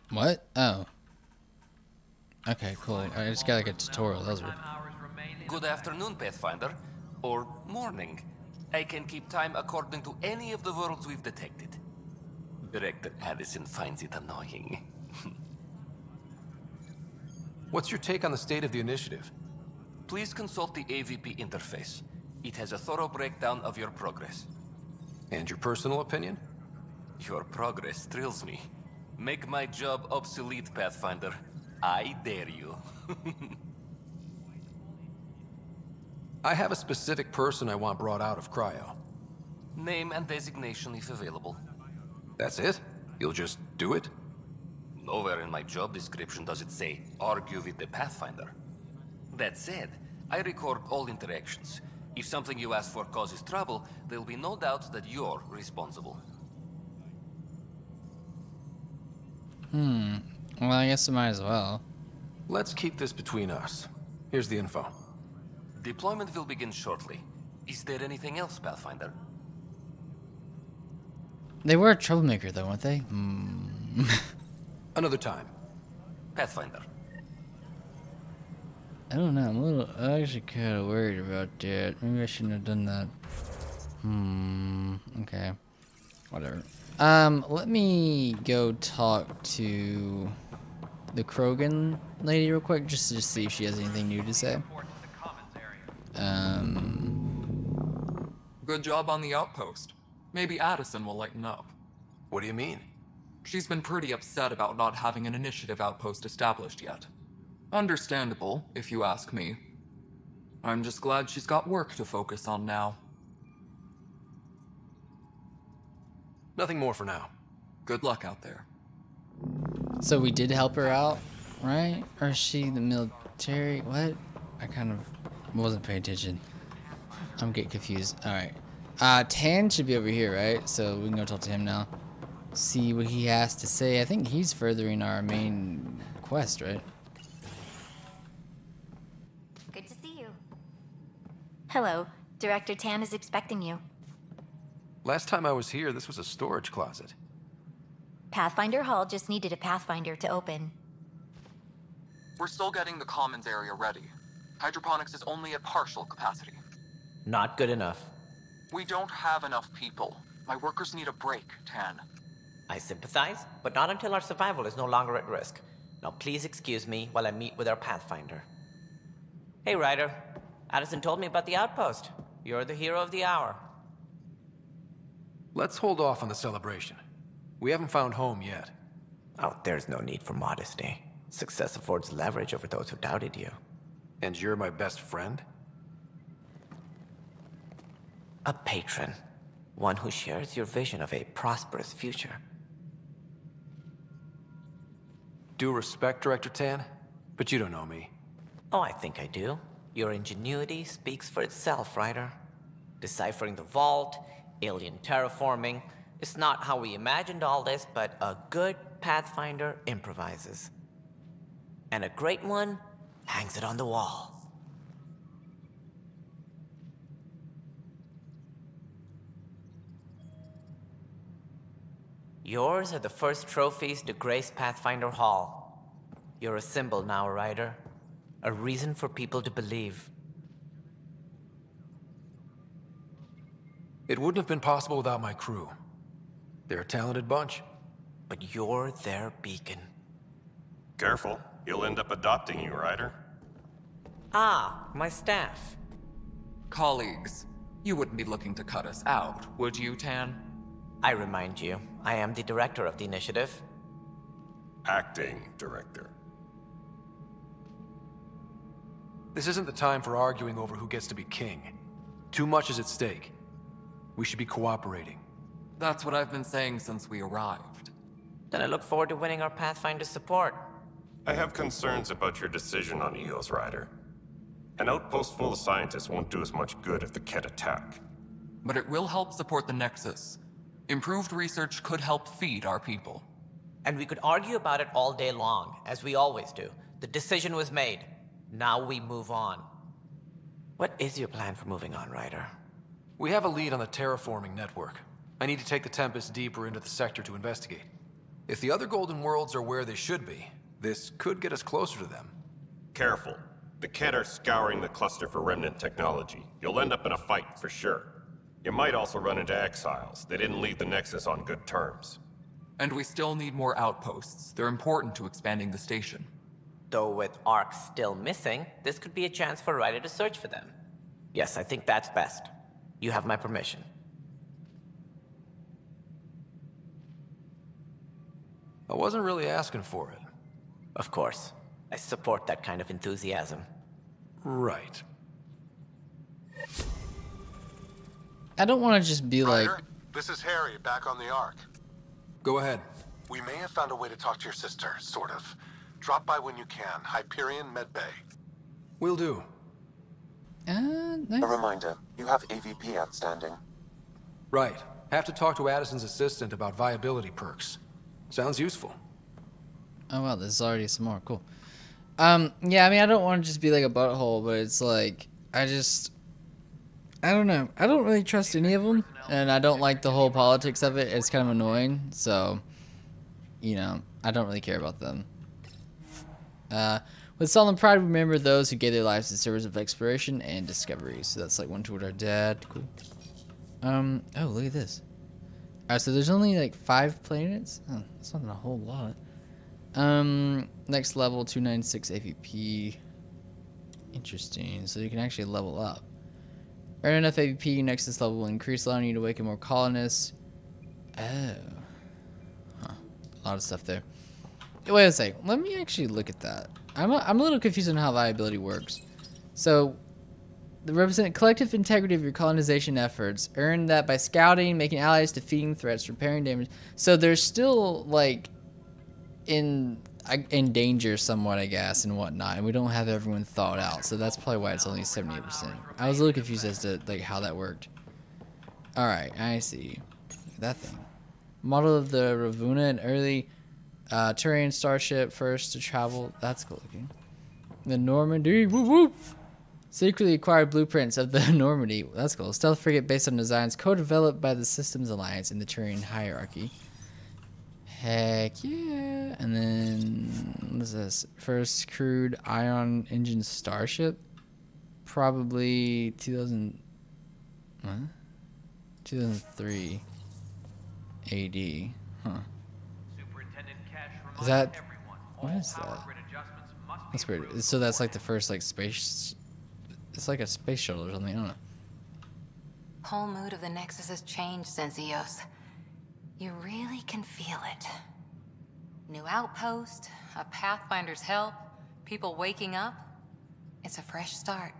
What? Oh. Okay, cool. I just got like a tutorial. That was weird. Good afternoon, Pathfinder. Or morning. I can keep time according to any of the worlds we've detected. Director Addison finds it annoying. What's your take on the state of the initiative? Please consult the AVP interface. It has a thorough breakdown of your progress. And your personal opinion? Your progress thrills me. Make my job obsolete, Pathfinder. I dare you. I have a specific person I want brought out of cryo. Name and designation if available. That's it? You'll just do it? Nowhere in my job description does it say, argue with the Pathfinder. That said, I record all interactions. If something you ask for causes trouble, there'll be no doubt that you're responsible. Well, I guess I might as well. Let's keep this between us. Here's the info. Deployment will begin shortly. Is there anything else, Pathfinder? They were a troublemaker, though, weren't they? Another time. Pathfinder. I don't know. I'm actually kind of worried about that. Maybe I shouldn't have done that. Okay. Whatever. Let me go talk to the Krogan lady real quick, just to see if she has anything new to say. Good job on the outpost. Maybe Addison will lighten up. What do you mean? She's been pretty upset about not having an initiative outpost established yet. Understandable, if you ask me. I'm just glad she's got work to focus on now. Nothing more for now. Good luck out there. So we did help her out, right? Or is she the military? What? I kind of wasn't paying attention. I'm getting confused. Alright. Tan should be over here, right? So we can go talk to him now. See what he has to say. I think he's furthering our main quest, right? Good to see you. Hello. Director Tan is expecting you. Last time I was here, this was a storage closet. Pathfinder Hall just needed a Pathfinder to open. We're still getting the commons area ready. Hydroponics is only at partial capacity. Not good enough. We don't have enough people. My workers need a break, Tan. I sympathize, but not until our survival is no longer at risk. Now please excuse me while I meet with our Pathfinder. Hey, Ryder. Addison told me about the outpost. You're the hero of the hour. Let's hold off on the celebration. We haven't found home yet. Oh, there's no need for modesty. Success affords leverage over those who doubted you. And you're my best friend? A patron. One who shares your vision of a prosperous future. Due respect, Director Tan, but you don't know me. Oh, I think I do. Your ingenuity speaks for itself, Ryder. Deciphering the vault, alien terraforming. It's not how we imagined all this, but a good Pathfinder improvises. And a great one hangs it on the wall. Yours are the first trophies to grace Pathfinder Hall. You're a symbol now, Ryder. A reason for people to believe. It wouldn't have been possible without my crew. They're a talented bunch. But you're their beacon. Careful, he'll end up adopting you, Ryder. Ah, my staff. Colleagues, you wouldn't be looking to cut us out, would you, Tan? I remind you, I am the director of the initiative. Acting director. This isn't the time for arguing over who gets to be king. Too much is at stake. We should be cooperating. That's what I've been saying since we arrived. Then I look forward to winning our Pathfinder support. I have concerns about your decision on Eos, Ryder. An outpost full of scientists won't do us much good if the Kett attack. But it will help support the Nexus. Improved research could help feed our people. And we could argue about it all day long, as we always do. The decision was made. Now we move on. What is your plan for moving on, Ryder? We have a lead on the terraforming network. I need to take the Tempest deeper into the sector to investigate. If the other Golden Worlds are where they should be, this could get us closer to them. Careful. The Kett are scouring the cluster for remnant technology. You'll end up in a fight, for sure. You might also run into exiles. They didn't leave the Nexus on good terms. And we still need more outposts. They're important to expanding the station. Though with Ark still missing, this could be a chance for Ryder to search for them. Yes, I think that's best. You have my permission. I wasn't really asking for it. Of course. I support that kind of enthusiasm. Right. I don't want to just be like... Ryder, this is Harry, back on the Ark. Go ahead. We may have found a way to talk to your sister, sort of. Drop by when you can. Hyperion Med Bay. Will do. Nice. A reminder, you have AVP outstanding. Right. Have to talk to Addison's assistant about viability perks. Sounds useful. Oh wow, there's already some more. Cool. Yeah, I mean, I don't want to just be like a butthole, but it's like, I don't know. I don't really trust any of them, and I don't like the whole politics of it. It's kind of annoying, so, you know, I don't really care about them. With solemn pride, remember those who gave their lives in service of exploration and discovery. So that's like one toward our dad. Cool. Oh, look at this. Alright, so there's only like 5 planets? Oh, that's not a whole lot. Next level, 296 AVP. Interesting. So you can actually level up. Earn enough AVP, Nexus level will increase, allowing you to awaken more colonists. Oh. Huh. A lot of stuff there. Wait a sec. Let me actually look at that. I'm a little confused on how viability works. So, the represent collective integrity of your colonization efforts. Earn that by scouting, making allies, defeating threats, repairing damage. So they're still like in danger somewhat, I guess, and whatnot. And we don't have everyone thought out. So that's probably why it's only 78%. I was a little confused as to like how that worked. All right, I see. That thing. Model of the Ravuna, an early Turian starship, first to travel. That's cool looking. The Normandy. Woo woo. Secretly acquired blueprints of the Normandy. That's cool. Stealth frigate based on designs co-developed by the Systems Alliance in the Turian hierarchy. Heck yeah. And then, what is this? First crewed ion engine starship? Probably 2003 AD. Huh. Is that, what is that? That's weird. So that's like the first like space, it's like a space shuttle or something, I don't know. Whole mood of the Nexus has changed since Eos. You really can feel it. New outpost, a Pathfinder's help, people waking up. It's a fresh start.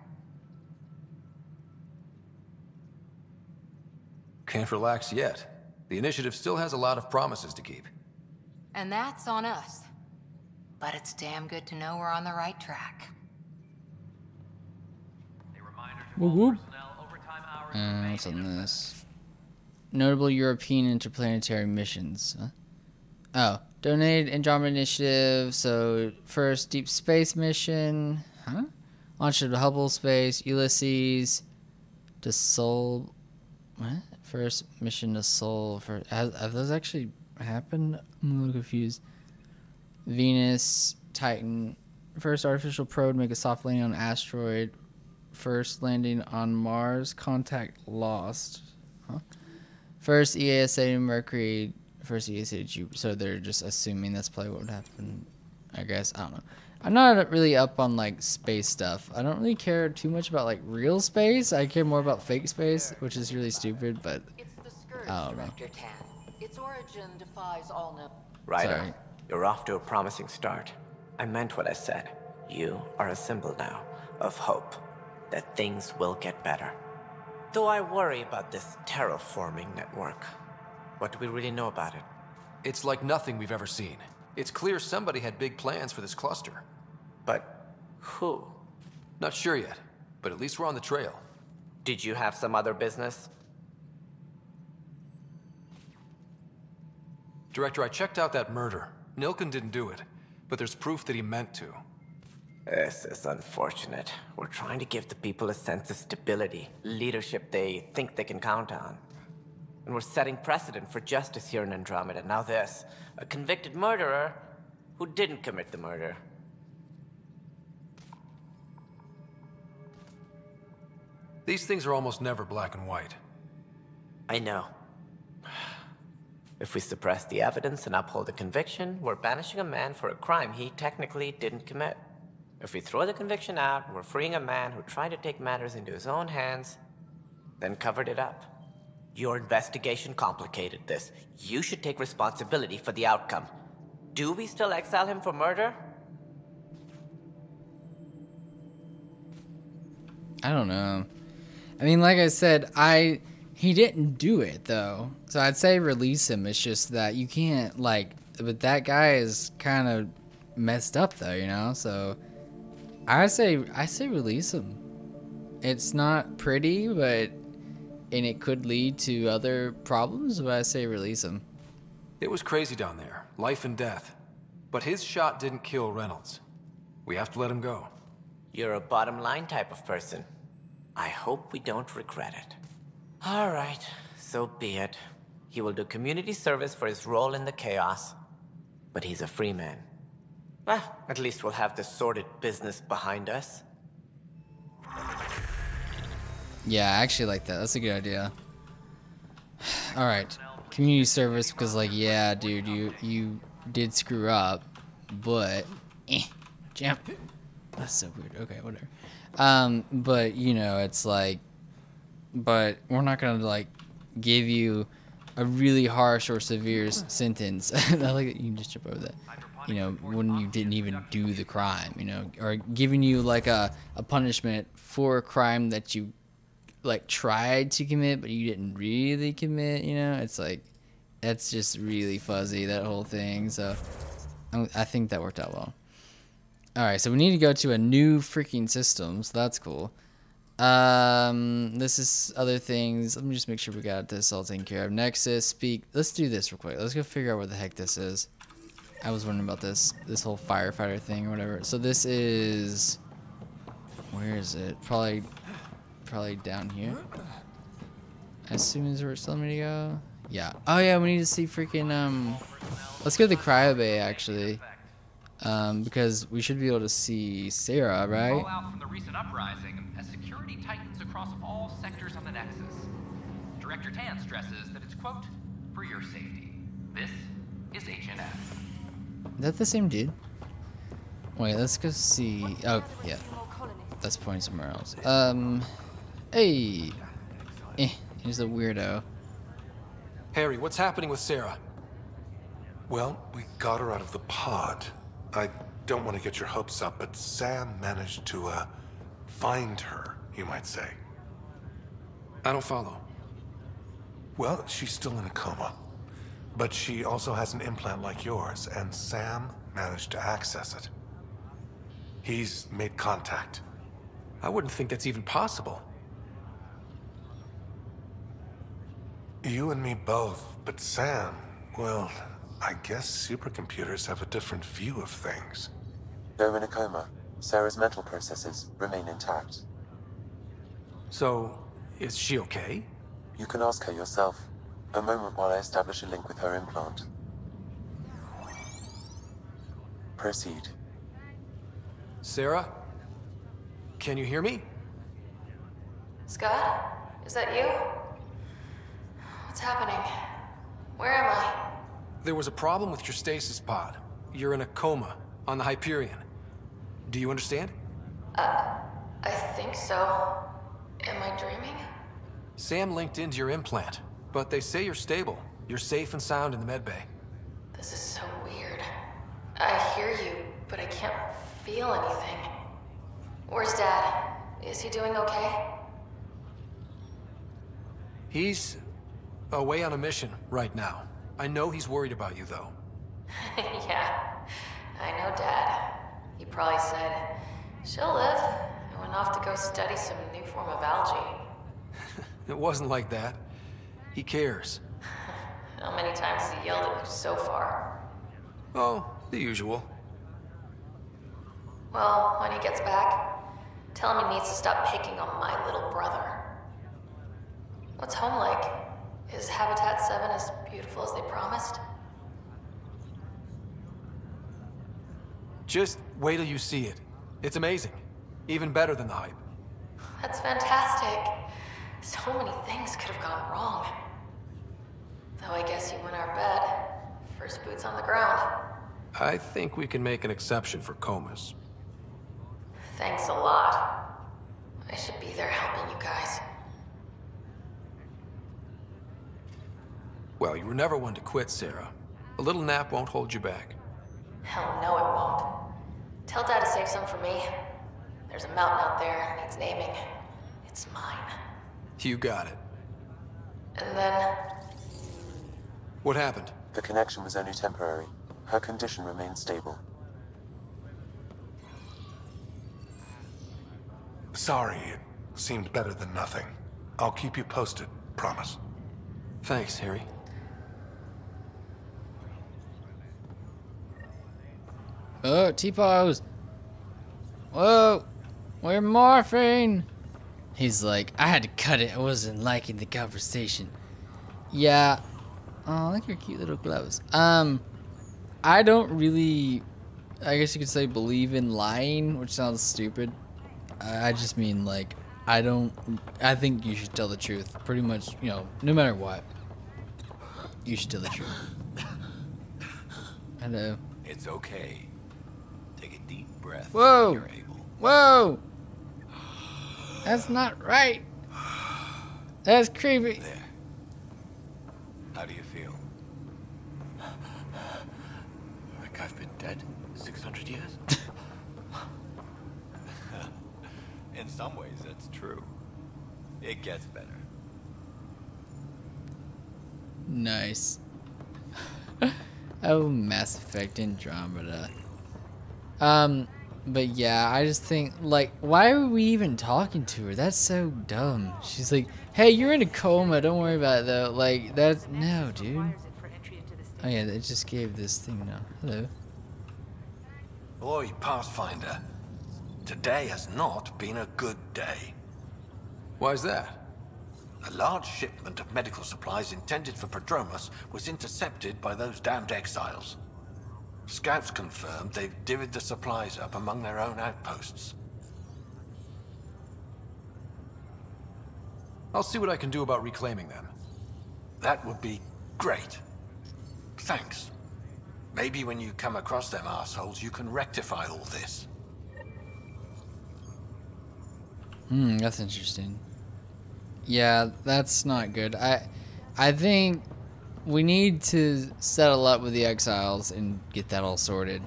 Can't relax yet. The initiative still has a lot of promises to keep. And that's on us. But it's damn good to know we're on the right track. Whoop whoop. What's on this? Notable European interplanetary missions. Huh? Oh, donated Andromeda initiative. So first deep space mission. Huh? Launch of Hubble space. Ulysses. To Sol. What? First mission to Sol. Have those actually happened? I'm a little confused. Venus, Titan. First artificial probe to make a soft landing on an asteroid. First landing on Mars. Contact lost. Huh? First ESA to Mercury. First ESA to Jupiter. So they're just assuming that's probably what would happen. I guess. I don't know. I'm not really up on like space stuff. I don't really care too much about like real space. I care more about fake space, which is really stupid, but I don't know. Its origin defies all known. Ryder, you're off to a promising start. I meant what I said. You are a symbol now of hope that things will get better. Though I worry about this terraforming network. What do we really know about it? It's like nothing we've ever seen. It's clear somebody had big plans for this cluster. But who? Not sure yet, but at least we're on the trail. Did you have some other business? Director, I checked out that murder. Nilken didn't do it, but there's proof that he meant to. This is unfortunate. We're trying to give the people a sense of stability, leadership they think they can count on. And we're setting precedent for justice here in Andromeda. Now this, a convicted murderer who didn't commit the murder. These things are almost never black and white. I know. If we suppress the evidence and uphold the conviction, we're banishing a man for a crime he technically didn't commit. If we throw the conviction out, we're freeing a man who tried to take matters into his own hands, then covered it up. Your investigation complicated this. You should take responsibility for the outcome. Do we still exile him for murder? I don't know. I mean, like I said, he didn't do it though. So I'd say release him. It's just that you can't but that guy is kind of messed up though, you know? So I say release him. It's not pretty, and it could lead to other problems, but I say release him. It was crazy down there, life and death. But his shot didn't kill Reynolds. We have to let him go. You're a bottom line type of person. I hope we don't regret it. All right, so be it. He will do community service for his role in the chaos, but he's a free man. Well, at least we'll have the sordid business behind us. Yeah, I actually like that. That's a good idea. All right, community service, because yeah, dude, you did screw up, but jam. That's so weird. Okay, whatever. But you know, it's but we're not gonna give you a really harsh or severe sentence. I like that you can just jump over that. You know, when you didn't even do the crime, you know, or giving you a punishment for a crime that you tried to commit but you didn't really commit, you know. It's that's just really fuzzy, that whole thing. So I think that worked out well. All right, so we need to go to a new freaking system, so that's cool. This is other things. Let me just make sure we got this all taken care of. Nexus, speak. Let's do this real quick. Let's go figure out what the heck this is. I was wondering about this whole firefighter thing or whatever. So this is, where is it? Probably down here. As soon as we're telling me to go. Yeah. Oh yeah, we need to see freaking let's go to the cryo bay actually. Because we should be able to see Sarah, right? Fallout from the recent uprising as security tightens across all sectors of the Nexus. Director Tan stresses that it's, quote, for your safety. This is H&F. Is that the same dude? Wait, let's go see. Oh, yeah. That's pointing somewhere else. Hey. He's a weirdo. Harry, what's happening with Sarah? Well, we got her out of the pod. I don't want to get your hopes up, but Sam managed to, find her, you might say. I don't follow. Well, she's still in a coma. But she also has an implant like yours, and Sam managed to access it. He's made contact. I wouldn't think that's even possible. You and me both, but Sam, well, I guess supercomputers have a different view of things. Though in a coma, Sarah's mental processes remain intact. So, is she okay? You can ask her yourself. A moment while I establish a link with her implant. Proceed. Sarah? Can you hear me? Scott? Is that you? What's happening? Where am I? There was a problem with your stasis pod. You're in a coma on the Hyperion. Do you understand? I think so. Am I dreaming? Sam linked into your implant, but they say you're stable. You're safe and sound in the medbay. This is so weird. I hear you, but I can't feel anything. Where's Dad? Is he doing okay? He's away on a mission right now. I know he's worried about you, though. Yeah, I know Dad. He probably said, she'll live, and went off to go study some new form of algae. It wasn't like that. He cares. How many times has he yelled at you so far? Oh, the usual. Well, when he gets back, tell him he needs to stop picking on my little brother. What's home like? Is Habitat 7 as beautiful as they promised? Just wait till you see it. It's amazing. Even better than the hype. That's fantastic. So many things could have gone wrong. Though I guess you win our bet. First boots on the ground. I think we can make an exception for comas. Thanks a lot. I should be there helping you guys. Well, you were never one to quit, Sarah. A little nap won't hold you back. Hell no, it won't. Tell Dad to save some for me. There's a mountain out there, needs naming. It's mine. You got it. And then... What happened? The connection was only temporary. Her condition remained stable. Sorry, it seemed better than nothing. I'll keep you posted, promise. Thanks, Harry. Oh, T-pose. Whoa, we're morphing. He's like, I had to cut it. I wasn't liking the conversation. Yeah. Oh, look at your cute little gloves. I don't really, I guess you could say, believe in lying, which sounds stupid. I just mean, like, I think you should tell the truth. Pretty much, you know, no matter what. You should tell the truth. Hello. It's okay. Take a deep breath. Whoa! When you're able. Whoa! That's not right. That's creepy. There. How do you feel? Like I've been dead 600 years? In some ways, that's true. It gets better. Nice. Oh, Mass Effect Andromeda. But yeah, I just think, like, why are we even talking to her? That's so dumb. She's like, hey, you're in a coma, don't worry about it though. Like, that's, no, dude. Oh yeah, it just gave this thing now. Hello. Oi, Pathfinder. Today has not been a good day. Why's that? A large shipment of medical supplies intended for Prodromus was intercepted by those damned exiles. Scouts confirmed they've divvied the supplies up among their own outposts. I'll see what I can do about reclaiming them. That would be great. Thanks. Maybe when you come across them assholes, you can rectify all this. That's interesting. Yeah, that's not good. I think we need to settle up with the exiles and get that all sorted.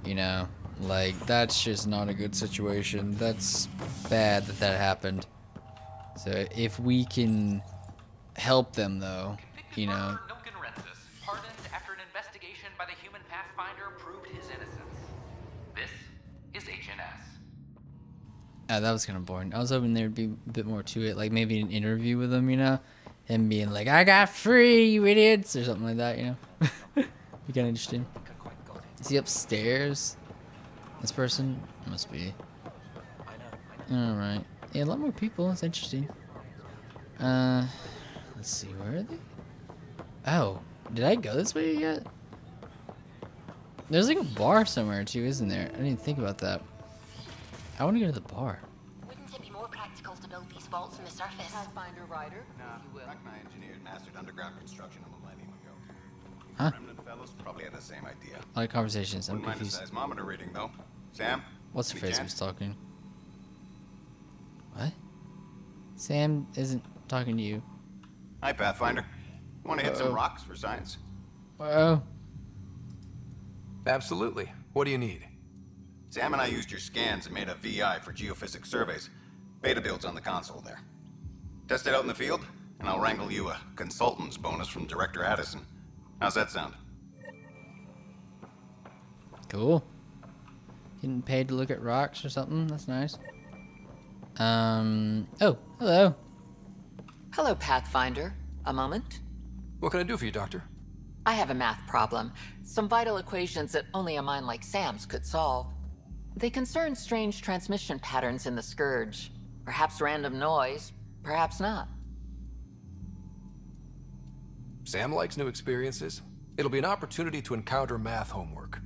You know, like, that's just not a good situation. That's bad that that happened. So if we can help them, though, you know. Pardoned after an investigation by the human Pathfinder proved his innocence. This is HNS. That was kind of boring. I was hoping there'd be a bit more to it, like maybe an interview with him, you know, him being like, "I got free, you idiots," or something like that, you know. Be kind of interesting. Is he upstairs? This person must be. All right. Yeah, a lot more people. That's interesting. Let's see, where are they? Oh, did I go this way yet? There's like a bar somewhere too, isn't there? I didn't even think about that. I want to go to the bar. Wouldn't it be more practical to build these vaults in the surface? Pathfinder Rider? Nah, Rachni engineers mastered underground construction a millennium ago. Huh? Remnant fellows probably had the same idea. I like conversations. I'm Wouldn't mind a confused. seismometer reading, though. Sam? What's her any face chance? was talking? What? Sam isn't talking to you. Hi, Pathfinder. Want to hit some rocks for science? Oh. Absolutely. What do you need? Sam and I used your scans and made a VI for geophysics surveys. Beta builds on the console there. Test it out in the field, and I'll wrangle you a consultant's bonus from Director Addison. How's that sound? Cool. Getting paid to look at rocks or something? That's nice. Oh, hello. Hello, Pathfinder. A moment? What can I do for you, Doctor? I have a math problem. Some vital equations that only a mind like Sam's could solve. They concern strange transmission patterns in the Scourge. Perhaps random noise, perhaps not. Sam likes new experiences. It'll be an opportunity to encounter math homework.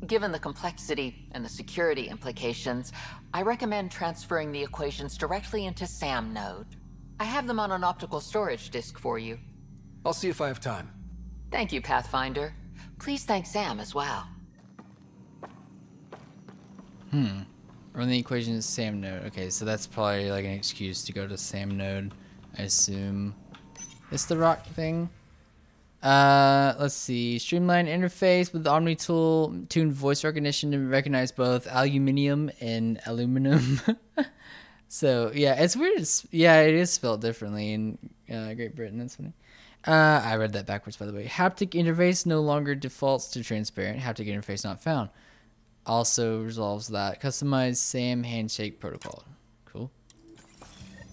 Given the complexity and the security implications, I recommend transferring the equations directly into SAM node. I have them on an optical storage disk for you. I'll see if I have time. Thank you, Pathfinder. Please thank Sam as well. Run the equation to SAM node. Okay, so that's probably like an excuse to go to SAM node, I assume. It's the rock thing. Let's see. Streamline interface with the Omni tool, tuned voice recognition to recognize both aluminium and aluminum. So yeah, it's weird. Yeah, it is spelled differently in Great Britain. That's funny. I read that backwards, by the way. Haptic interface no longer defaults to transparent. Haptic interface not found. Also resolves that. Customized SAM handshake protocol. Cool.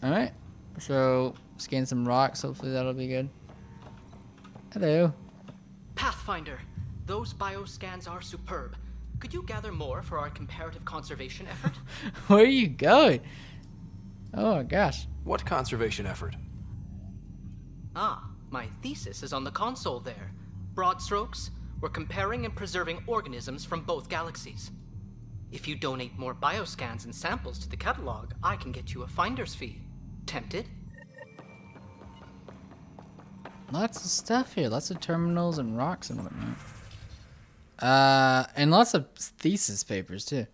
All right. So scan some rocks. Hopefully that'll be good. Hello. Pathfinder, those bioscans are superb. Could you gather more for our comparative conservation effort? Where are you going? Oh my gosh. What conservation effort? Ah, my thesis is on the console there. Broad strokes, we're comparing and preserving organisms from both galaxies. If you donate more bioscans and samples to the catalog, I can get you a finder's fee. Tempted? Lots of stuff here. Lots of terminals and rocks and whatnot. And lots of thesis papers too.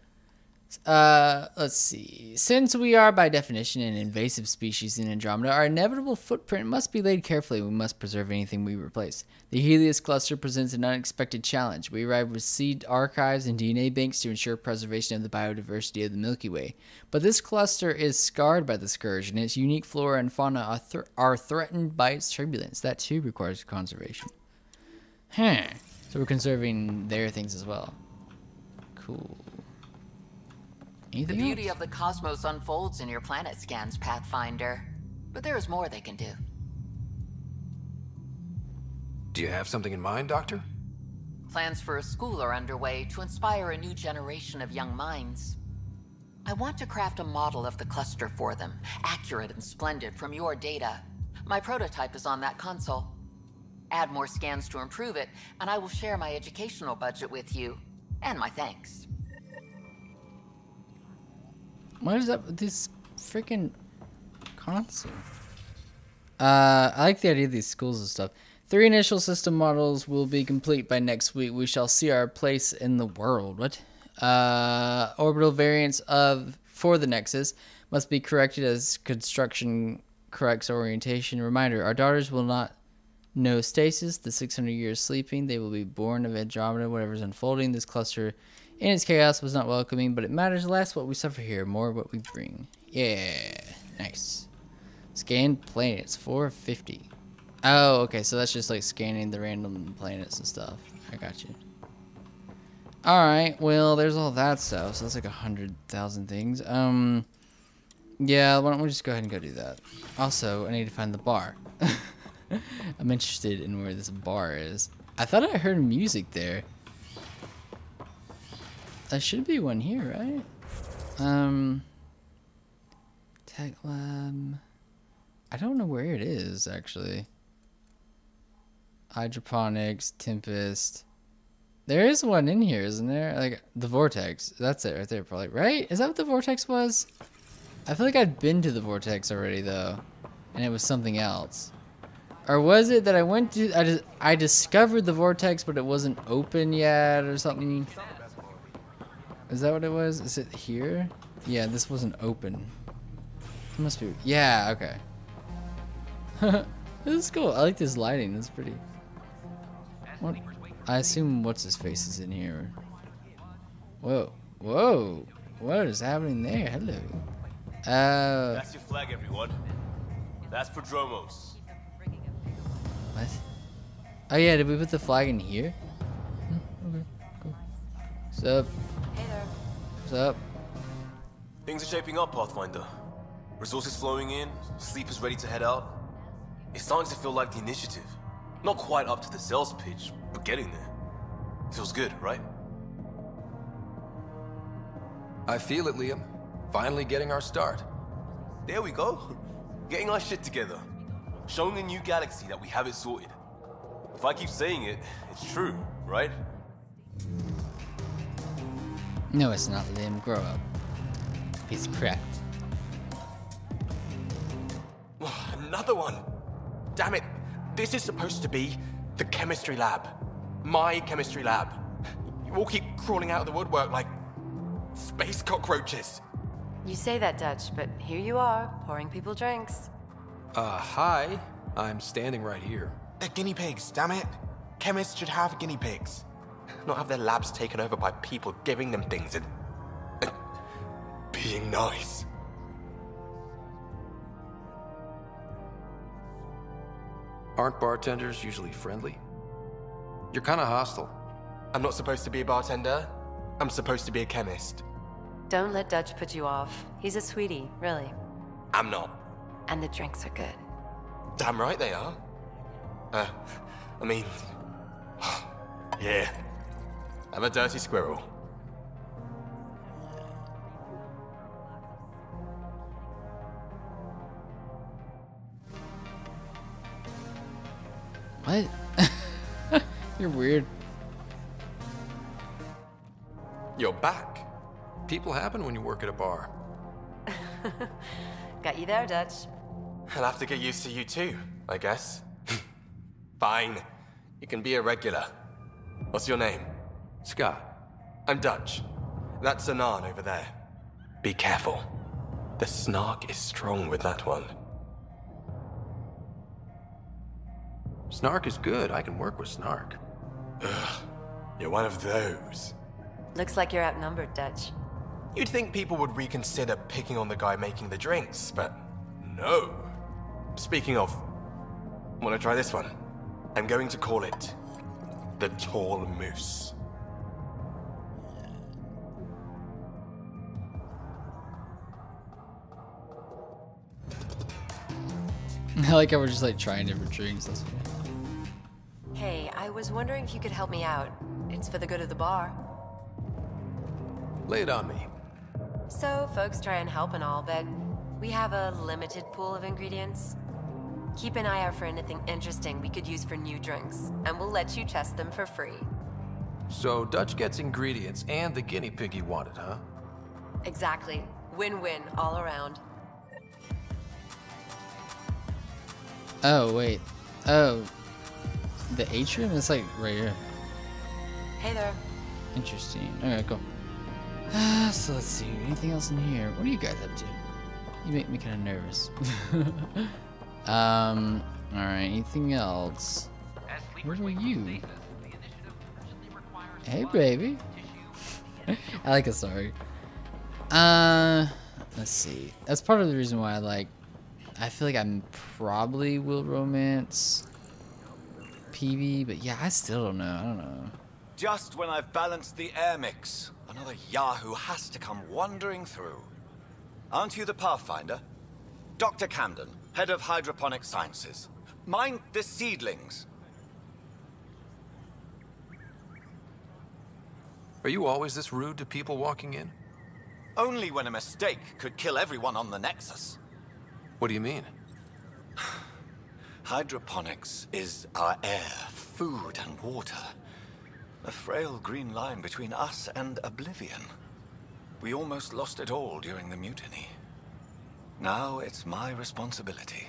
Let's see. Since we are by definition an invasive species in Andromeda, our inevitable footprint must be laid carefully. We must preserve anything we replace. The Helios cluster presents an unexpected challenge. We arrive with seed archives and DNA banks to ensure preservation of the biodiversity of the Milky Way. But this cluster is scarred by the Scourge, and its unique flora and fauna are threatened by its turbulence. That too requires conservation. So we're conserving their things as well. Cool. Anything The beauty else? of the cosmos unfolds in your planet scans, Pathfinder. But there is more they can do. Do you have something in mind, Doctor? Plans for a school are underway to inspire a new generation of young minds. I want to craft a model of the cluster for them, accurate and splendid from your data. My prototype is on that console. Add more scans to improve it, and I will share my educational budget with you, and my thanks. What is up with this freaking console? I like the idea of these schools and stuff. 3 initial system models will be complete by next week. We shall see our place in the world. What? Orbital variants for the Nexus must be corrected as construction corrects orientation. Reminder, our daughters will not know stasis, the 600 years sleeping. They will be born of Andromeda, whatever's unfolding. This cluster in its chaos was not welcoming, but it matters less what we suffer here, more what we bring. Yeah, nice. Scan planets, 450. Oh, okay, so that's just like scanning the random planets and stuff. I got you. Alright, well, there's all that stuff, so that's like 100,000 things. Yeah, why don't we just go ahead and go do that. Also, I need to find the bar. I'm interested in where this bar is. I thought I heard music there. There should be one here, right? Tech lab. I don't know where it is, actually. Hydroponics, Tempest. There is one in here, isn't there? Like, the Vortex. That's it right there, probably. Right? Is that what the Vortex was? I feel like I'd been to the Vortex already, though. And it was something else. Or was it that I went to... I discovered the Vortex, but it wasn't open yet or something? Is that what it was? Is it here? Yeah, this wasn't open. It must be... Yeah, okay. This is cool. I like this lighting. It's pretty... What? I assume what's-his-face is in here. Whoa. Whoa. What is happening there? Hello. That's your flag, everyone. That's for Dromos. What? Oh yeah, did we put the flag in here? Okay, cool. What's up? Hey there. What's up? Things are shaping up, Pathfinder. Resources flowing in, sleepers ready to head out. It's starting to feel like the initiative. Not quite up to the sales pitch, but getting there. Feels good, right? I feel it, Liam. Finally getting our start. There we go. Getting our shit together. Showing a new galaxy that we have it sorted. If I keep saying it, it's true, right? No, it's not, Liam. Grow up. Piece of crap. Another one! Damn it! This is supposed to be the chemistry lab. My chemistry lab. You all keep crawling out of the woodwork like space cockroaches. You say that, Dutch, but here you are, pouring people drinks. Hi. I'm standing right here. They're guinea pigs, damn it. Chemists should have guinea pigs. Not have their labs taken over by people giving them things and being nice. Aren't bartenders usually friendly? You're kind of hostile. I'm not supposed to be a bartender. I'm supposed to be a chemist. Don't let Dutch put you off. He's a sweetie, really. I'm not. And the drinks are good. Damn right they are. I mean... yeah. I'm a dirty squirrel. What? You're weird. You're back. People happen when you work at a bar. Got you there, Dutch. I'll have to get used to you too, I guess. Fine. You can be a regular. What's your name? Scott. I'm Dutch. That's Anan over there. Be careful. The snark is strong with that one. Snark is good. I can work with Snark. Ugh. You're one of those. Looks like you're outnumbered, Dutch. You'd think people would reconsider picking on the guy making the drinks, but no. Speaking of, wanna try this one? I'm going to call it the Tall Moose. I like how we're just like trying different drinks. That's funny. Hey, I was wondering if you could help me out. It's for the good of the bar. Lay it on me. So, folks try and help and all, but we have a limited pool of ingredients. Keep an eye out for anything interesting we could use for new drinks, and we'll let you test them for free. So Dutch gets ingredients and the guinea pig he wanted, huh? Exactly. Win-win all around. Oh, wait. Oh. The atrium is like right here. Hey there. Interesting. Alright, cool. So let's see. Anything else in here? What are you guys up to? You make me kind of nervous. Alright, anything else? Where were you? Hey, baby. I like a sorry. Let's see. That's part of the reason why I feel like I probably will romance PV, but yeah, I still don't know. I don't know. Just when I've balanced the air mix, another Yahoo has to come wandering through. Aren't you the Pathfinder? Dr. Camden, head of hydroponic sciences. Mind the seedlings. Are you always this rude to people walking in? Only when a mistake could kill everyone on the Nexus. What do you mean? Hydroponics is our air, food, and water. A frail green line between us and oblivion. We almost lost it all during the mutiny. Now it's my responsibility.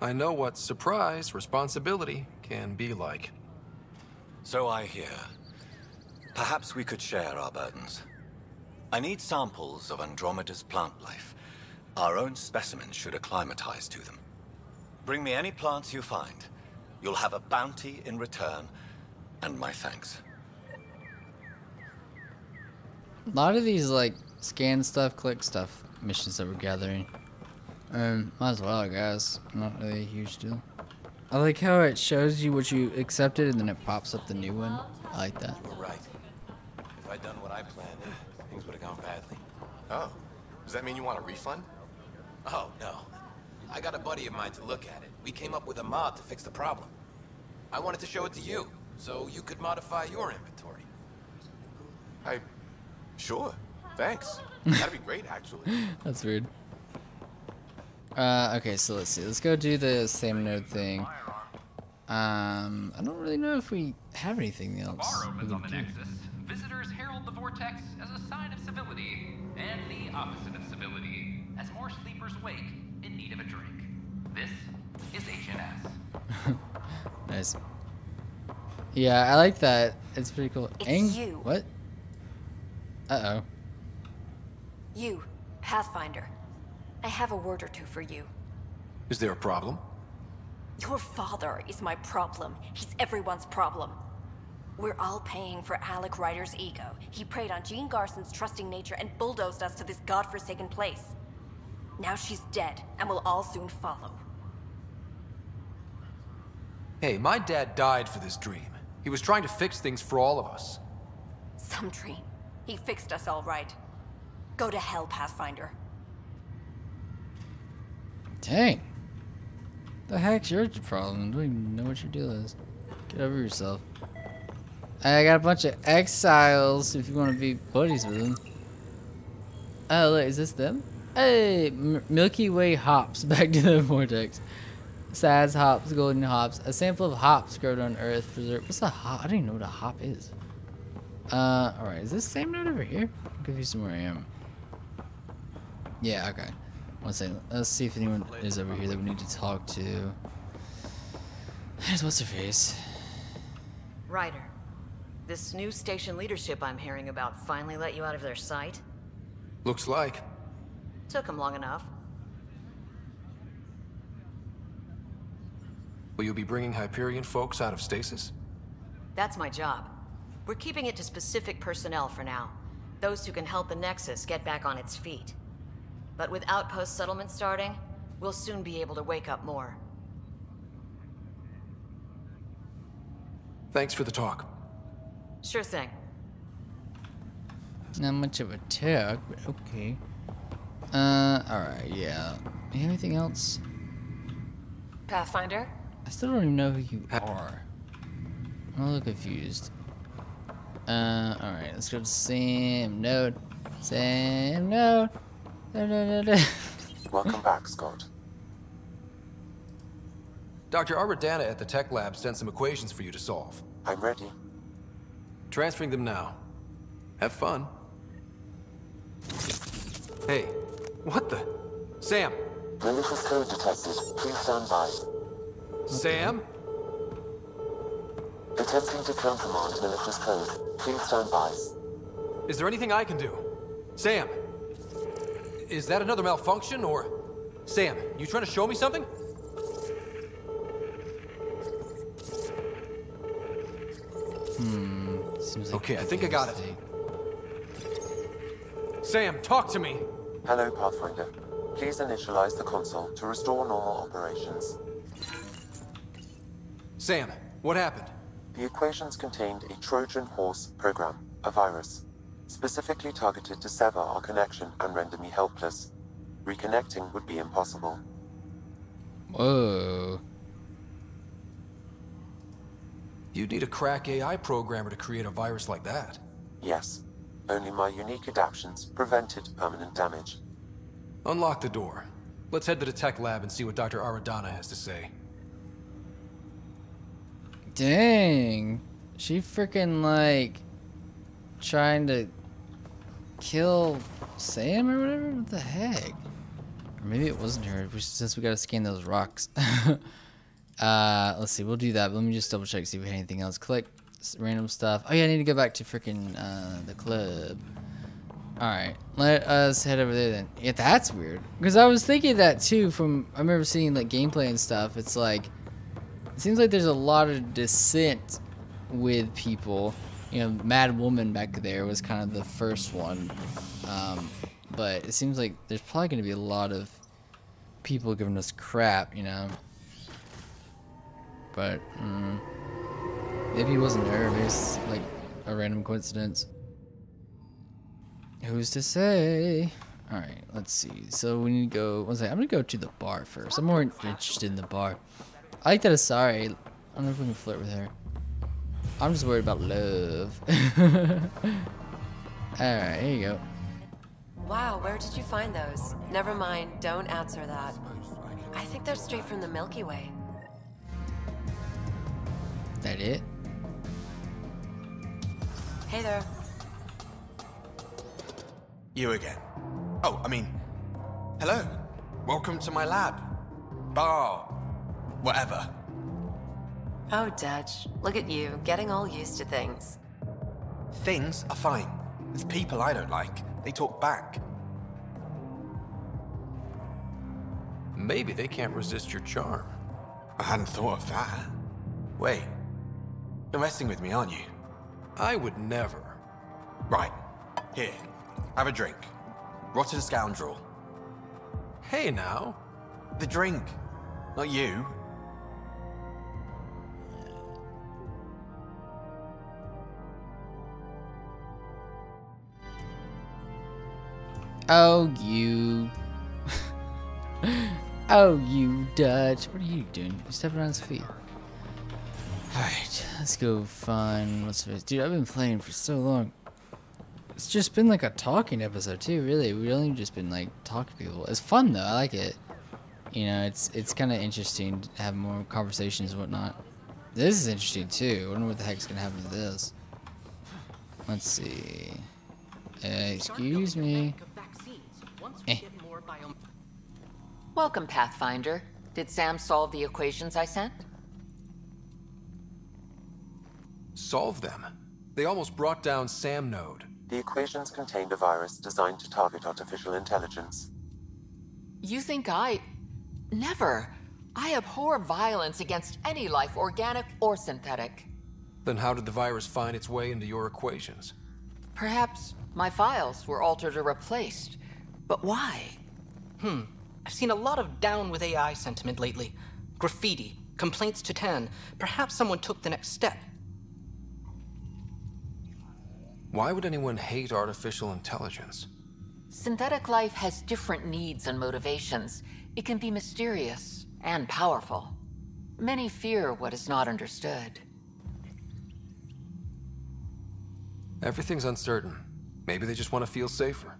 I know what surprise responsibility can be like. So I hear. Perhaps we could share our burdens. I need samples of Andromeda's plant life. Our own specimens should acclimatize to them. Bring me any plants you find. You'll have a bounty in return, and my thanks. A lot of these scan stuff, click stuff missions that we're gathering. Might as well, I guess. Not really a huge deal. I like how it shows you what you accepted and then it pops up the new one. I like that. You were right. If I'd done what I planned, things would have gone badly. Oh, does that mean you want a refund? Oh, no. I got a buddy of mine to look at it. We came up with a mod to fix the problem. I wanted to show it to you, so you could modify your inventory. Sure. Thanks. That'd be great, actually. That's weird. Okay, so let's see. Let's go do the SAM node thing. I don't really know if we have anything else. Bar opens on the Nexus. Visitors herald the vortex as a sign of civility, and the opposite of civility, as more sleepers wake in need of a drink. This is HNS. Nice. Yeah, I like that. It's pretty cool. It's you. What? Uh-oh. You, Pathfinder. I have a word or two for you. Is there a problem? Your father is my problem. He's everyone's problem. We're all paying for Alec Ryder's ego. He preyed on Jean Garson's trusting nature and bulldozed us to this godforsaken place. Now she's dead, and we'll all soon follow. Hey, my dad died for this dream. He was trying to fix things for all of us. Some dream. He fixed us all right. Go to hell, Pathfinder. Dang. The heck's your problem? I don't even know what your deal is. Get over yourself. I got a bunch of exiles if you want to be buddies with them. Oh, look, is this them? Hey, Milky Way hops back to the vortex. Sads hops, golden hops. A sample of hops grown on Earth. Preserved. What's a hop? I don't even know what a hop is. Alright, is this the same node over here? I'm confused on where I am. Yeah, okay. One second. Let's see if anyone is over here that we need to talk to. There's what's her face. Ryder, this new station leadership I'm hearing about finally let you out of their sight? Looks like. Took them long enough. Will you be bringing Hyperion folks out of stasis? That's my job. We're keeping it to specific personnel for now. Those who can help the Nexus get back on its feet. But with outpost settlement starting, we'll soon be able to wake up more. Thanks for the talk. Sure thing. Not much of a talk, but okay. Alright, yeah. Anything else? Pathfinder? I still don't even know who you are. I'm a little confused. Alright, let's go to SAM node. SAM node. Welcome back, Scott. Dr. Aradana at the tech lab sent some equations for you to solve. I'm ready. Transferring them now. Have fun. Hey, what the? Sam! Malicious code detected. Please stand by. Sam? Attempting to countermand malicious code. Please stand by. Is there anything I can do? Sam! Is that another malfunction, or... Sam, you trying to show me something? Seems like okay, I think I got it. Sam, talk to me! Hello, Pathfinder. Please initialize the console to restore normal operations. Sam, what happened? The equations contained a Trojan horse program, a virus, specifically targeted to sever our connection and render me helpless. Reconnecting would be impossible. Whoa. You'd need a crack AI programmer to create a virus like that. Yes. Only my unique adaptions prevented permanent damage. Unlock the door. Let's head to the tech lab and see what Dr. Aradana has to say. Dang. She freaking like trying to kill Sam or whatever? What the heck? Or maybe it wasn't her, since we gotta scan those rocks. Let's see, we'll do that, but let me just double check, see if we have anything else. Click random stuff. Oh yeah, I need to go back to freaking the club. Alright, let us head over there then. Yeah, that's weird. Because I was thinking that too I remember seeing like gameplay and stuff. It's like, it seems like there's a lot of dissent with people. You know, Mad Woman back there was kind of the first one. But it seems like there's probably going to be a lot of people giving us crap, you know. But, maybe it wasn't her. Maybe it's like a random coincidence. Who's to say? Alright, let's see. So we need to go. One second. I'm gonna go to the bar first. I'm more interested in the bar. I like that Asari. I don't know if we can flirt with her. I'm just worried about love. Alright, here you go. Wow, where did you find those? Never mind, don't answer that. I think they're straight from the Milky Way. That it? Hey there. You again. Oh, I mean, hello. Welcome to my lab. Bar. Whatever. Oh, Dutch, look at you, getting all used to things. Things are fine. It's people I don't like. They talk back. Maybe they can't resist your charm. I hadn't thought of that. Wait. You're messing with me, aren't you? I would never. Right. Here. Have a drink. Rotten scoundrel. Hey now. The drink. Not you. Oh, you. Oh, you Dutch. What are you doing? You're stepping on his feet. Alright, let's go find what's this. Dude, I've been playing for so long. It's just been like a talking episode too, really. We've only just been like talking to people. It's fun though, I like it. You know, it's kinda interesting to have more conversations and whatnot. This is interesting too. I wonder what the heck's gonna happen to this. Let's see. Excuse me. Welcome, Pathfinder. Did Sam solve the equations I sent? Solve them? They almost brought down JAMnode. The equations contained a virus designed to target artificial intelligence. You think I... Never. I abhor violence against any life, organic or synthetic. Then how did the virus find its way into your equations? Perhaps my files were altered or replaced. But why? I've seen a lot of down with AI sentiment lately. Graffiti, complaints to 10. Perhaps someone took the next step. Why would anyone hate artificial intelligence? Synthetic life has different needs and motivations. It can be mysterious and powerful. Many fear what is not understood. Everything's uncertain. Maybe they just want to feel safer.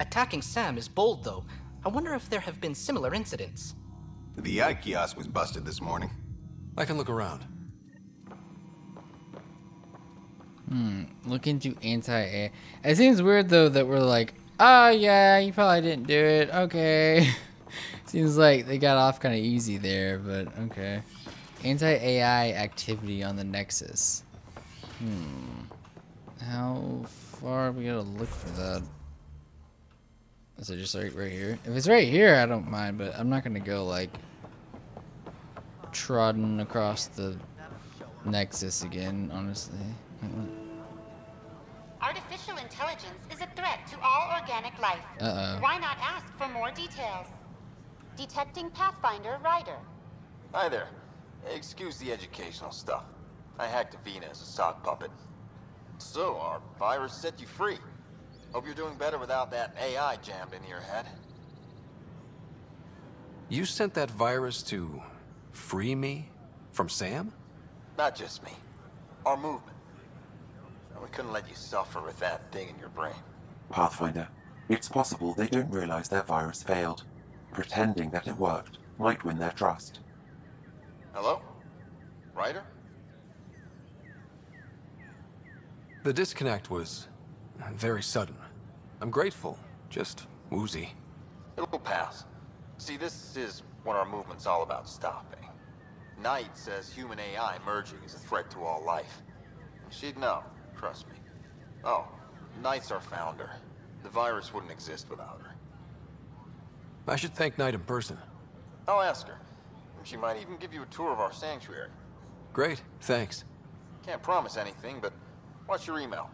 Attacking Sam is bold, though. I wonder if there have been similar incidents. The VI kiosk was busted this morning. I can look around. Look into anti-AI. It seems weird though that we're like, oh yeah, you probably didn't do it. Okay. Seems like they got off kind of easy there, but okay. Anti-AI activity on the Nexus. How far are we gonna look for that? Is it just right here? If it's right here, I don't mind, but I'm not gonna go like trodden across the Nexus again, honestly. Artificial intelligence is a threat to all organic life. Why not ask for more details? Detecting Pathfinder Ryder. Hi there. Excuse the educational stuff. I hacked Avina as a sock puppet. So, our virus set you free. Hope you're doing better without that AI jammed into your head. You sent that virus to free me from Sam? Not just me. Our movement. We couldn't let you suffer with that thing in your brain. Pathfinder, it's possible they don't realize their virus failed. Pretending that it worked might win their trust. Hello? Ryder? The disconnect was very sudden. I'm grateful, just woozy. It'll pass. See, this is what our movement's all about stopping. Knight says human AI merging is a threat to all life. She'd know, trust me. Oh, Knight's our founder. The virus wouldn't exist without her. I should thank Knight in person. I'll ask her. She might even give you a tour of our sanctuary. Great, thanks. Can't promise anything, but watch your email.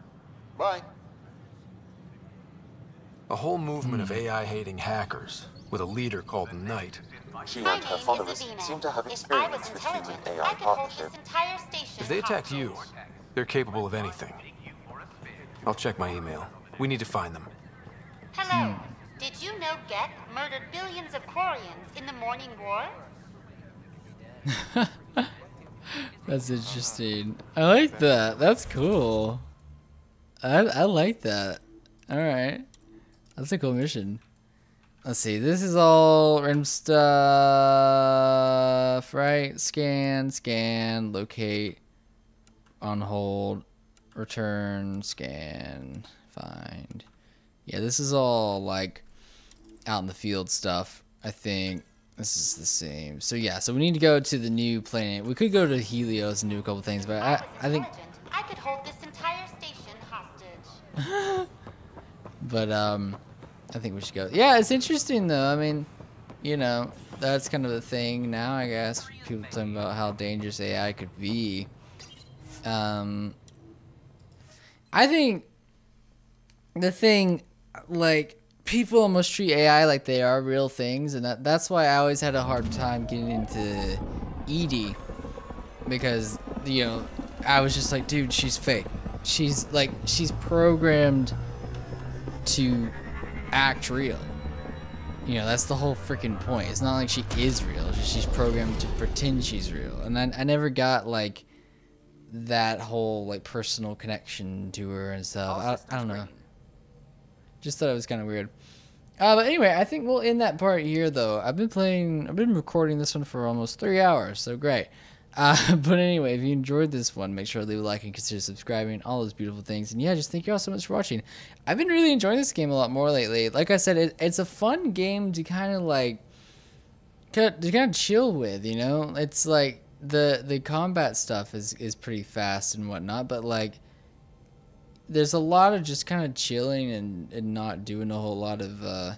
Bye. A whole movement of AI-hating hackers, with a leader called Knight. She and her followers seem to have experience with human-AI partnership. If they attacked you, they're capable of anything. I'll check my email. We need to find them. Hello. Did Geth murdered billions of Quarians in the Morning War? That's interesting. I like that. That's cool. I like that. Alright. That's a cool mission. Let's see. This is all random stuff, right? Scan, locate, on hold, return, scan, find. Yeah, this is all like out in the field stuff. I think this is the same. So yeah, so we need to go to the new planet. We could go to Helios and do a couple things, but I think I could hold this entire station hostage. but I think we should go. Yeah, it's interesting though. I mean, you know, that's kind of the thing now, I guess. People talking about how dangerous AI could be. I think the thing, like, people almost treat AI like they are real things, and that's why I always had a hard time getting into Edie, because, you know, I was just like, dude, she's fake. She's programmed to act real. You know, that's the whole freaking point. It's not like she is real. She's programmed to pretend she's real. And I never got, like, that whole, like, personal connection to her and stuff. I don't know. Just thought it was kind of weird. But anyway, I think we'll end that part here, though. I've been recording this one for almost 3 hours, so great. But anyway, if you enjoyed this one, make sure to leave a like and consider subscribing, all those beautiful things. And yeah, just thank you all so much for watching. I've been really enjoying this game a lot more lately. Like I said, it's a fun game to kind of chill with, you know? It's like the combat stuff is pretty fast and whatnot, but like there's a lot of just kind of chilling and not doing a whole lot of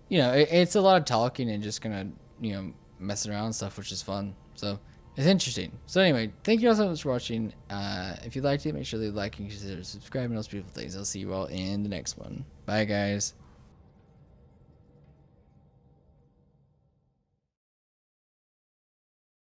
you know, it's a lot of talking and just kind of, you know, messing around and stuff, which is fun. So it's interesting. So anyway, thank you all so much for watching. If you liked it, make sure to leave a like and consider subscribing, all those beautiful things. I'll see you all in the next one. Bye, guys.